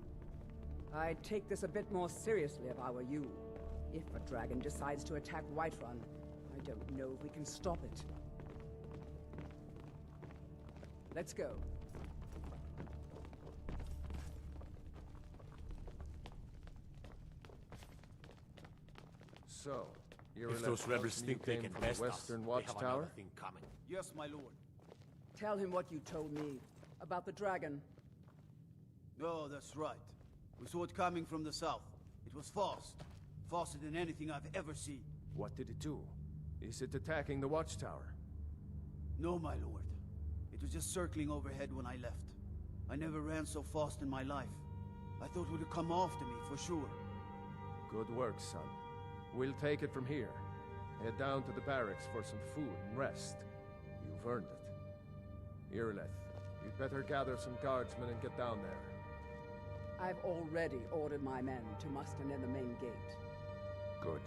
I'd take this a bit more seriously if I were you. If a dragon decides to attack Whiterun, I don't know if we can stop it. Let's go. So, If those rebels think they can best us, Western they have Watchtower? another thing coming. Yes, my lord. Tell him what you told me about the dragon. Oh, that's right. We saw it coming from the south. It was fast. Faster than anything I've ever seen. What did it do? Is it attacking the Watchtower? No, my lord. It was just circling overhead when I left. I never ran so fast in my life. I thought it would come after me, for sure. Good work, son. We'll take it from here. Head down to the barracks for some food and rest. You've earned it. Irileth, you'd better gather some guardsmen and get down there. I've already ordered my men to muster near the main gate. Good.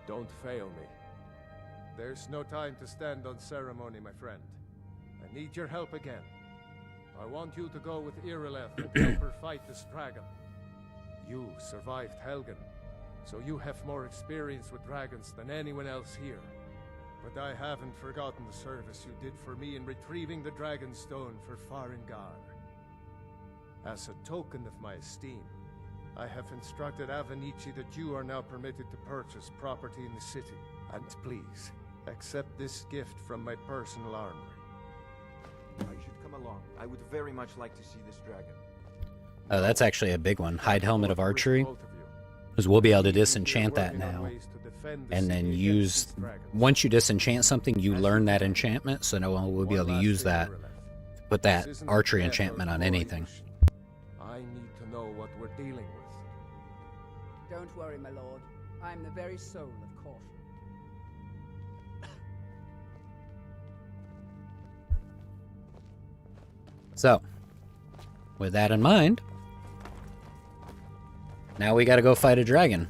Don't fail me. There's no time to stand on ceremony, my friend. I need your help again. I want you to go with Irileth and help her fight this dragon. You survived Helgen, so you have more experience with dragons than anyone else here. But I haven't forgotten the service you did for me in retrieving the Dragon Stone for Farengar. As a token of my esteem, I have instructed Avenici that you are now permitted to purchase property in the city. And please, accept this gift from my personal armory. I should come along. I would very much like to see this dragon. Oh, that's actually a big one. Hide Helmet of Archery. Because we'll be able to disenchant that now. And then use... Once you disenchant something, you learn that enchantment, so no one will be able to use that. Put that archery enchantment on anything. I need to know what we're dealing with. Don't worry, my lord. I'm the very soul of caution. So, with that in mind, now we gotta go fight a dragon.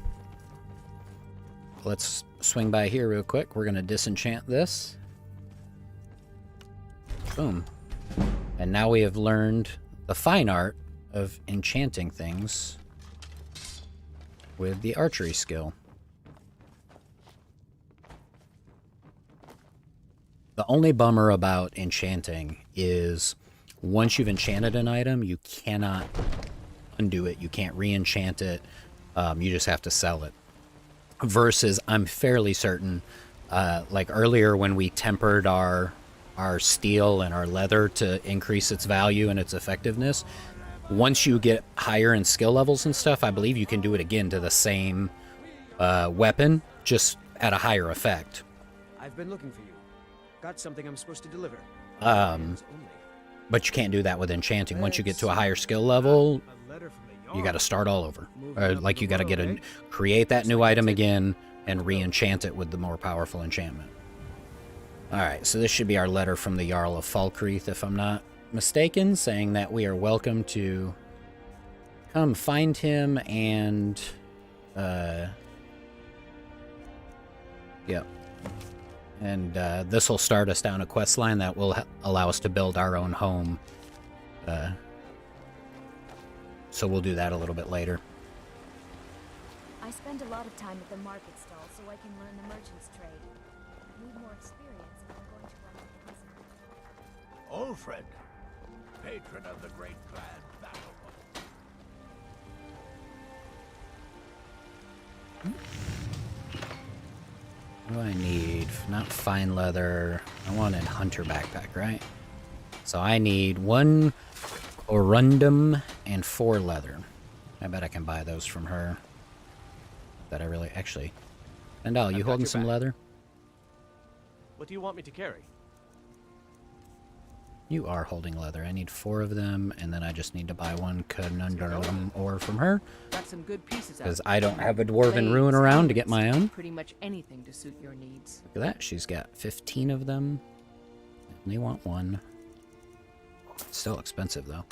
Let's swing by here real quick. We're gonna disenchant this. Boom. And now we have learned the fine art of enchanting things with the archery skill. The only bummer about enchanting is once you've enchanted an item, you cannot undo it. You can't re-enchant it. You just have to sell it. Versus, I'm fairly certain, like earlier when we tempered our steel and our leather to increase its value and its effectiveness, once you get higher in skill levels and stuff, I believe you can do it again to the same weapon, just at a higher effect. I've been looking for you. Got something I'm supposed to deliver. But you can't do that with enchanting. Once you get to a higher skill level, you got to start all over. Or like you got to create that new item again and re-enchant it with the more powerful enchantment. Alright, so this should be our letter from the Jarl of Falkreath, if I'm not mistaken, saying that we are welcome to come find him and, yep. And this will start us down a quest line that will allow us to build our own home. So we'll do that a little bit later. I spend a lot of time at the market stall so I can learn the merchant's trade. I need more experience if I'm going to run a business. Old friend, patron of the great clan battle. What do I need? Not fine leather. I want a hunter backpack, right? So I need 1 corundum and 4 leather. I bet I can buy those from her. That I really... Actually... Andal, you holding some leather? What do you want me to carry? You are holding leather. I need 4 of them, and then I just need to buy 1 conundrum ore from her. Got some good pieces out. Because I don't have a dwarven ruin around to get my own. Pretty much anything to suit your needs. Look at that. She's got 15 of them. I only want 1. It's still expensive, though.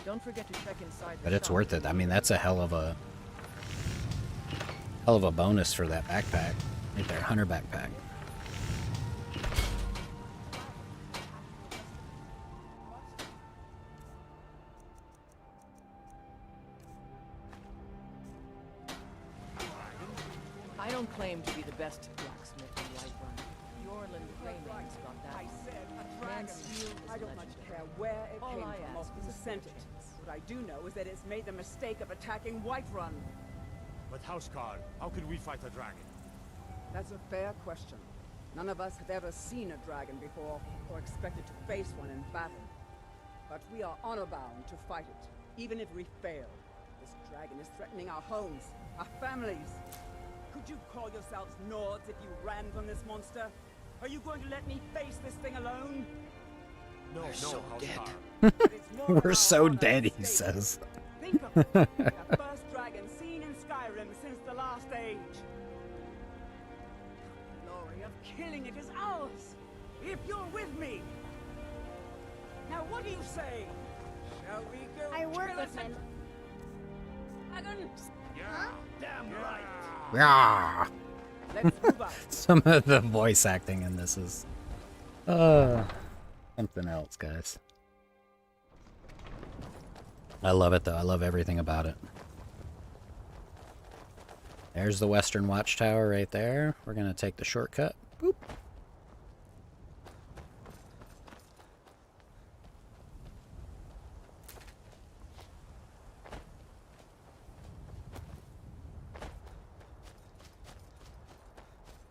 Don't forget to check inside. But it's worth it. I mean, that's a hell of a bonus for that backpack. Right there, hunter backpack. don't claim to be the best blacksmith in Whiterun. Yorland Greyman's got that. I said a dragon. Mansfield is I don't much legendary. care where it All came I from or ask who is a sent fair it. chance. What I do know is that it's made the mistake of attacking Whiterun. But Housecarl, how could we fight a dragon? That's a fair question. None of us have ever seen a dragon before, or expected to face one in battle. But we are honor-bound to fight it, even if we fail. This dragon is threatening our homes, our families. Could you call yourselves Nords if you ran from this monster? Are you going to let me face this thing alone? No, We're so Housecarl. dead. But it's more We're than our so honor dead, at he stake. says. Think of it. The first dragon seen in Skyrim since the last age. The glory of killing it is ours, if you're with me. Now what do you say? Shall we go I work kill with us him. dragon? Yeah, damn right. Yeah. Let's move out. Some of the voice acting in this is something else, guys. I love it though. I love everything about it. There's the Western Watchtower right there. We're gonna take the shortcut. Boop.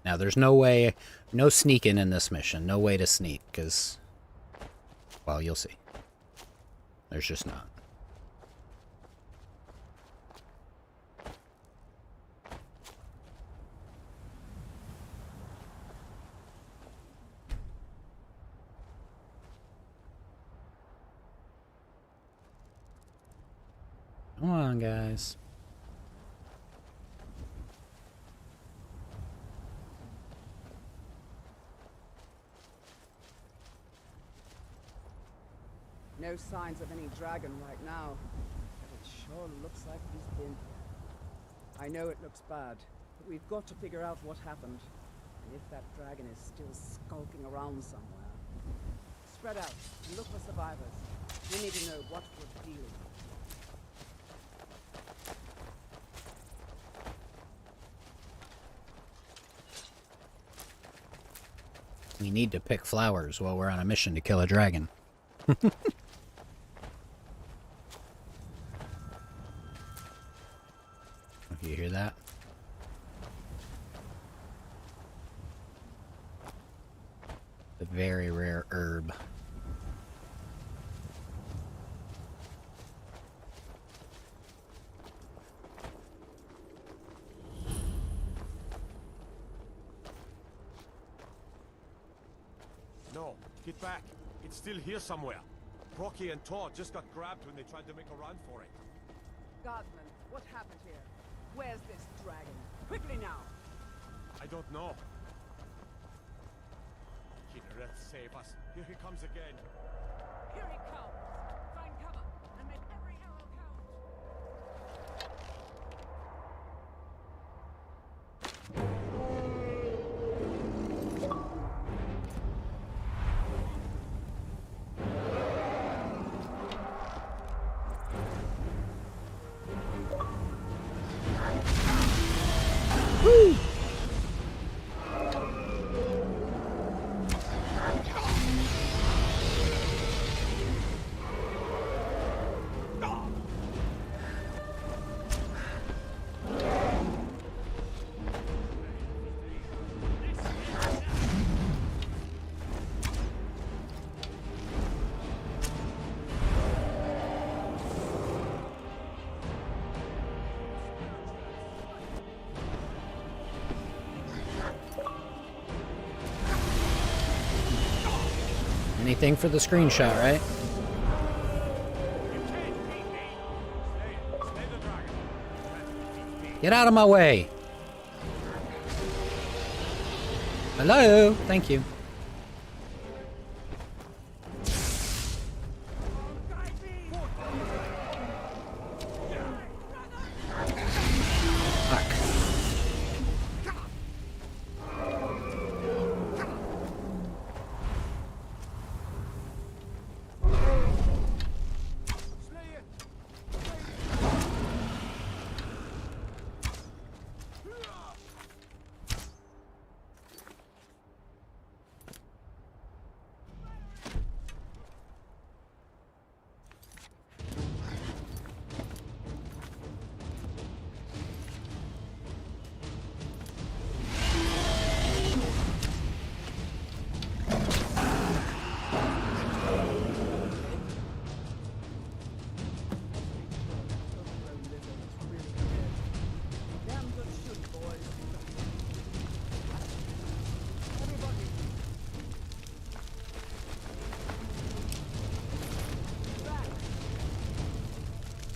Now, there's no way, no sneaking in this mission. No way to sneak, because, well, you'll see. There's just not. Come on, guys. No signs of any dragon right now, but it sure looks like he's been here. I know it looks bad, but we've got to figure out what happened, and if that dragon is still skulking around somewhere. Spread out and look for survivors. We need to know what we're dealing with. We need to pick flowers while we're on a mission to kill a dragon. You hear that? A very rare herb. No, get back. It's still here somewhere. Brocky and Todd just got grabbed when they tried to make a run for it. Guardsman, what happened here? Where's this dragon? Quickly now! I don't know. Kinnereth, save us. Here he comes again. Here he comes! Find cover and make every arrow count! Woo! Anything for the screenshot, right? Get out of my way! Hello? Thank you.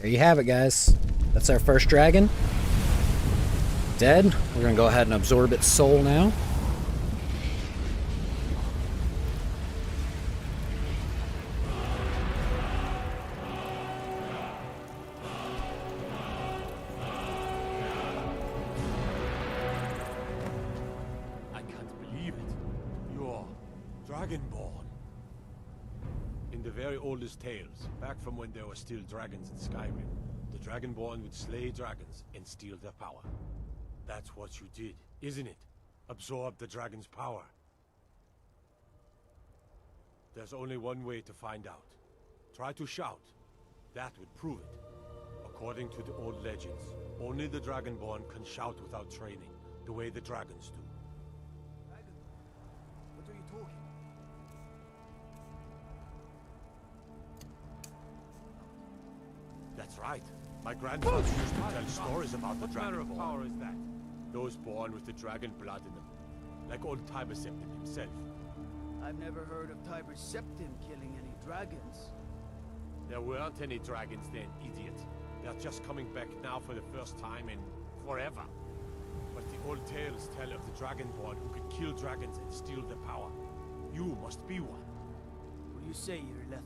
There you have it, guys. That's our first dragon. Dead. We're gonna go ahead and absorb its soul now. I can't believe it. You're Dragonborn. In the very oldest tales, back from when there were still dragons in Skyrim, the Dragonborn would slay dragons and steal their power. That's what you did, isn't it? Absorb the dragon's power. There's only one way to find out. Try to shout. That would prove it. According to the old legends, only the Dragonborn can shout without training, the way the dragons do. What are you talking? That's right. My grandfather used to tell stories about the Dragonborn. Power is that? Those born with the dragon blood in them. Like old Tiber Septim himself. I've never heard of Tiber Septim killing any dragons. There weren't any dragons then, idiot. They're just coming back now for the first time in forever. But the old tales tell of the Dragonborn who could kill dragons and steal their power. You must be one. What do you say, Irleth?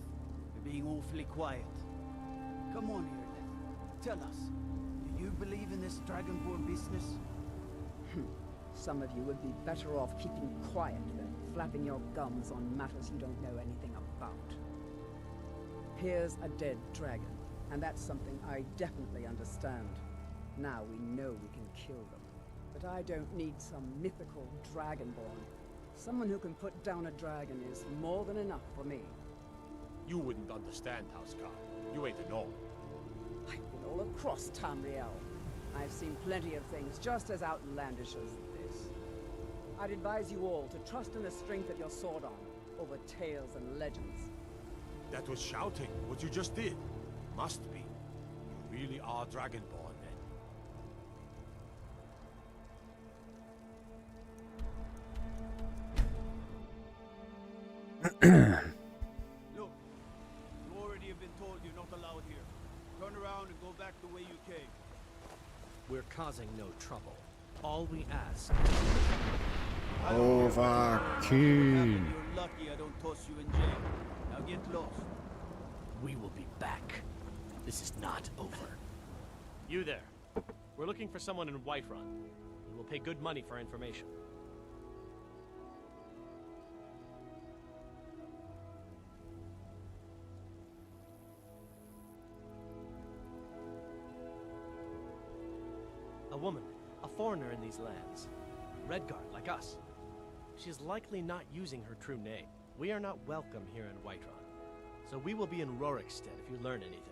You're being awfully quiet. Come on, Irleth. Tell us. Do you believe in this Dragonborn business? Some of you would be better off keeping quiet than flapping your gums on matters you don't know anything about. Here's a dead dragon, and that's something I definitely understand. Now we know we can kill them. But I don't need some mythical dragonborn. Someone who can put down a dragon is more than enough for me. You wouldn't understand, Housecar. You ain't a gnome. I've been all across Tamriel. I've seen plenty of things just as outlandish as this. I'd advise you all to trust in the strength of your sword arm over tales and legends. That was shouting, what you just did. Must be. You really are Dragonborn, Look, you already have been told you're not allowed here. Turn around and go back the way you came. We're causing no trouble. All we ask... Overkill. You're lucky I don't toss you in jail. Now get lost. We will be back. This is not over. You there. We're looking for someone in Whiterun. We will pay good money for information. A woman, a foreigner in these lands. Redguard, like us. She is likely not using her true name. We are not welcome here in Whiterun. So we will be in Rorikstead if you learn anything.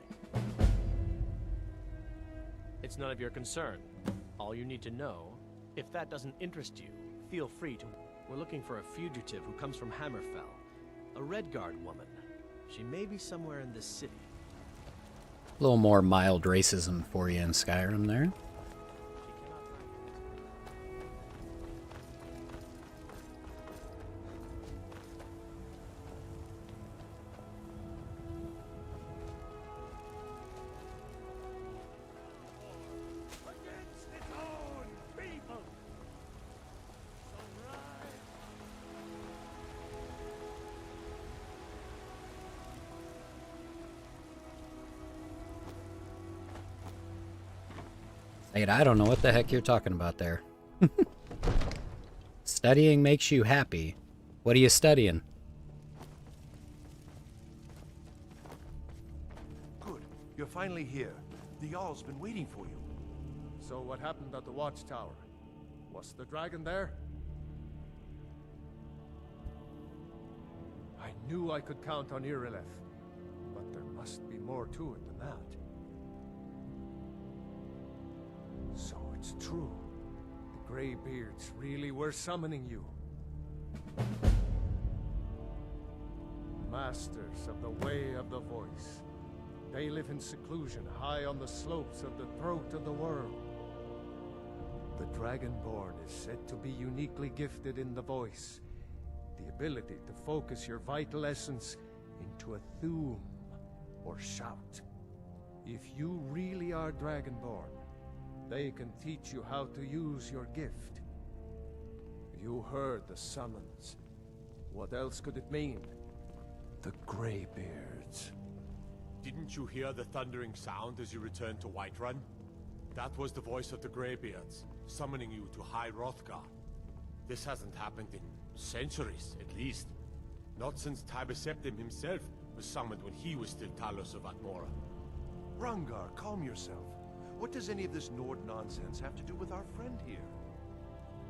It's none of your concern. All you need to know, if that doesn't interest you, feel free to... We're looking for a fugitive who comes from Hammerfell. A Redguard woman. She may be somewhere in this city. A little more mild racism for you in Skyrim there. Hey, I don't know what the heck you're talking about there. Studying makes you happy. What are you studying? Good. You're finally here. The Jarl's been waiting for you. So what happened at the watchtower? Was the dragon there? I knew I could count on Irileth, but there must be more to it than that. So it's true. The Greybeards really were summoning you. Masters of the Way of the Voice. They live in seclusion high on the slopes of the throat of the world. The Dragonborn is said to be uniquely gifted in the voice. The ability to focus your vital essence into a thum, or shout. If you really are Dragonborn, they can teach you how to use your gift. You heard the summons. What else could it mean? The Greybeards. Didn't you hear the thundering sound as you returned to Whiterun? That was the voice of the Greybeards, summoning you to High Hrothgar. This hasn't happened in centuries, at least. Not since Tiber Septim himself was summoned when he was still Talos of Atmora. Rangar, calm yourself. What does any of this Nord nonsense have to do with our friend here?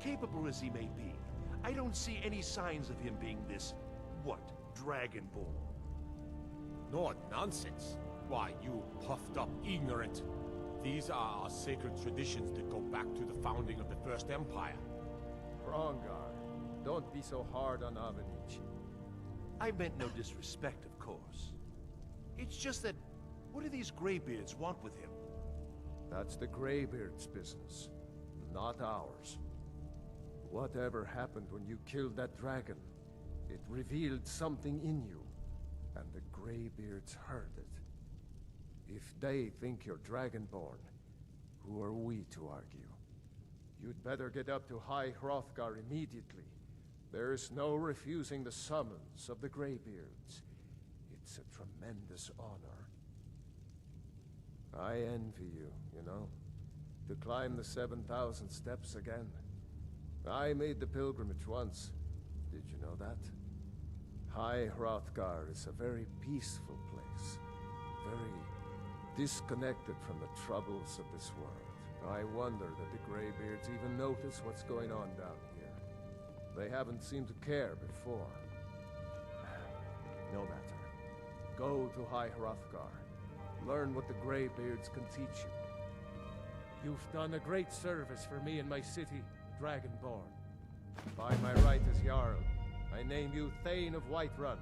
Capable as he may be, I don't see any signs of him being this, Dragonborn. Nord nonsense? Why, you puffed up ignorant. These are our sacred traditions that go back to the founding of the First Empire. Rangar, don't be so hard on Avenich. I meant no disrespect, of course. It's just that, what do these Greybeards want with him? That's the Greybeards' business, not ours. Whatever happened when you killed that dragon, it revealed something in you, and the Greybeards heard it. If they think you're Dragonborn, who are we to argue? You'd better get up to High Hrothgar immediately. There's no refusing the summons of the Greybeards. It's a tremendous honor. I envy you, you know, to climb the 7,000 steps again. I made the pilgrimage once. Did you know that? High Hrothgar is a very peaceful place. Very disconnected from the troubles of this world. I wonder that the Greybeards even notice what's going on down here. They haven't seemed to care before. No matter. Go to High Hrothgar. Learn what the Greybeards can teach you. You've done a great service for me and my city, Dragonborn. By my right as Jarl, I name you Thane of Whiterun.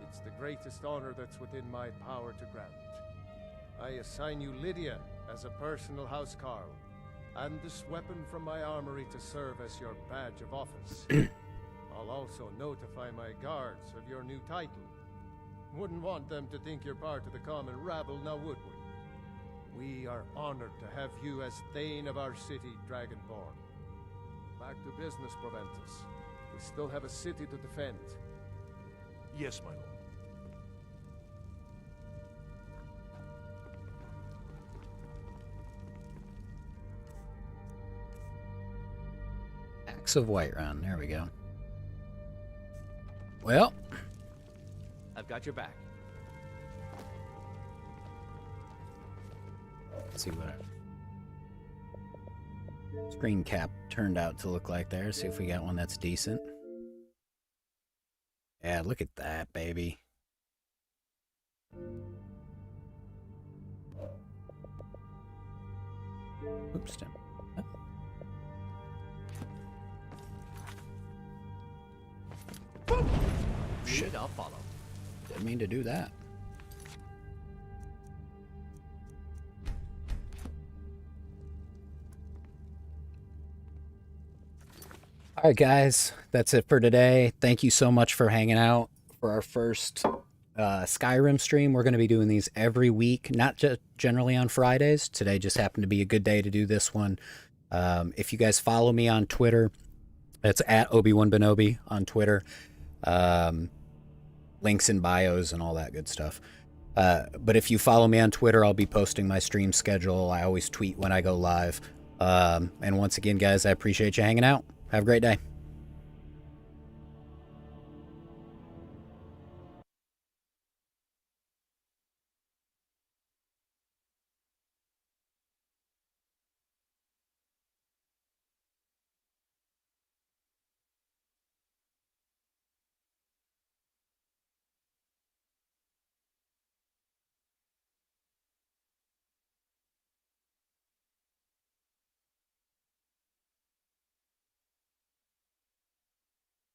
It's the greatest honor that's within my power to grant. I assign you Lydia as a personal housecarl, and this weapon from my armory to serve as your badge of office. I'll also notify my guards of your new title. Wouldn't want them to think you're part of the common rabble, now would we? We are honored to have you as Thane of our city, Dragonborn. Back to business, Proventus. We still have a city to defend. Yes, my lord. Axe of Whiterun. There we go. Well, I've got your back. let's see what our screen cap turned out to look like there. See if we got one that's decent. Yeah, look at that, baby. Oops, damn. Shit, I'll follow. Didn't mean to do that. All right, guys, that's it for today. Thank you so much for hanging out for our first Skyrim stream. We're going to be doing these every week, not just generally on Fridays. Today just happened to be a good day to do this one. If you guys follow me on Twitter, it's at Obi-Wan-Benobi on Twitter. Links in bios and all that good stuff. But if you follow me on Twitter, I'll be posting my stream schedule. I always tweet when I go live. And once again, guys, I appreciate you hanging out. Have a great day.